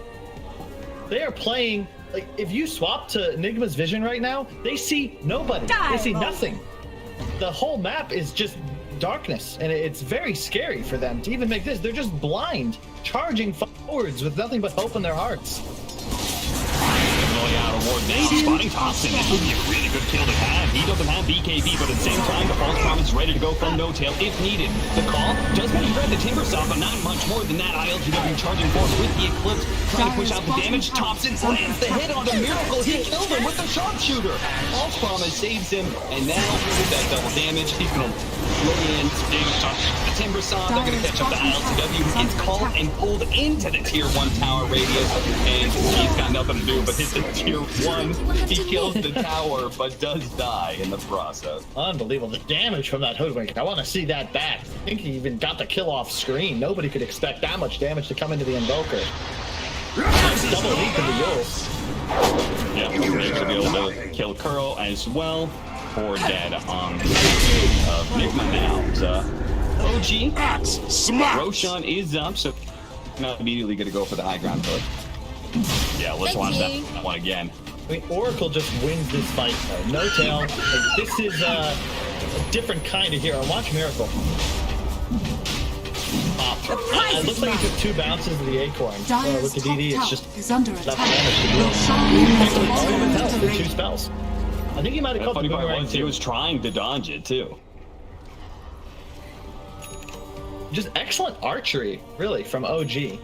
they are playing, like, if you swap to Enigma's vision right now, they see nobody. They see nothing. The whole map is just darkness, and it's very scary for them to even make this. They're just blind, charging forwards with nothing but hope in their hearts. Really out of ward now. Spotting Thompson. This would be a really good kill to have. He doesn't have BKB, but at the same time, the False Promise is ready to go from No Tail if needed. The call does manage to grab the Timber Saw, but not much more than that. ILTW charging force with the Eclipse, trying to push out the damage. Thompson lands the hit on the Miracle. He killed him with the Sharpshooter. False Promise saves him, and now with that double damage, he's going to load in the Timber Saw. They're going to catch up the ILTW, who gets called and pulled into the Tier 1 tower radius, and he's got nothing to do but hit the Tier 1. He kills the tower, but does die in the process. Unbelievable. The damage from that Hoodwink. I want to see that back. I think he even got the kill off screen. Nobody could expect that much damage to come into the Invoker. Double leap in the Yules. Yeah, he'll to be able to kill Kuro as well. 4 dead on the of NIGMA now. OG, Roshan is up, so not immediately going to go for the high ground push. Yeah, let's watch that one again. I mean, Oracle just wins this fight, though. No Tail. Like, this is a different kind of hero. Watch Miracle. It looks like he took 2 bounces of the Acorn. With the DD, it's just enough damage to do. 2 spells. I think he might have caught the Boomerang, he was trying to dodge it, too. Just excellent archery, really, from OG.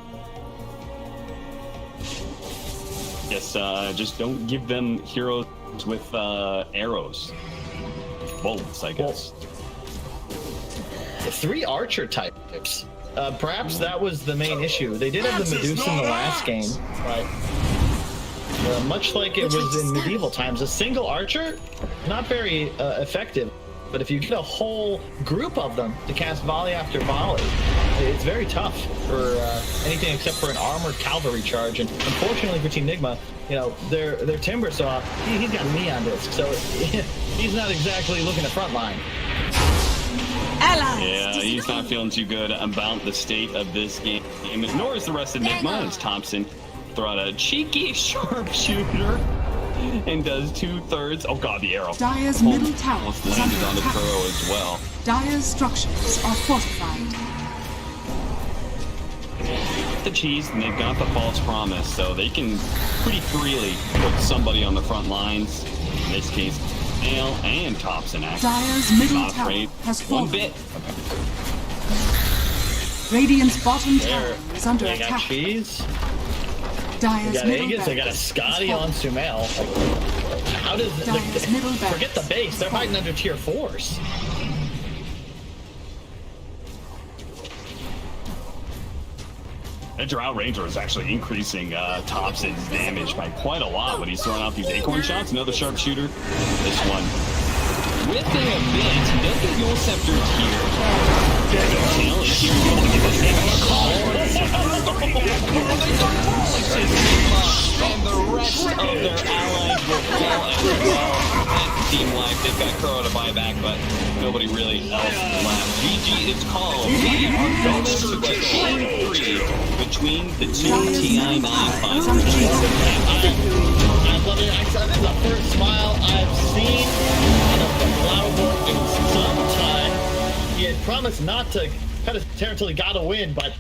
Yes, just don't give them heroes with arrows. Bolts, I guess. 3 archer types. Perhaps that was the main issue. They did have the Medusa in the last game, but much like it was in medieval times, a single archer, not very effective. But if you get a whole group of them to cast volley after volley, it's very tough for anything except for an armored cavalry charge. And unfortunately for Team NIGMA, you know, their Timber Saw, he's got Neon Disc, so he's not exactly looking at front line. Yeah, he's not feeling too good about the state of this game, nor is the rest of NIGMA, as Thompson throw out a cheeky Sharpshooter and does 2/3. Oh god, the arrow. Dire's middle tower almost landed on the Kuro as well. Dire's structures are fortified. the cheese and they've got the false promise, so they can pretty freely put somebody on the front lines. In this case, Nail and Thompson actually. Dire's middle Not tower afraid. has One fallen. bit. Radiant's bottom tower is under They got attack. cheese. Dire's They got middle Aegis. They got a barracks Scotty has on fallen. Sumail. How does Dire's middle forget the barracks base? They're fighting under tier 4s. That Drow Ranger is actually increasing Thompson's damage by quite a lot when he's throwing out these acorn shots. Another sharpshooter. This one. With the event, he does get Yule Sceptered here. Tail is here able to get this acorn call. And the rest of their allies will fall as well. That's team life. They've got Crow to buy back, but nobody really else left. GG is called. We are going to a game 3 between the two TI9 finals. I'm loving it. That is the first smile I've seen out of the Cloudborn in some time. He had promised not to cut his hair until he got a win, but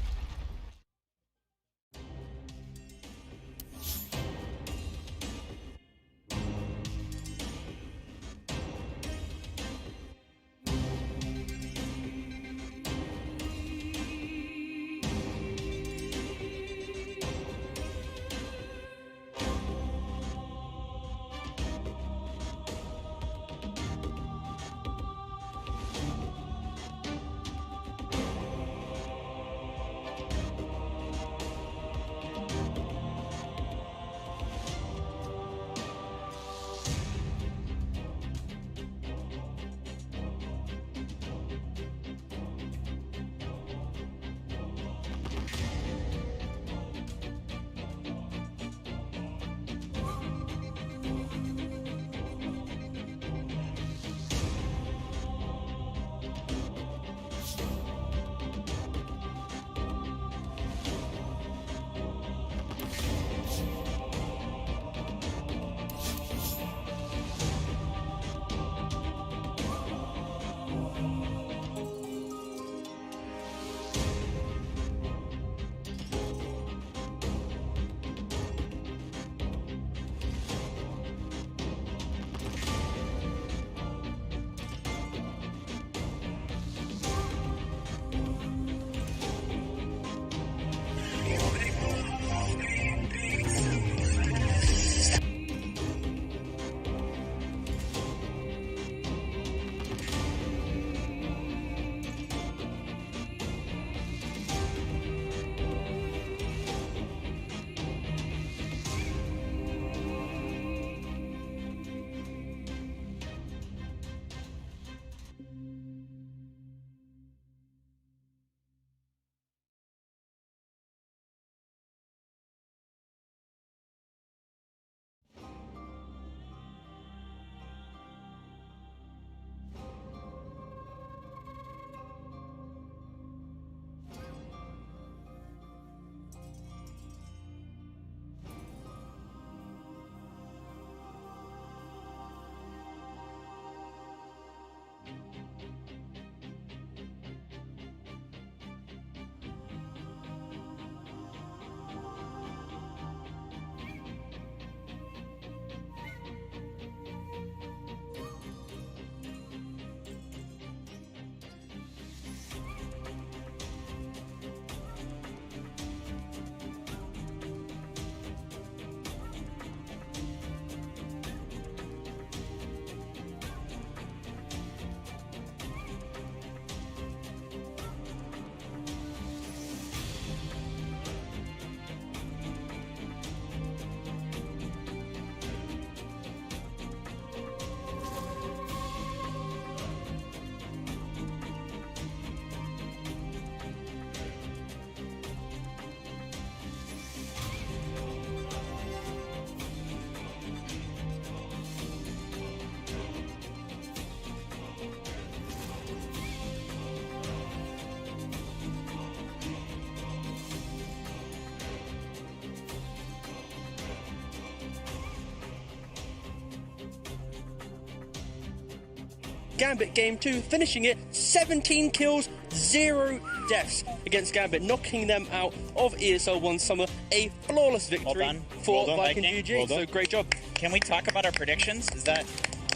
Gambit game 2, finishing it 17 kills, 0 deaths against Gambit, knocking them out of ESL One Summer. A flawless victory for Viking GG. So great job. Can we talk about our predictions? Is that...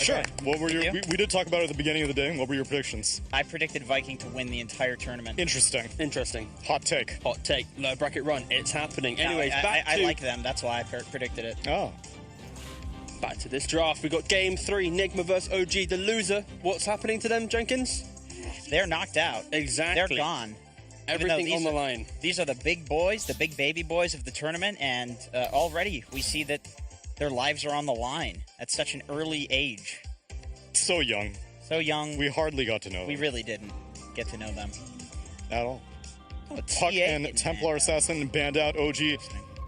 Sure. Okay. What were your? We did talk about it at the beginning of the day. What were your predictions? I predicted Viking to win the entire tournament. Interesting. Interesting. Hot take. Hot take. Low bracket run. It's happening. Anyways, back to... I like them. That's why I predicted it. Oh. Back to this draft. We got game 3, NIGMA versus OG, the loser. What's happening to them, Jenkins? They're knocked out. Exactly. They're gone. Everything on the line. These are the big boys, the big baby boys of the tournament, and already we see that their lives are on the line at such an early age. So young. So young. We hardly got to know them. We really didn't get to know them. At all. Oh, Puck and Templar Assassin banned out. OG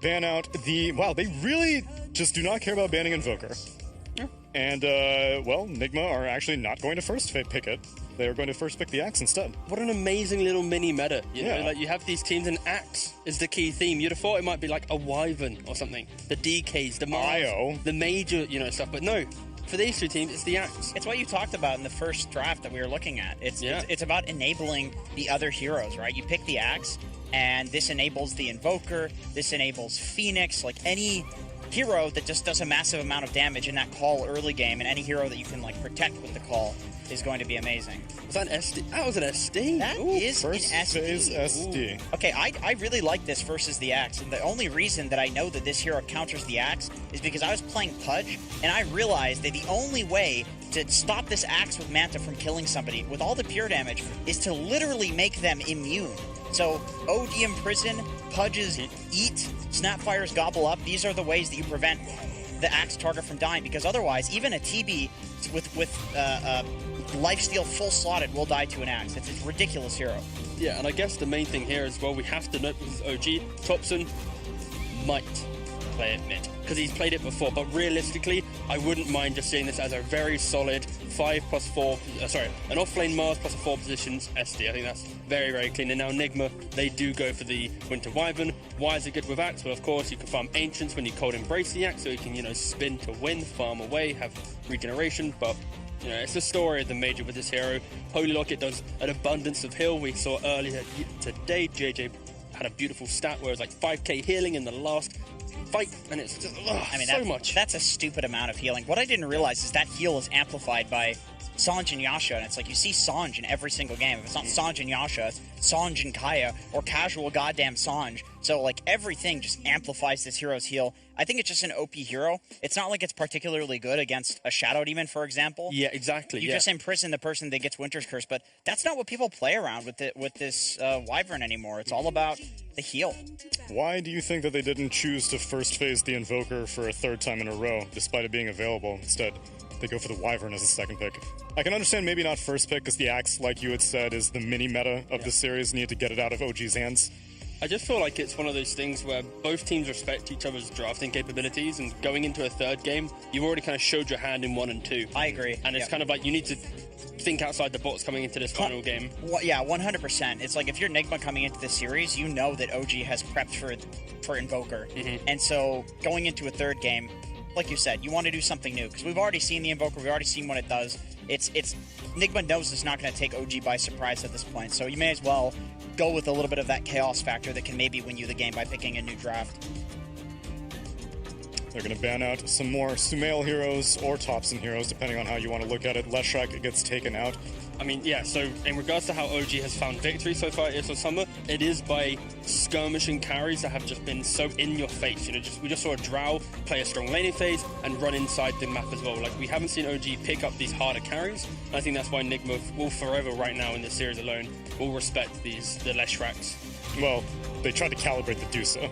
ban out the... Wow, they really just do not care about banning Invoker. Yeah. And, well, NIGMA are actually not going to first pick it. They're going to first pick the Axe instead. What an amazing little mini meta. You know, like you have these teams and Axe is the key theme. You'd have thought it might be like a Wyvern or something. The DKs, the Mars, the major, stuff. But no, for these two teams, it's the Axe. It's what you talked about in the first draft that we were looking at. It's about enabling the other heroes, right? You pick the Axe, and this enables the Invoker, this enables Phoenix, like any hero that just does a massive amount of damage in that call early game, and any hero that you can like protect with the call is going to be amazing. Was that an SD? That was an SD. That is first an SD. phase SD. Okay, I really like this versus the Axe, and the only reason that I know that this hero counters the Axe is because I was playing Pudge, and I realized that the only way to stop this Axe with Manta from killing somebody with all the pure damage is to literally make them immune. So, OD Imprison, Pudges Eat, Snapfires Gobble Up, these are the ways that you prevent the Axe target from dying, because otherwise, even a TB with lifesteal full slotted will die to an Axe. It's a ridiculous hero. Yeah, and I guess the main thing here as well, we have to note with OG, Thompson might play it mid, because he's played it before, but realistically, I wouldn't mind just seeing this as a very solid 5+4, an off-lane Mars plus a 4 positions SD. I think that's very, very clean. And now NIGMA, they do go for the Winter Wyvern. Why is it good with Axe? Well, of course, you can farm Ancients when you cold embrace the Axe, so you can, spin to win, farm away, have regeneration, but it's the story of the major with this hero. Holy Locket does an abundance of heal. We saw earlier today, JJ had a beautiful stat where it was like 5k healing in the last fight, and it's just so much. That's a stupid amount of healing. What I didn't realize is that heal is amplified by Sanj and Yasha, and it's like you see Sanj in every single game. If it's not Sanj and Yasha, it's Sanj and Kaya, or casual goddamn Sanj. So, like, everything just amplifies this hero's heal. I think it's just an OP hero. It's not like it's particularly good against a Shadow Demon, for example. Yeah, exactly. You just imprison the person that gets Winter's Curse, but that's not what people play around with this Wyvern anymore. It's all about the heal. Why do you think that they didn't choose to first phase the Invoker for a third time in a row, despite it being available? Instead, they go for the Wyvern as a second pick. I can understand maybe not first pick, because the Axe, like you had said, is the mini meta of the series. Need to get it out of OG's hands. I just feel like it's one of those things where both teams respect each other's drafting capabilities, and going into a third game, you've already kind of showed your hand in 1 and 2. I agree. And it's kind of like you need to think outside the box coming into this final game. Yeah, 100%. It's like if you're NIGMA coming into this series, you know that OG has prepped for Invoker. And so going into a third game, like you said, you want to do something new, because we've already seen the Invoker, we've already seen what it does. It's NIGMA knows it's not going to take OG by surprise at this point, so you may as well go with a little bit of that chaos factor that can maybe win you the game by picking a new draft. They're going to ban out some more Sumail heroes or Thompson heroes, depending on how you want to look at it. Leshrac gets taken out. I mean, yeah, so in regards to how OG has found victory so far at ESL Summer, it is by skirmishing carries that have just been so in your face. We just saw a Drow play a strong laning phase and run inside the map as well. Like, we haven't seen OG pick up these harder carries, and I think that's why NIGMA will forever right now in this series alone will respect the Leshracs. Well, they tried to calibrate the Dusa.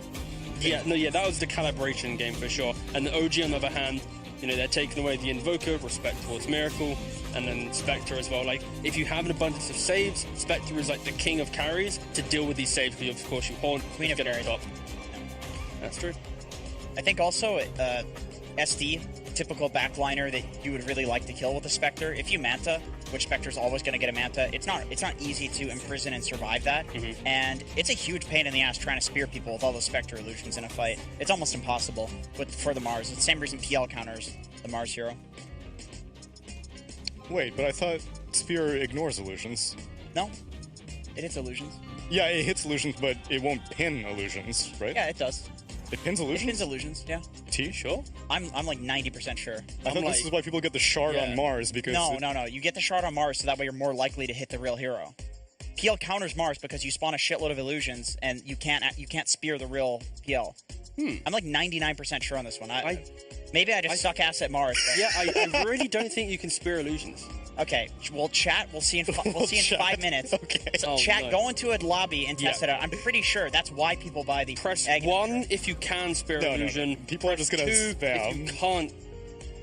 Yeah, that was the calibration game for sure. And the OG, on the other hand, they're taking away the Invoker, respect towards Miracle, and then Spectre as well. Like, if you have an abundance of saves, Spectre is like the king of carries to deal with these saves, because of course you haunt, Queen of Carries. That's true. I think also SD, typical backliner that you would really like to kill with a Spectre. If you Manta, which Spectre's always going to get a Manta, it's not easy to imprison and survive that. And it's a huge pain in the ass trying to spear people with all those Spectre illusions in a fight. It's almost impossible for the Mars. It's the same reason PL counters the Mars hero. Wait, but I thought Sphere ignores illusions. No, it hits illusions. Yeah, it hits illusions, but it won't pin illusions, right? Yeah, it does. It pins It illusions? pins illusions, yeah. T? Sure? I'm like 90% sure. I thought this is why people get the shard on Mars, because... No. You get the shard on Mars so that way you're more likely to hit the real hero. PL counters Mars because you spawn a shitload of illusions and you can't spear the real PL. I'm like 99% sure on this one. Maybe I just suck ass at Mars. But... Yeah, I really don't think you can spear illusions. Okay, well, chat. We'll see in 5 minutes. Okay. So chat, go into a lobby and test it out. I'm pretty sure that's why people buy the Press egg 1 if you can spear illusion. No. People are just gonna 2 spam. if you can't.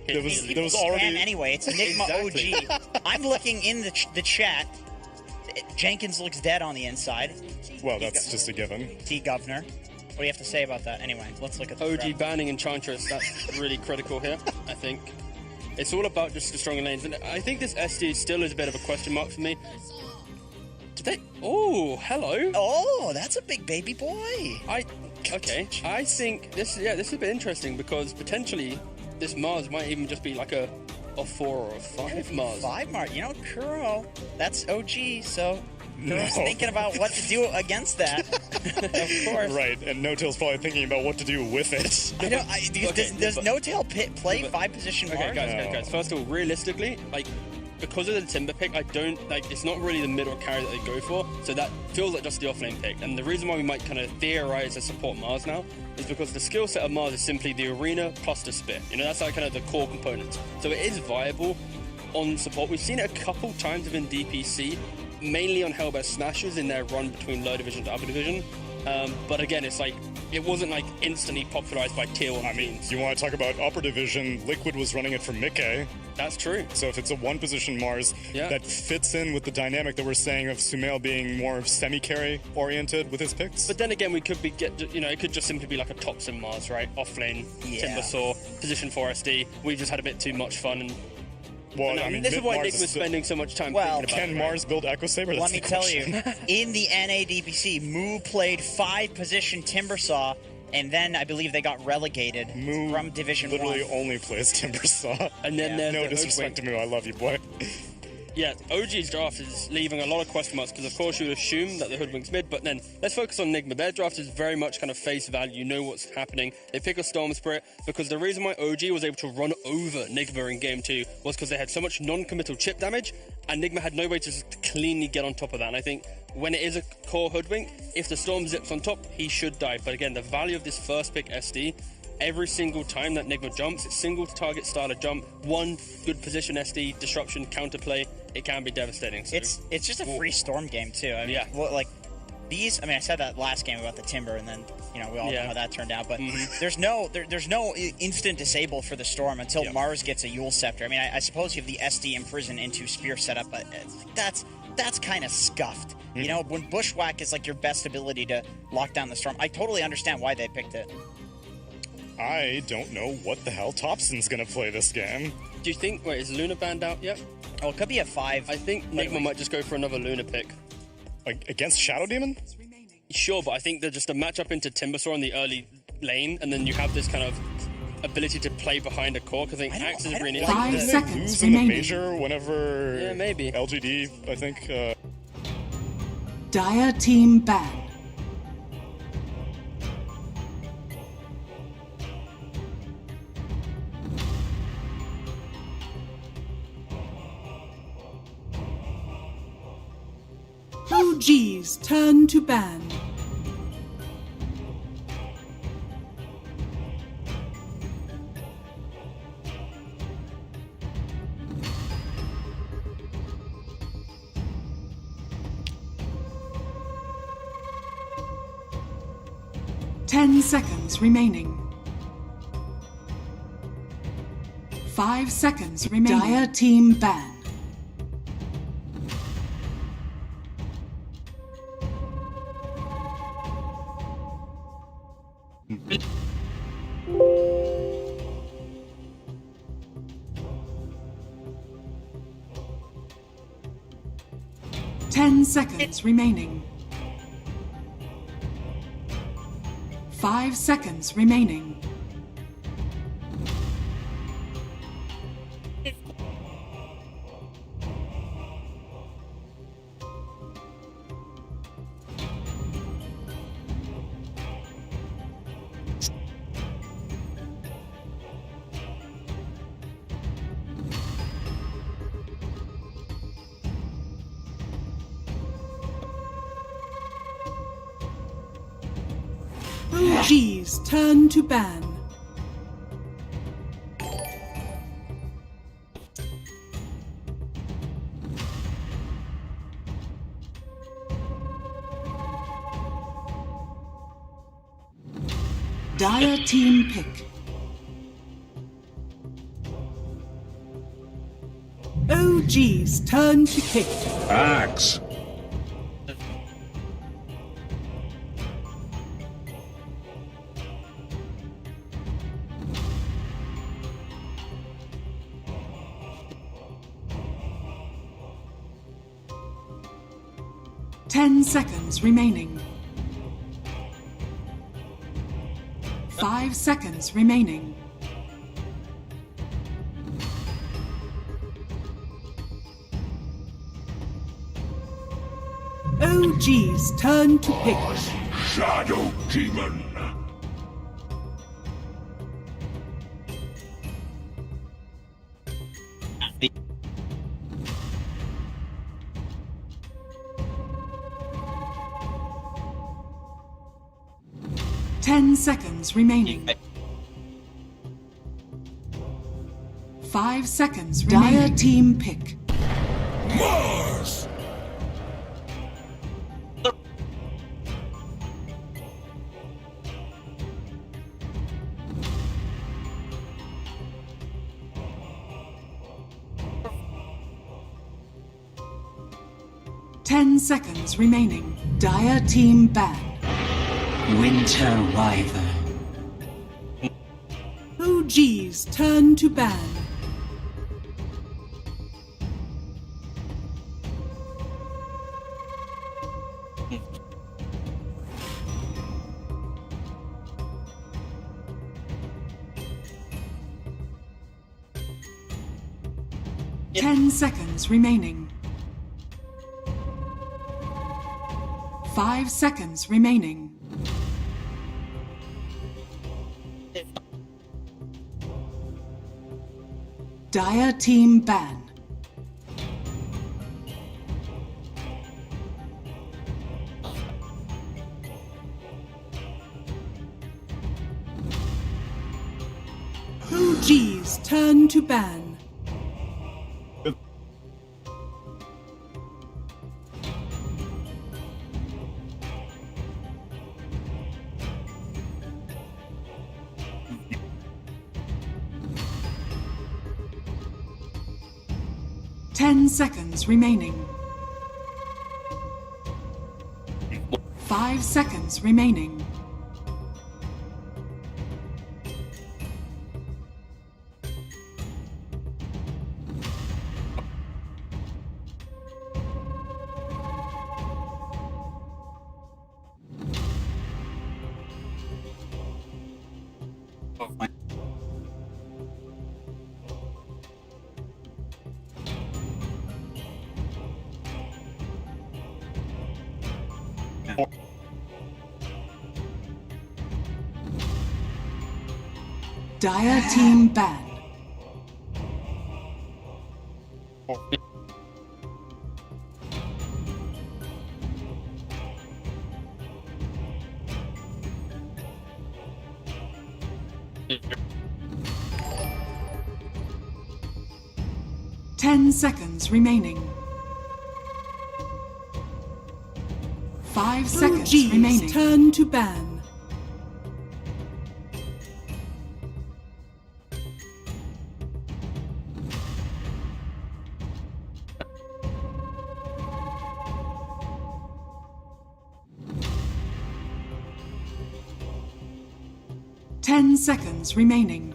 There was already spam anyway. It's NIGMA OG. I'm looking in the chat. Jenkins looks dead on the inside. Well, that's just a given. T Governor. What do you have to say about that? Anyway, let's look at the OG banning Enchantress. That's really critical here, I think. It's all about just the stronger lanes, and I think this SD still is a bit of a question mark for me. Did they? Oh, hello. Oh, that's a big baby boy. Okay. I think this is a bit interesting because potentially this Mars might even just be like a 4 or a 5 Mars. 5 Mars. You know, Kuro. That's OG. So. Kuro's thinking about what to do against that. Of course. Right, and No-Tail's probably thinking about what to do with it. I know. Does No-Tail play 5-position Mars? Okay, guys. First of all, realistically, because of the Timber pick, I don't it's not really the mid or carry that they go for, so that feels like just the offlane pick. And the reason why we might kind of theorize to support Mars now is because the skill set of Mars is simply the arena plus the spear. You know, that's like kind of the core components. So it is viable on support. We've seen it a couple times within DPC, mainly on Hellbear Smashes in their run between low division to upper division. But again, it's like it wasn't like instantly popularized by tier 1 teams. You want to talk about upper division? Liquid was running it for Mickey. That's true. So if it's a 1-position Mars, that fits in with the dynamic that we're saying of Sumail being more semi-carry oriented with his picks. But then again, we could it could just simply be like a Topson Mars, right? Offlane, Timbersaw, position 4 SD. We just had a bit too much fun and. Well, this is why NIGMA is spending so much time thinking about can Mars build Echo Saber? Let me tell you, in the NADPC, Moo played 5-position Timbersaw, and then I believe they got relegated from Division 1. Literally only plays Timbersaw. And then no disrespect to Moo, I love you, boy. Yeah, OG's draft is leaving a lot of question marks because, of course, you would assume that the Hoodwink's mid, but then let's focus on NIGMA. Their draft is very much kind of face value. You know what's happening. They pick a Storm Spirit because the reason why OG was able to run over NIGMA in Game 2 was because they had so much non-committal chip damage, and NIGMA had no way to just cleanly get on top of that. And I think when it is a core Hoodwink, if the Storm zips on top, he should die. But again, the value of this first pick SD, every single time that NIGMA jumps, it's single target style of jump, one good position SD, disruption, counterplay, it can be devastating. So. It's just a free Storm game too. I mean, I said that last game about the Timber, and then we all know how that turned out. But there's no instant disable for the Storm until Mars gets a Yule Scepter. I mean, I suppose you have the SD Imprison into Spear setup, but that's kind of scuffed. You know, when Bushwhack is like your best ability to lock down the Storm, I totally understand why they picked it. I don't know what the hell Topson's gonna play this game. Do you think? Wait, is Luna banned out yet? Oh, it could be a 5. I think NIGMA might just go for another Luna pick. Against Shadow Demon? Sure, but I think they're just a matchup into Timbersaw in the early lane, and then you have this kind of ability to play behind a core, because I think Axe is really 5 seconds lose in the major whenever maybe LGD, I think. Dire team banned. OG's turn to ban. Ten seconds remaining. 5 seconds remaining. Dire team ban. Ten seconds remaining. 5 seconds remaining. OG's turn to ban. Dire team pick. OG's turn to pick. Axe. Ten seconds remaining. 5 seconds remaining. OG's turn to pick. Shadow Demon. Ten seconds remaining. 5 seconds remaining. Dire team pick. Mars. Ten seconds remaining. Dire team ban. Winter Wyvern. OG's turn to ban. Yep. 10 seconds remaining. 5 seconds remaining. Dire team ban. OG's turn to ban. Ten seconds remaining. 5 seconds remaining. Dire team ban. Ten seconds remaining. 5 seconds remaining. Turn to ban. Ten seconds remaining.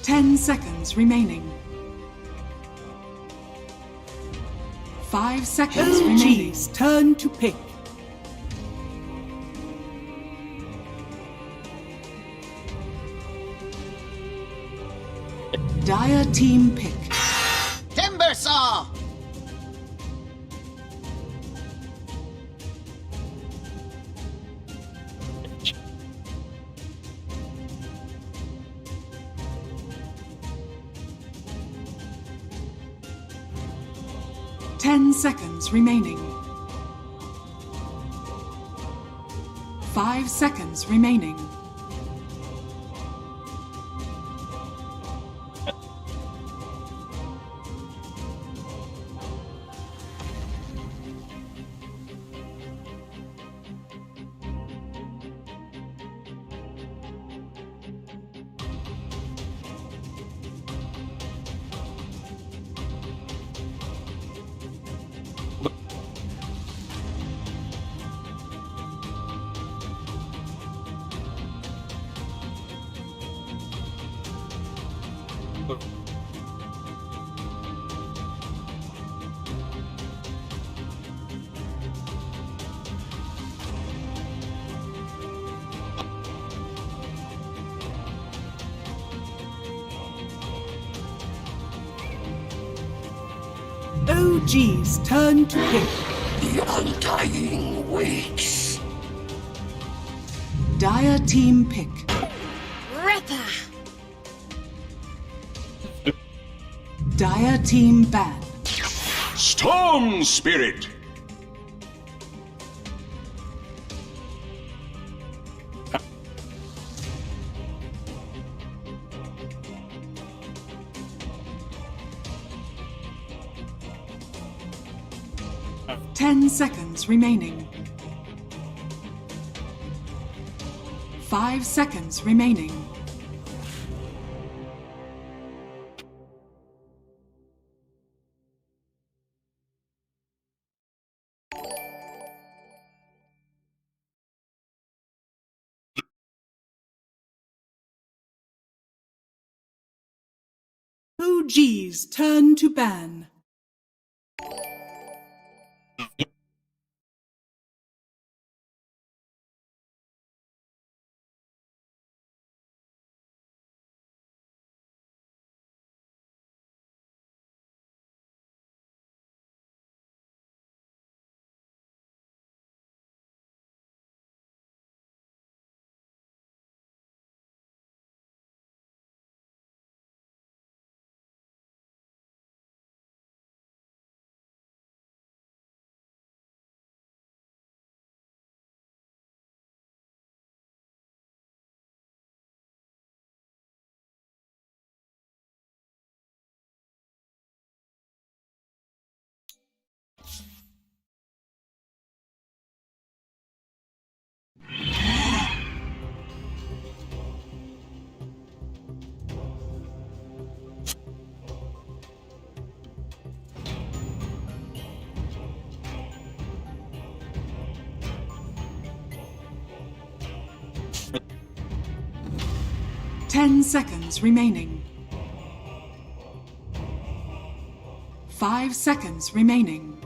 10 seconds remaining. 5 seconds remaining. Turn to pick. Dire team pick. Timber saw! Ten seconds remaining. 5 seconds remaining. OG's turn to pick. The undying waits. Dire team pick. Ripper! Dire team ban. Storm Spirit. Ten seconds remaining. 5 seconds remaining. OG's turn to ban. Ten seconds remaining. 5 seconds remaining.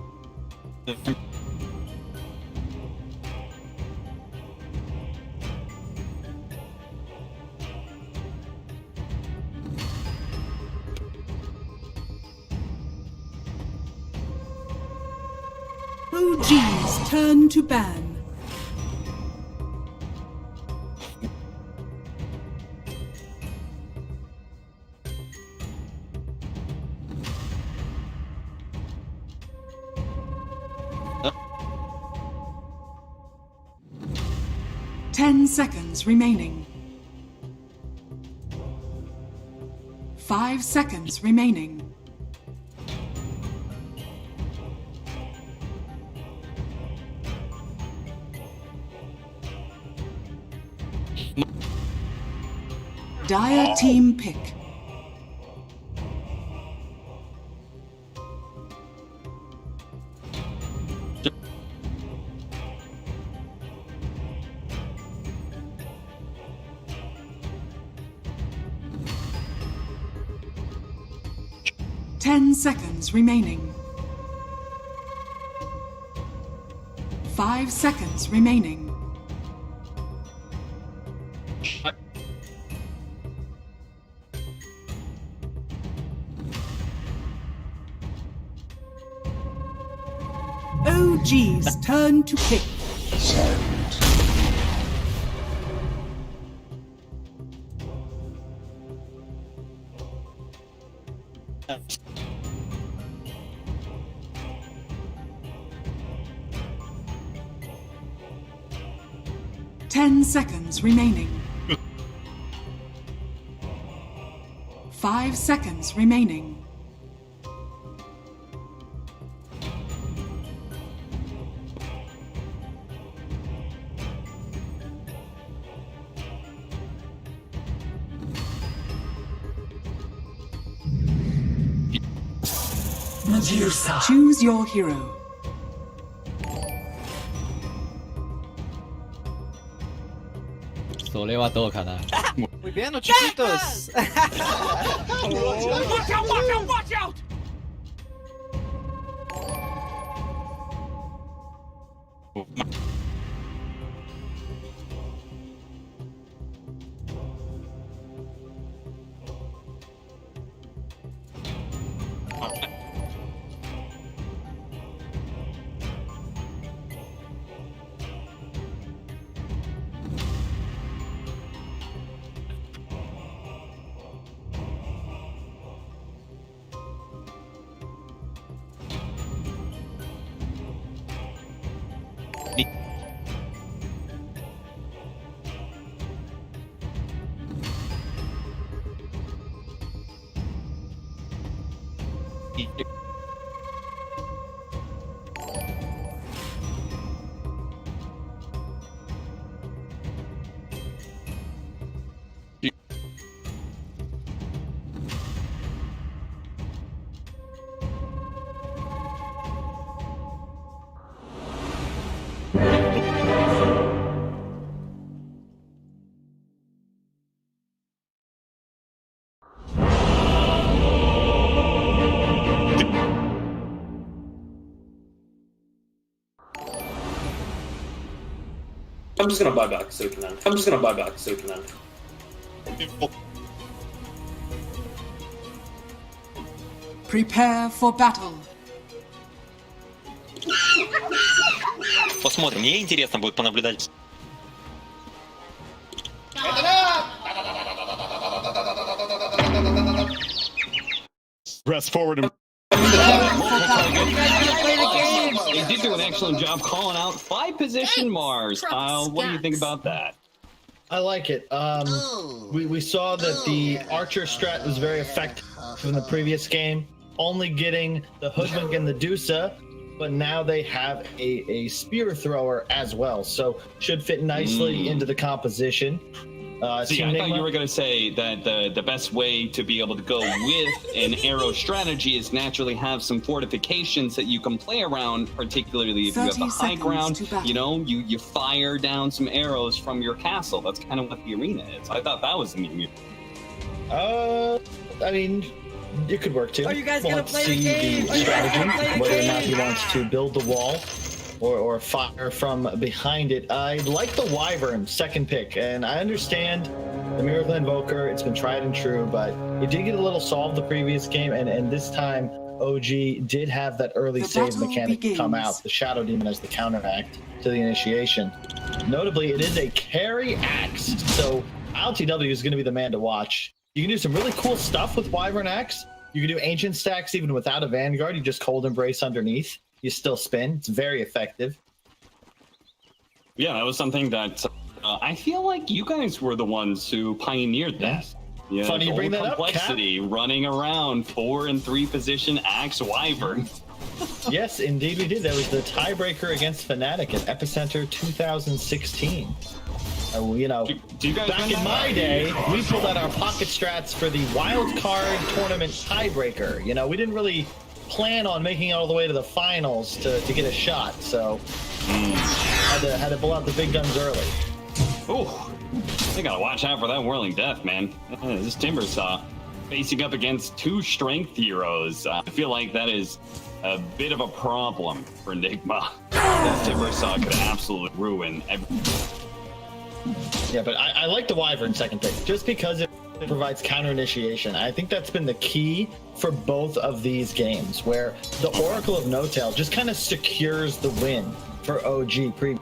OG's turn to ban. Ten seconds remaining. 5 seconds remaining. Dire team pick. 10 seconds remaining. 5 seconds remaining. OG's turn to pick. Silent. Ten seconds remaining. 5 seconds remaining. Choose your hero. Muy bien, los chiquitos. Watch out, watch out, watch out! I'm just gonna buy back so we can end. I'm just gonna buy back so we can end. Prepare for battle. Посмотрим, мне интересно будет понаблюдать. Press forward and They did do an excellent job calling out 5 position Mars. Kyle, what do you think about that? I like it. We saw that the Archer strat was very effective from the previous game, only getting the Hoodwink and the Dusa, but now they have a spear thrower as well, so should fit nicely into the composition. See, I thought you were going to say that the best way to be able to go with an arrow strategy is naturally have some fortifications that you can play around, particularly if you have the high ground. You know, you fire down some arrows from your castle. That's kind of what the arena is. I thought that was the meme. I mean, it could work too. Are you guys we'll gonna have to play the see game? the strategy, whether or not he wants to build the wall or fire from behind it. I like the Wyvern second pick, and I understand the Miracle Invoker. It's been tried and true, but it did get a little solved the previous game, and this time OG did have that early save mechanic come out, the Shadow Demon as the counteract to the initiation. Notably, it is a carry axe, so ILTW is going to be the man to watch. You can do some really cool stuff with Wyvern Axe. You can do ancient stacks even without a Vanguard. You just Cold Embrace underneath. You still spin. It's very effective. Yeah, that was something that I feel like you guys were the ones who pioneered that. Yeah, Funny you bring that up, complexity, running around 4 and 3 position Axe Wyvern. Yes, indeed we did. That was the tiebreaker against Fnatic at Epicenter 2016. You know, do you guys back in my day, we pulled out our pocket strats for the wild card tournament tiebreaker. You know, we didn't really plan on making it all the way to the finals to get a shot, so had to pull out the big guns early. Oh, they gotta watch out for that whirling death, man. This Timber Saw. facing up against 2 strength heroes. I feel like that is a bit of a problem for NIGMA. This Timbersaw could absolutely ruin everything. Yeah, but I like the Wyvern second pick, just because it provides counter initiation. I think that's been the key for both of these games, where the Oracle of No Tail just kind of secures the win for OG pre.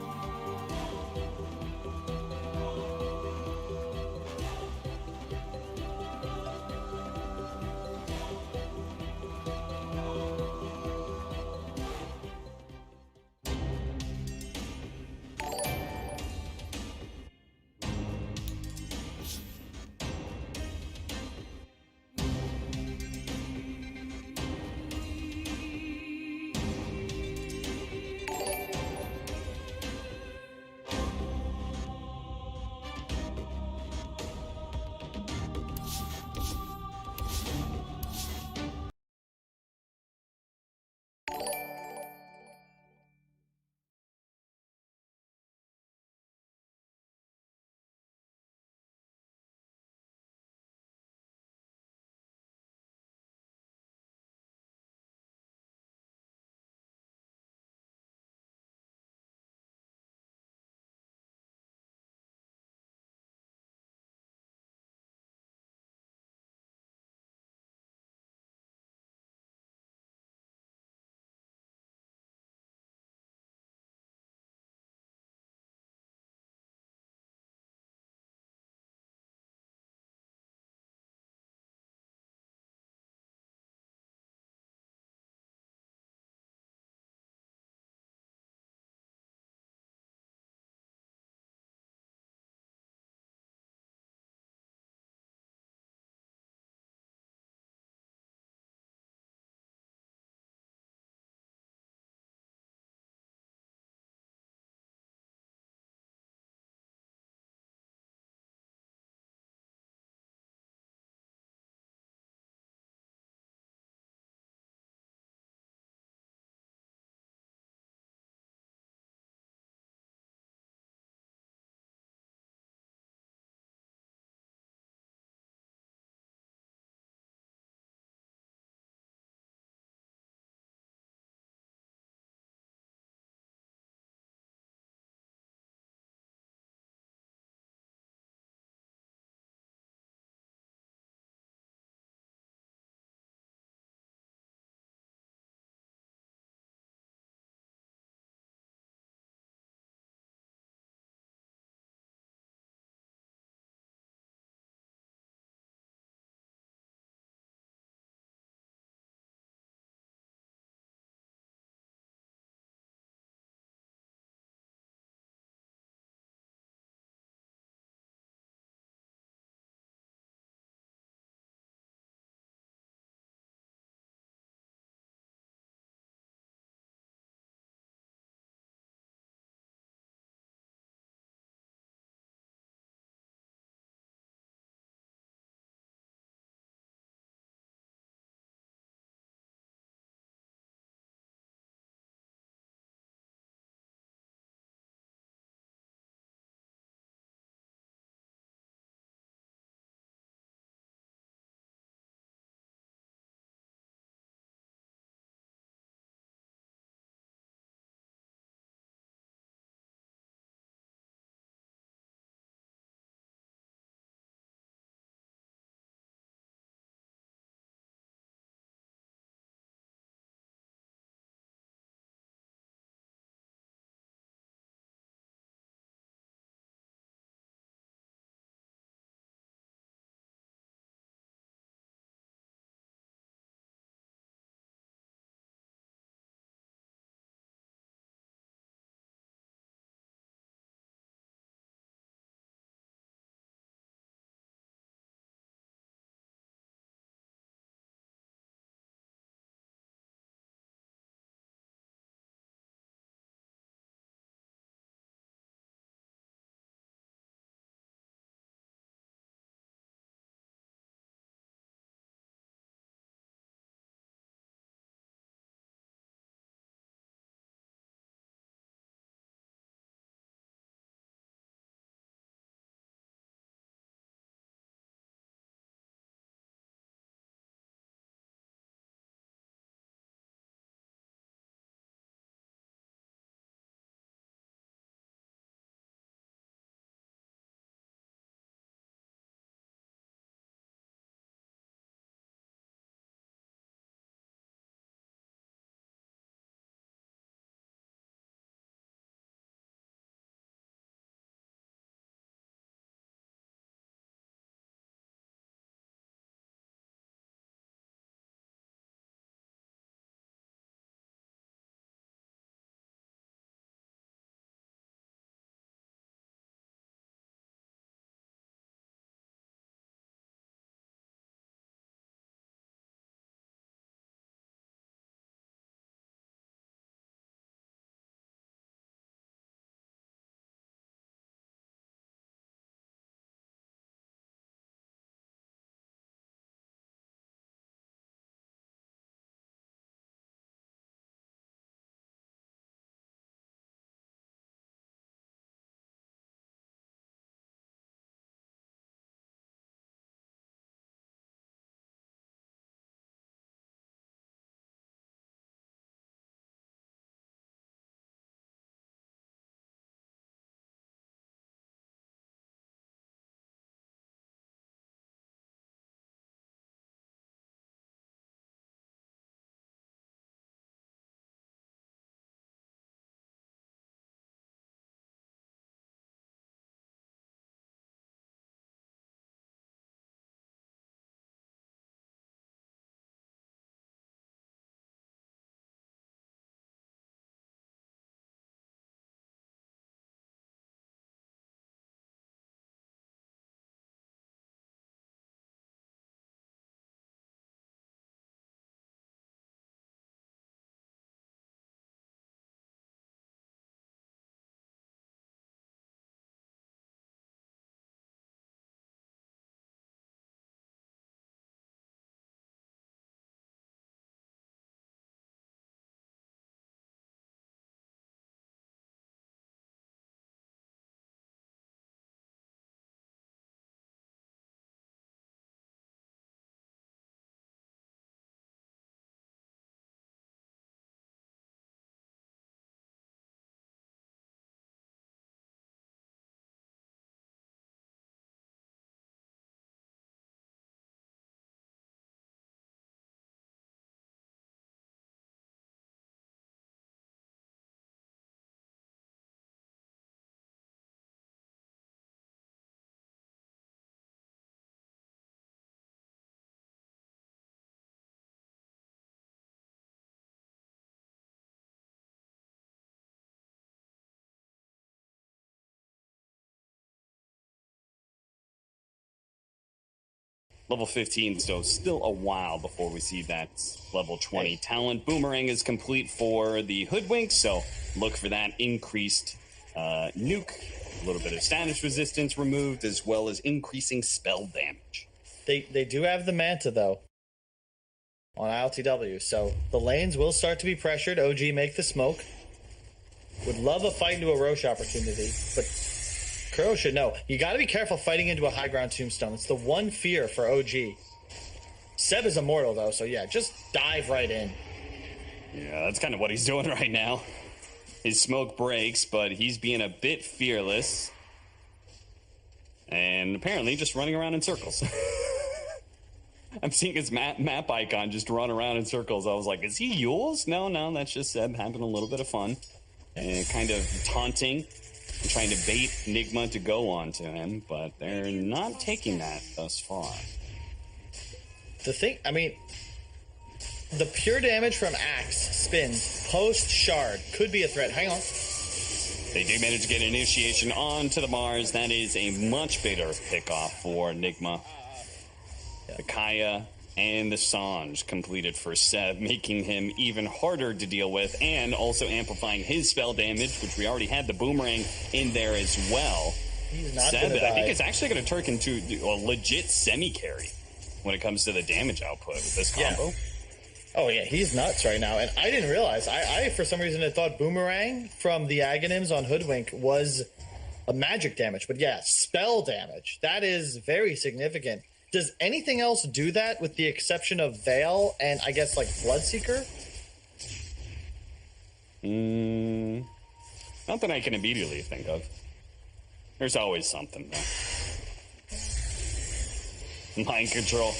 level 15, so still a while before we see that level 20 talent. Boomerang is complete for the Hoodwink, so look for that increased nuke, a little bit of status resistance removed, as well as increasing spell damage. They do have the Manta, though, on ILTW, so the lanes will start to be pressured. OG make the smoke. Would love a fight into a Roche opportunity, but Kuro should know. You got to be careful fighting into a high ground tombstone. It's the one fear for OG. Seb is immortal, though, so yeah, just dive right in. Yeah, that's kind of what he's doing right now. His smoke breaks, but he's being a bit fearless. And apparently just running around in circles. I'm seeing his map icon just run around in circles. I was like, is he yours? No, that's just Seb having a little bit of fun. And kind of taunting and trying to bait NIGMA to go on to him, but they're not taking that thus far. The thing, I mean, the pure damage from Axe spins post shard could be a threat. Hang on. They do manage to get initiation onto the Mars. That is a much better pickoff for NIGMA. The Kaya and the Sange completed for Seb, making him even harder to deal with, and also amplifying his spell damage, which we already had the Boomerang in there as well. He's not Seb, gonna die. I think it's actually going to turn into a legit semi-carry when it comes to the damage output with this combo. Yeah. Oh yeah, he's nuts right now, and I didn't realize. I for some reason had thought Boomerang from the Aghanims on Hoodwink was a magic damage, but yeah, spell damage. That is very significant. Does anything else do that with the exception of Veil and I guess like Bloodseeker? Not that I can immediately think of. There's always something though. Mind control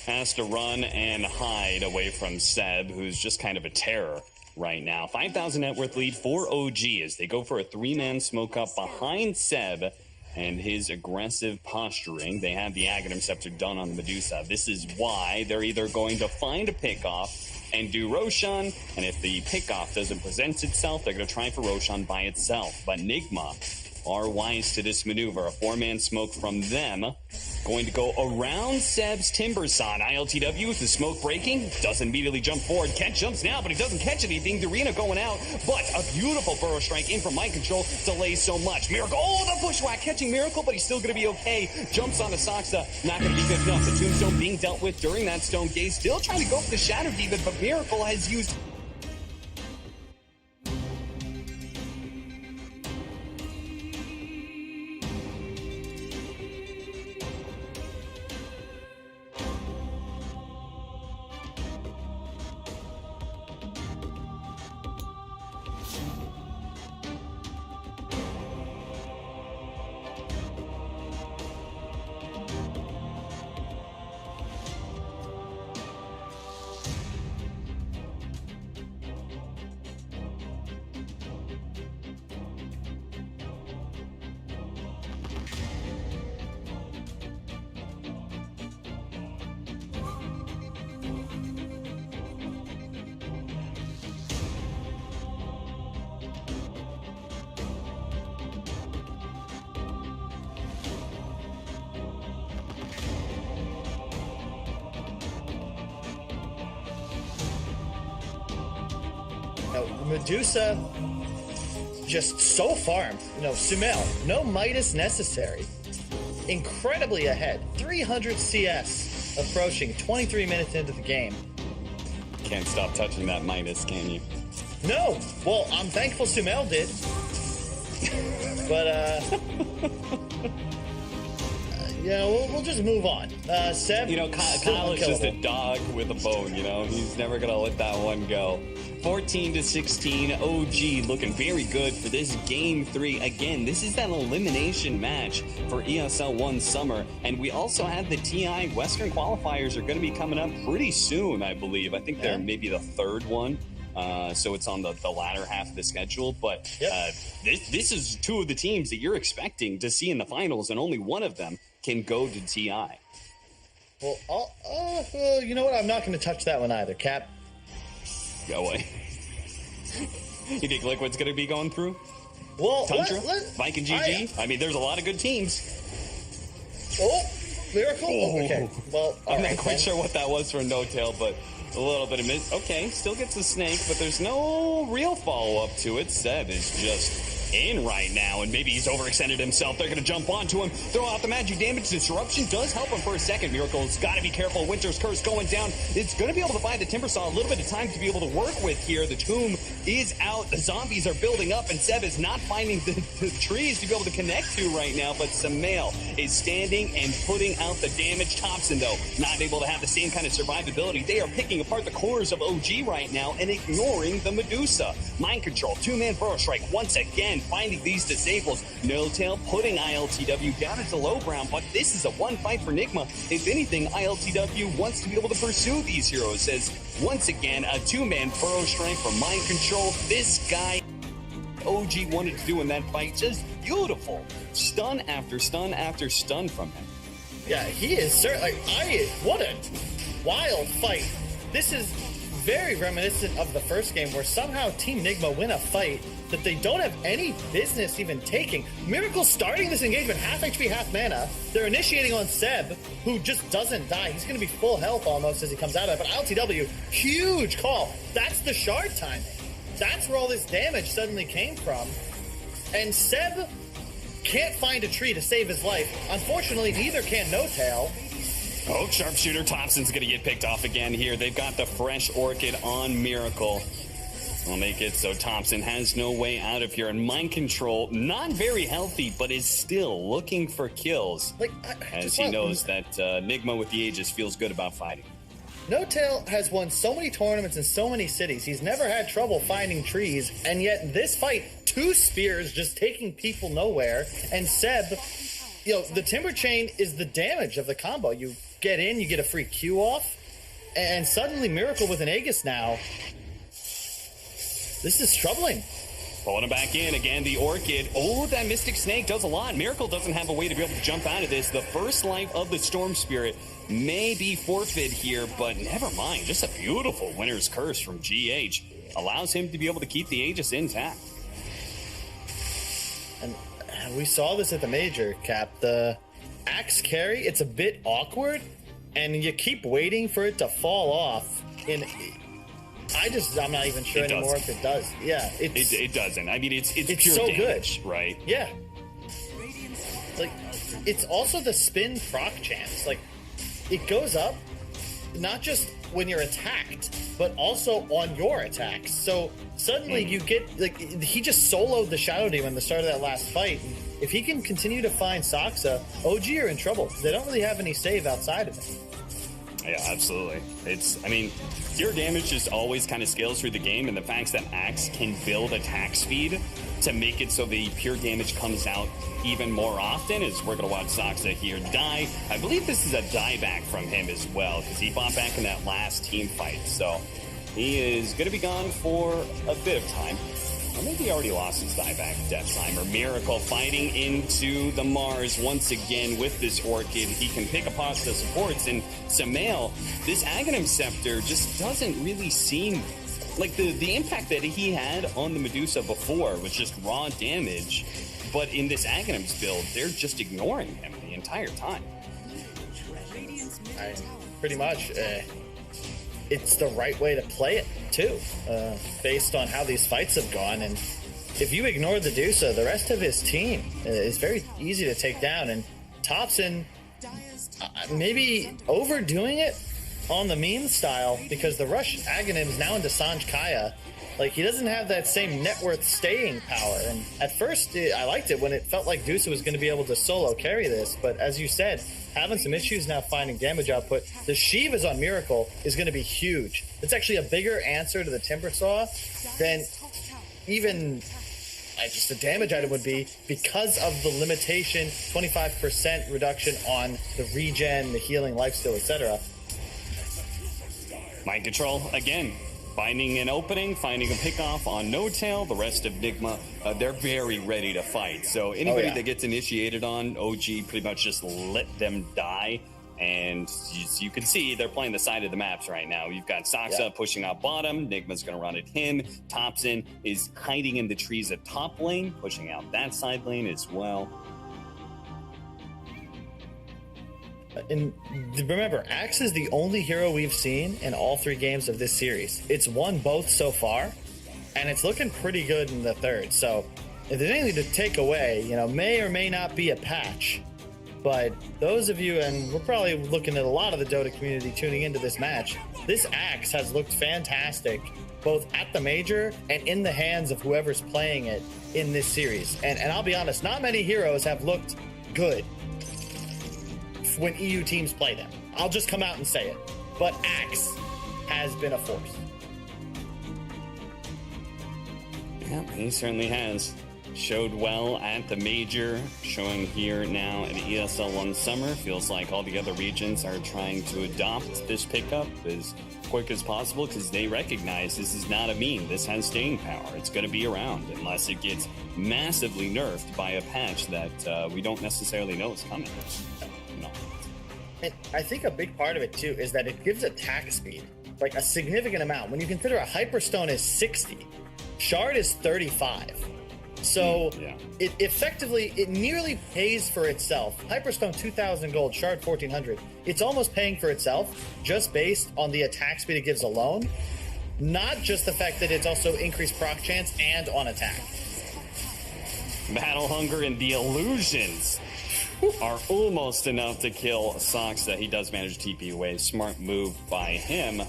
has to run and hide away from Seb, who's just kind of a terror right now. 5,000 net worth lead for OG as they go for a 3-man smoke up behind Seb and his aggressive posturing. They have the Aghanim Scepter done on the Medusa. This is why they're either going to find a pickoff and do Roshan, and if the pickoff doesn't present itself, they're going to try for Roshan by itself. But NIGMA are wise to this maneuver. A 4-man smoke from them. Going to go around Seb's Timbersaw. ILTW with the smoke breaking. Doesn't immediately jump forward. Kent jumps now, but he doesn't catch anything. Darina going out, but a beautiful burrow strike in from Mind Control delays so much. Miracle, the bushwhack catching Miracle, but he's still going to be okay. Jumps on Asaxa, not going to be good enough. The Tombstone being dealt with during that Stone Gaze. Still trying to go for the Shadow Demon, but Miracle has used... Medusa just so farmed. Sumail, no Midas necessary. Incredibly ahead. 300 CS approaching 23 minutes into the game. Can't stop touching that Midas, can you? No. Well, I'm thankful Sumail did. But, we'll just move on. Seb, Kyle is just a dog with a bone, He's never going to let that one go. 14-16, OG looking very good for this Game 3. Again, this is that elimination match for ESL One Summer. And we also have the TI Western qualifiers are going to be coming up pretty soon, I believe. I think they're maybe the third one. So it's on the latter half of the schedule. But this is two of the teams that you're expecting to see in the finals, and only one of them can go to TI. Well, you know what? I'm not going to touch that one either, Cap. Go away. You think Liquid's going to be going through? Well, Tundra? Viking GG? I mean, there's a lot of good teams. Oh, Miracle? Oh. Okay. Well, I'm not quite sure what that was for No Tail, but a little bit of miss. Okay, still gets the snake, but there's no real follow-up to it. Seb is just in right now, and maybe he's overextended himself. They're going to jump onto him, throw out the magic damage. Disruption does help him for a second. Miracle's got to be careful. Winter's Curse going down. It's going to be able to buy the Timbersaw a little bit of time to be able to work with here. The tomb is out. The zombies are building up, and Seb is not finding the trees to be able to connect to right now, but Samael is standing and putting out the damage. Thompson, though, not able to have the same kind of survivability. They are picking apart the cores of OG right now and ignoring the Medusa. Mind Control, two-man Burrow Strike once again, finding these disables. No Tail putting ILTW down into low ground, but this is a one fight for NIGMA. If anything, ILTW wants to be able to pursue these heroes, as once again, a two-man Burrow Strike for Mind Control. This guy OG wanted to do in that fight, just beautiful. Stun after stun after stun from him. Yeah, he is certainly. What a wild fight. This is very reminiscent of the first game, where somehow Team NIGMA win a fight that they don't have any business even taking. Miracle starting this engagement half HP, half mana. They're initiating on Seb, who just doesn't die. He's going to be full health almost as he comes out of it. But LTW, huge call. That's the shard timing. That's where all this damage suddenly came from. And Seb can't find a tree to save his life. Unfortunately, neither can No Tail. Oh, Sharpshooter Thompson's going to get picked off again here. They've got the fresh Orchid on Miracle. Will make it so Thompson has no way out of here. And Mind Control, not very healthy, but is still looking for kills. As he knows that NIGMA with the Aegis feels good about fighting. No Tail has won so many tournaments in so many cities. He's never had trouble finding trees. And yet this fight, 2 spears just taking people nowhere. And Seb, the Timber Chain is the damage of the combo. You get in, you get a free Q off. And suddenly Miracle with an Aegis now. This is troubling. Pulling him back in again, the Orchid. Oh, that Mystic Snake does a lot. Miracle doesn't have a way to be able to jump out of this. The first life of the Storm Spirit may be forfeit here, but never mind. Just a beautiful Winter's Curse from GH. Allows him to be able to keep the Aegis intact. And we saw this at the Major, Cap. The Axe carry, it's a bit awkward, and you keep waiting for it to fall off. I'm not even sure anymore if it does. Yeah, it doesn't. I mean, it's pure so damage, good, right? Yeah. It's also the spin proc chance. It goes up, not just when you're attacked, but also on your attacks. So suddenly you get he just soloed the Shadow Demon at the start of that last fight. And if he can continue to find Saksa, OG are in trouble. They don't really have any save outside of it. Yeah, absolutely. Pure damage just always kind of scales through the game, and the fact that Axe can build attack speed to make it so the pure damage comes out even more often, is we're going to watch Saksa here die. I believe this is a dieback from him as well, because he fought back in that last team fight, so he is going to be gone for a bit of time. Or maybe he already lost his dieback death timer. Miracle fighting into the Mars once again with this Orchid. He can pick apart the supports, and Samael, this Aghanim Scepter just doesn't really seem like the impact that he had on the Medusa before was just raw damage. But in this Aghanim's build, they're just ignoring him the entire time. Pretty much. It's the right way to play it, too, based on how these fights have gone. And if you ignore the Medusa, the rest of his team is very easy to take down. And Thompson maybe overdoing it on the meme style, because the Rush Aghanim is now into Sanj Kaya. He doesn't have that same net worth staying power. And at first, I liked it when it felt like Dusa was going to be able to solo carry this. But as you said, having some issues now finding damage output. The Shivas on Miracle is going to be huge. It's actually a bigger answer to the Timbersaw than even just the damage item would be, because of the limitation, 25% reduction on the regen, the healing, lifesteal, etc. Mind Control, again, finding an opening, finding a pickoff on No Tail. The rest of NIGMA, they're very ready to fight. So anybody that gets initiated on, OG pretty much just let them die. And as you can see, they're playing the side of the maps right now. You've got Saksa pushing out bottom. NIGMA's going to run at him. Thompson is hiding in the trees at top lane, pushing out that side lane as well. And remember, Axe is the only hero we've seen in all 3 games of this series. It's won both so far, and it's looking pretty good in the third. So if there's anything to take away, may or may not be a patch. But those of you, and we're probably looking at a lot of the Dota community tuning into this match, this Axe has looked fantastic, both at the major and in the hands of whoever's playing it in this series. And I'll be honest, not many heroes have looked good when EU teams play them. I'll just come out and say it. But Axe has been a force. Yeah, he certainly has. Showed well at the major, showing here now at ESL One Summer. Feels like all the other regions are trying to adopt this pickup as quick as possible because they recognize this is not a meme. This has staying power. It's going to be around unless it gets massively nerfed by a patch that we don't necessarily know is coming. And I think a big part of it too is that it gives attack speed, like a significant amount. When you consider a Hyperstone is 60, Shard is 35. So it effectively, it nearly pays for itself. Hyperstone 2,000 gold, Shard 1,400. It's almost paying for itself just based on the attack speed it gives alone. Not just the fact that it's also increased proc chance and on attack. Battle Hunger and the Illusions are almost enough to kill Sox that he does manage to TP away. Smart move by him.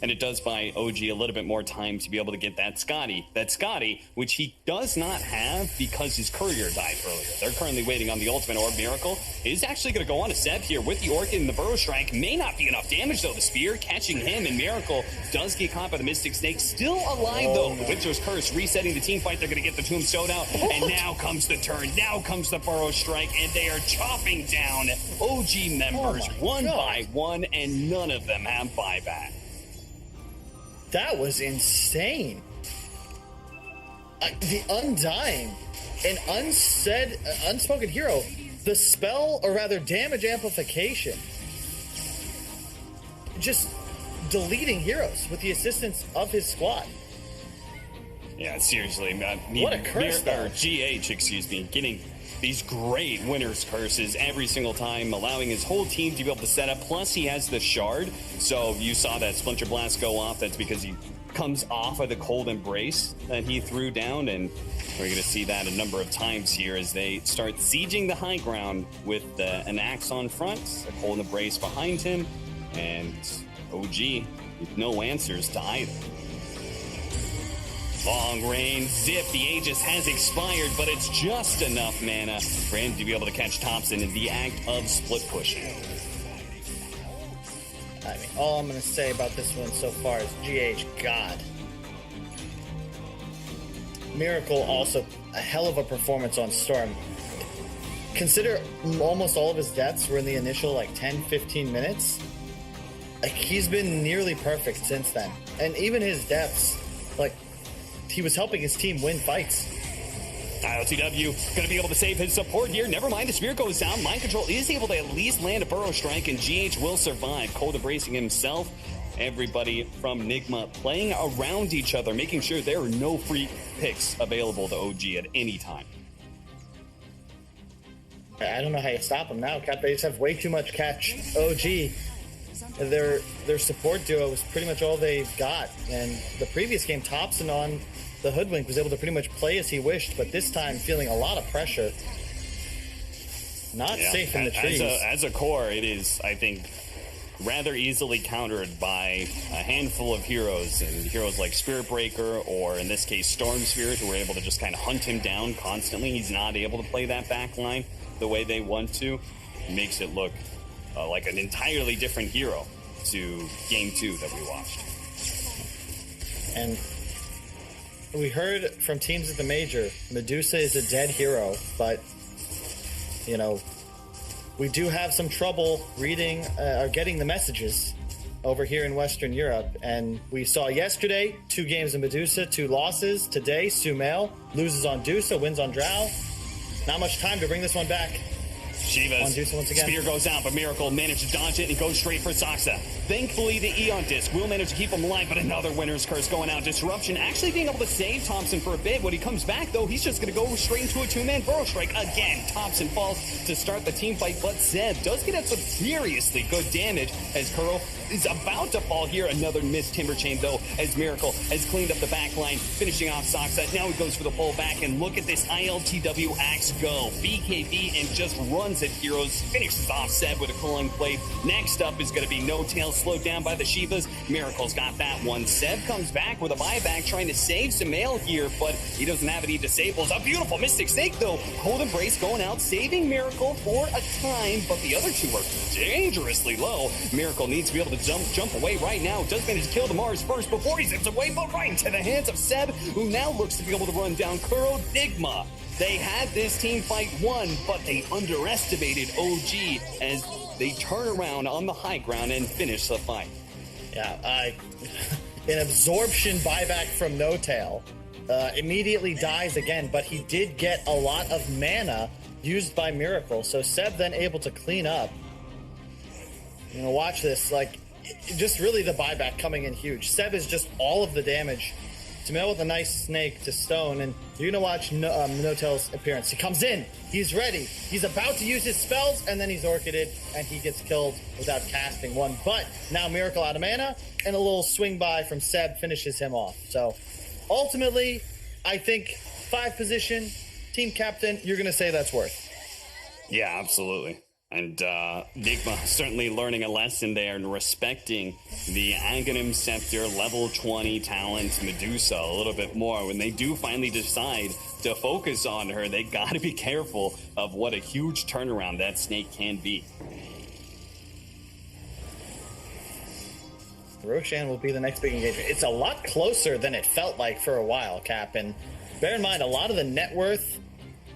And it does buy OG a little bit more time to be able to get that Scotty, which he does not have because his courier died earlier. They're currently waiting on the ultimate orb. Miracle is actually going to go on a Seb here with the Orchid and the Burrow Strike. May not be enough damage, though. The Spear catching him, and Miracle does get caught by the Mystic Snake. Still alive, though. The Winter's Curse resetting the team fight. They're going to get the Tombstone out. And now comes the turn. Now comes the Burrow Strike, and they are chopping down OG members one by one, and none of them have buyback. That was insane. The Undying, an unspoken hero, the spell, or rather damage amplification, just deleting heroes with the assistance of his squad. Yeah, seriously. What a curse, though. Getting these great Winter's Curses every single time, allowing his whole team to be able to set up. Plus, he has the Shard, so you saw that Splinter Blast go off. That's because he comes off of the Cold Embrace that he threw down, and we're going to see that a number of times here as they start sieging the high ground with an Axe on front, a Cold Embrace behind him, and OG with no answers to either. Long range zip. The Aegis has expired, but it's just enough mana for him to be able to catch Thompson in the act of split pushing. I mean, all I'm going to say about this one so far is GH God. Miracle also a hell of a performance on Storm. Consider almost all of his deaths were in the initial 10-15 minutes. He's been nearly perfect since then. And even his deaths, he was helping his team win fights. ILTW going to be able to save his support here. Never mind, the Spear goes down. Mind Control is able to at least land a Burrow Strike, and GH will survive. Cold embracing himself. Everybody from NIGMA playing around each other, making sure there are no free picks available to OG at any time. I don't know how you stop them now, Cap. They just have way too much catch. OG, their support duo was pretty much all they've got. And the previous game, Thompson on the Hoodwink was able to pretty much play as he wished, but this time feeling a lot of pressure. Not safe in the trees. As a core, it is, I think, rather easily countered by a handful of heroes, and heroes like Spirit Breaker, or in this case Storm Spirit, who were able to just kind of hunt him down constantly. He's not able to play that back line the way they want to. It makes it look like an entirely different hero to Game 2 that we watched. And we heard from teams at the Major, Medusa is a dead hero, but, you know, we do have some trouble reading or getting the messages over here in Western Europe. And we saw yesterday 2 games of Medusa, 2 losses. Today, Sumail loses on Dusa, wins on Drow. Not much time to bring this one back. Shiva's Juice once again. spear goes out, but Miracle managed to dodge it and goes straight for Saksa. Thankfully, the Eon Disc will manage to keep him alive, but another Winner's Curse going out. Disruption actually being able to save Thompson for a bit. When he comes back, though, he's just going to go straight into a two-man Burrow Strike. Again, Thompson falls to start the team fight, but Zeb does get out some seriously good damage as Kuro is about to fall here. Another missed Timber Chain, though, as Miracle has cleaned up the back line, finishing off Saksa. Now he goes for the pull back, and look at this ILTW axe go. BKB and just runs at Heroes, finishes off Seb with a Culling Blade. Next up is going to be No Tail, slowed down by the Shivas. Miracle's got that one. Seb comes back with a buyback, trying to save Sumail here, but he doesn't have any disables. A beautiful Mystic Snake, though. Cold Embrace going out, saving Miracle for a time, but the other two are dangerously low. Miracle needs to be able to jump away right now. Does manage to kill the Mars first before he zips away, but right into the hands of Seb, who now looks to be able to run down Kuro. NIGMA. They had this team fight won, but they underestimated OG as they turn around on the high ground and finish the fight. Yeah, an absorption buyback from No Tail. Immediately dies again, but he did get a lot of mana used by Miracle, so Seb then able to clean up. You know, watch this, like, just really the buyback coming in huge. Seb is just all of the damage. Sumail with a nice snake to stone, and you're gonna watch No Tail's appearance. He comes in, he's ready, he's about to use his spells, and then he's orchided, and he gets killed without casting one. But now Miracle out of mana, and a little swing by from Seb finishes him off. So ultimately, I think 5 position, team captain, you're gonna say that's worth. Yeah, absolutely. And NIGMA certainly learning a lesson there and respecting the Aghanim Scepter level 20 talent Medusa a little bit more. When they do finally decide to focus on her, they got to be careful of what a huge turnaround that snake can be. Roshan will be the next big engagement. It's a lot closer than it felt like for a while, Cap. And bear in mind, a lot of the net worth,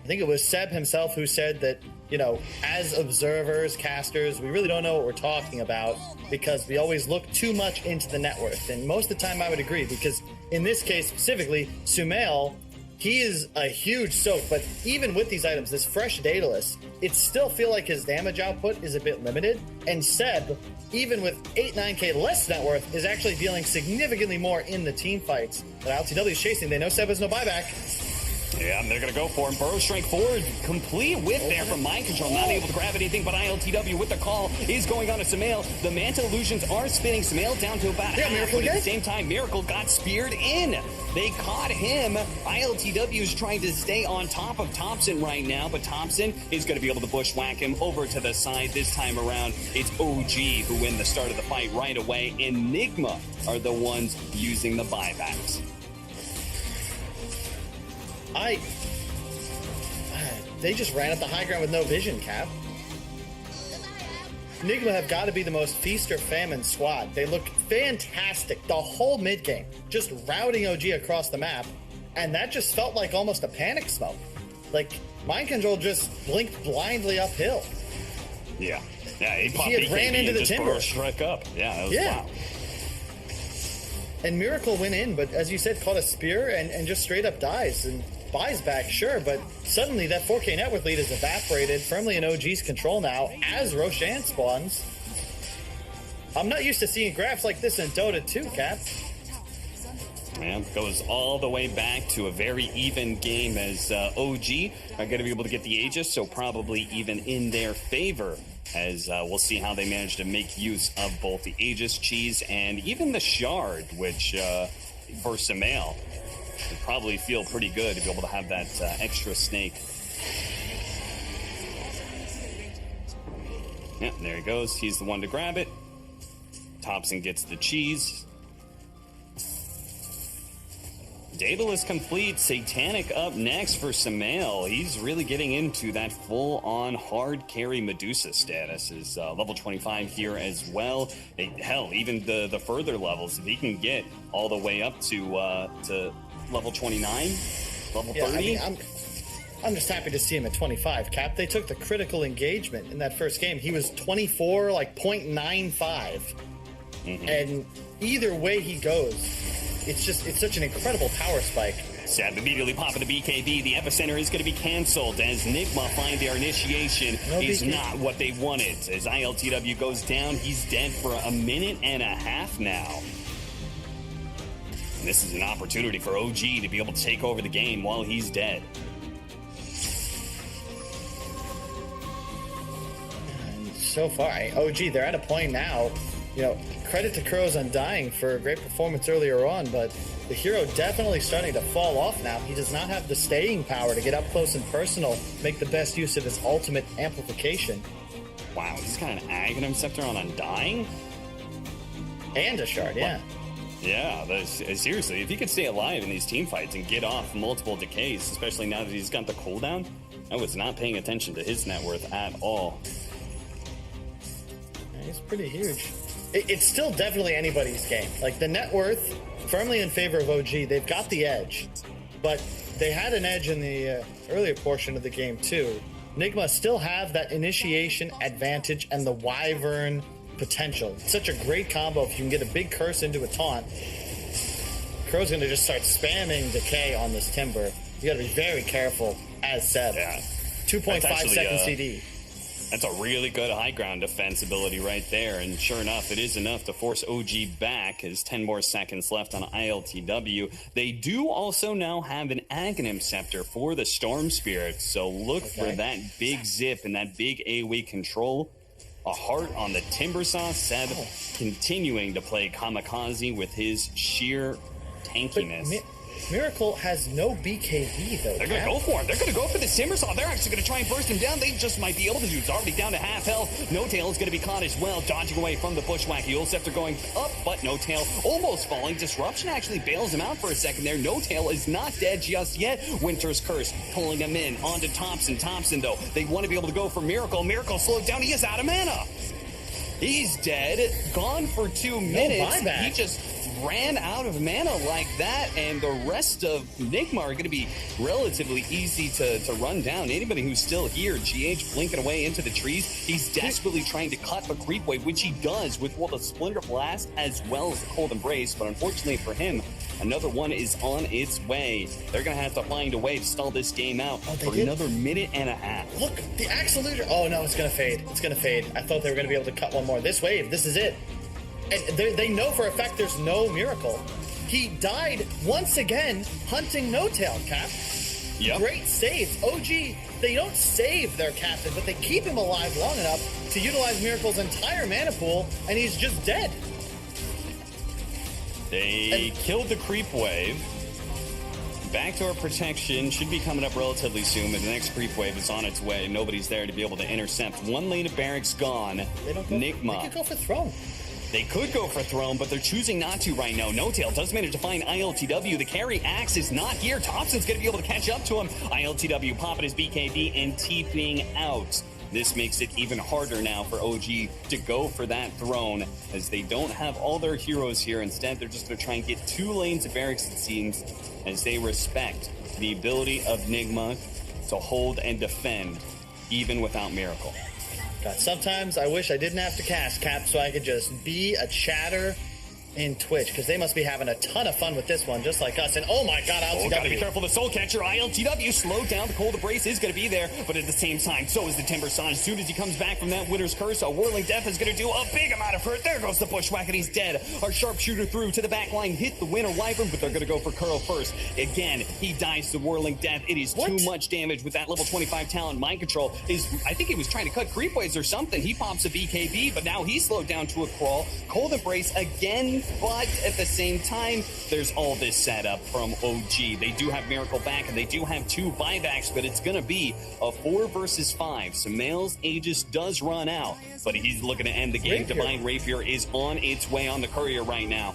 I think it was Seb himself who said that, you know, as observers, casters, we really don't know what we're talking about because we always look too much into the net worth. And most of the time I would agree, because in this case specifically, Sumail, he is a huge soak, but even with these items, this fresh Daedalus, it still feel like his damage output is a bit limited. And Seb, even with 8-9k less net worth, is actually dealing significantly more in the team fights that LTW is chasing. They know Seb has no buyback. Yeah, they're going to go for him. Burrow Strike forward, complete whip there from Mind Control. Not able to grab anything, but ILTW with the call is going on to Sumail. The Manta Illusions are spinning Sumail down to about half, but at the same time, Miracle got speared in. They caught him. ILTW is trying to stay on top of Thompson right now, but Thompson is going to be able to bushwhack him over to the side this time around. It's OG who win the start of the fight right away, and NIGMA are the ones using the buybacks. They just ran up the high ground with no vision, Cap. NIGMA have got to be the most feast or famine squad. They look fantastic the whole mid game, just routing OG across the map, and that just felt like almost a panic smoke. Like Mind Control just blinked blindly uphill. Yeah, he had ran into the timber. Struck up. Yeah, that was wild. And Miracle went in, but as you said, caught a spear and just straight up dies and buys back, sure, but suddenly that 4K net worth lead is evaporated, firmly in OG's control now as Roshan spawns. I'm not used to seeing graphs like this in Dota 2, Cap. Man, goes all the way back to a very even game as OG are going to be able to get the Aegis, so probably even in their favor, as we'll see how they manage to make use of both the Aegis cheese and even the Shard, which for Sumail would probably feel pretty good to be able to have that extra snake. Yeah, there he goes. He's the one to grab it. Thompson gets the cheese. Daedalus complete. Satanic up next for Sumail. He's really getting into that full-on hard carry Medusa status. Is level 25 here as well. Hell, even the further levels, if he can get all the way up to level 29, level 30. I mean, I'm just happy to see him at 25, Cap. They took the critical engagement in that first game. He was 24, like 0.95. And either way he goes, it's such an incredible power spike. Seb immediately popping the BKB. The epicenter is going to be canceled as NIGMA find their initiation is not what they wanted. As ILTW goes down, he's dead for a minute and a half now. And this is an opportunity for OG to be able to take over the game while he's dead. And so far, OG, they're at a point now, you know, credit to Crows Undying for a great performance earlier on, but the hero definitely starting to fall off now. He does not have the staying power to get up close and personal, make the best use of his ultimate amplification. Wow, he's got an Aghanim Scepter on Undying? And a shard, yeah. Yeah, seriously, if he could stay alive in these team fights and get off multiple decays, especially now that he's got the cooldown, I was not paying attention to his net worth at all. He's pretty huge. It's still definitely anybody's game. Like, the net worth, firmly in favor of OG. They've got the edge, but they had an edge in the earlier portion of the game too. NIGMA still have that initiation advantage and the Wyvern potential. It's such a great combo if you can get a big curse into a taunt. Crow's gonna just start spamming decay on this Timber. You gotta be very careful, as said. Yeah. 2.5 second CD. That's a really good high ground defense ability right there, and sure enough, it is enough to force OG back as 10 more seconds left on ILTW. They do also now have an Aghanim Scepter for the Storm Spirit, so look for that big zip and that big AoE control. A heart on the Timbersaw. Seb continuing to play kamikaze with his sheer tankiness. Miracle has no BKB though. They're going to go for him. They're going to go for the Timbersaw. They're actually going to try and burst him down. They just might be able to do. He's already down to half health. No Tail is going to be caught as well, dodging away from the Bushwhack. Yule Scepter going up, but No Tail almost falling. Disruption actually bails him out for a second there. No Tail is not dead just yet. Winter's Curse pulling him in onto Thompson. Thompson, though, they want to be able to go for Miracle. Miracle slowed down. He is out of mana. He's dead. Gone for 2 minutes. He just ran out of mana like that, and the rest of NIGMA are going to be relatively easy to run down. Anybody who's still here, GH blinking away into the trees, he's desperately trying to cut a creep wave, which he does with both a Splinter Blast as well as the Cold Embrace, but unfortunately for him, another one is on its way. They're going to have to find a way to stall this game out for another minute and a half. Look, the Axe Eluder. Oh no, it's going to fade. It's going to fade. I thought they were going to be able to cut one more. This wave, this is it. And they know for a fact there's no Miracle. He died once again hunting No Tail, Cap. Yep. Great saves. OG, they don't save their captain, but they keep him alive long enough to utilize Miracle's entire mana pool, and he's just dead. They killed the creep wave. Backdoor protection should be coming up relatively soon, but the next creep wave is on its way. Nobody's there to be able to intercept. One lane of barracks gone. NIGMA. They could go for Throne. They could go for Throne, but they're choosing not to right now. No Tail does manage to find ILTW. The carry Axe is not here. Thompson's going to be able to catch up to him. ILTW popping his BKB and TPing out. This makes it even harder now for OG to go for that Throne, as they don't have all their heroes here. Instead, they're just going to try and get 2 lanes of barracks, it seems, as they respect the ability of NIGMA to hold and defend, even without Miracle. God, sometimes I wish I didn't have to cast Cap so I could just be a chatter in Twitch, because they must be having a ton of fun with this one, just like us. And oh my god, ILTW. Gotta be careful, the Soul Catcher. ILTW slowed down. The Cold Embrace is going to be there, but at the same time, so is the Timbersaw. As soon as he comes back from that Winter's Curse, a Whirling Death is going to do a big amount of hurt. There goes the Bushwhack, and he's dead. Our Sharpshooter through to the back line, hit the Winter Wyvern, but they're going to go for Curl first. Again, he dies to Whirling Death. It is too much damage with that level 25 talent. Mind Control is, I think he was trying to cut creep waves or something. He pops a BKB, but now he's slowed down to a crawl. Cold Embrace again, but at the same time, there's all this setup from OG. They do have Miracle back, and they do have 2 buybacks, but it's going to be a 4 versus 5. Sumail's Aegis does run out, but he's looking to end the game. Divine Rapier is on its way on the Courier right now.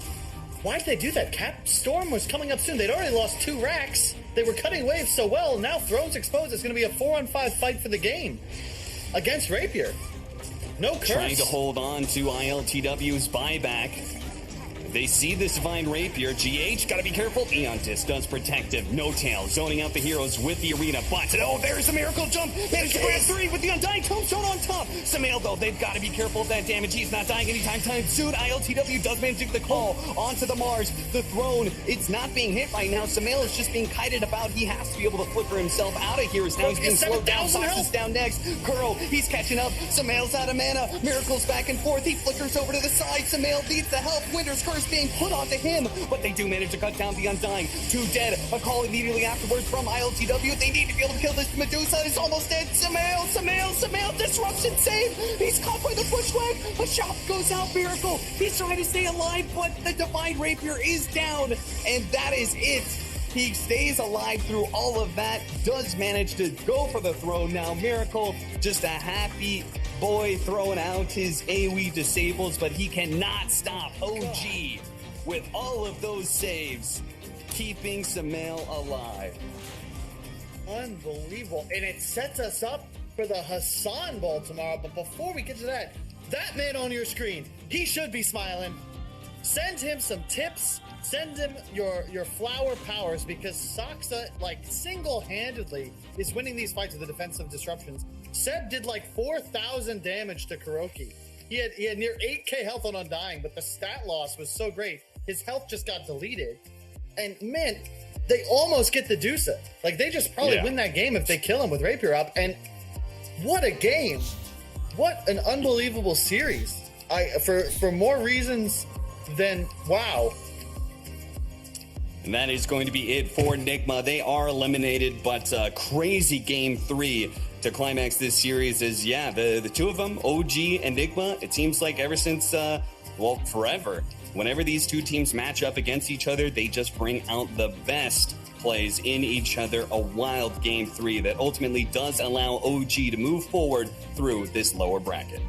Why did they do that? Cap Storm was coming up soon. They'd already lost 2 racks. They were cutting waves so well. Now Throne's exposed. It's going to be a 4-on-5 fight for the game against Rapier. No curse. Trying to hold on to ILTW's buyback. They see this Divine Rapier. GH, gotta be careful. Eon Disc does protective. No Tail, zoning out the heroes with the arena. But, oh, there's a miracle jump. Managed to grab 3 with the Undying Tombstone on top. Samael, though, they've got to be careful of that damage. He's not dying anytime soon. ILTW does manage to get the call onto the Mars. The throne, it's not being hit right now. Samael is just being kited about. He has to be able to flicker himself out of here. As now he's being slowed down. Fox is down next. Curl, he's catching up. Samael's out of mana. Miracle's back and forth. He flickers over to the side. Samael needs the help. Winter's Curse being put onto him, but they do manage to cut down the Undying. 2 dead. A call immediately afterwards from ILTW. They need to be able to kill this Medusa. It's almost dead. Samael, disruption save. He's caught by the bushwhack. A shot goes out. Miracle. He's trying to stay alive, but the Divine Rapier is down, and that is it. He stays alive through all of that. Does manage to go for the throne now. Miracle, just a happy boy throwing out his AoE disables, but he cannot stop OG with all of those saves, keeping Samael alive. Unbelievable. And it sets us up for the Hassan Bowl tomorrow. But before we get to that man on your screen, he should be smiling. Send him some tips. Send him your flower powers, because Saksa, like, single-handedly is winning these fights with the defensive disruptions. Seb did like 4,000 damage to Kuroki. He had near 8k health on Undying, but the stat loss was so great. His health just got deleted. And man, they almost get the Dusa. Like, they just probably win that game if they kill him with Rapier up. And what a game. What an unbelievable series. For more reasons than wow. And that is going to be it for NIGMA. They are eliminated, but crazy game 3 to climax this series is, the two of them, OG and NIGMA, it seems like ever since, forever. Whenever these two teams match up against each other, they just bring out the best plays in each other. A wild game 3 that ultimately does allow OG to move forward through this lower bracket.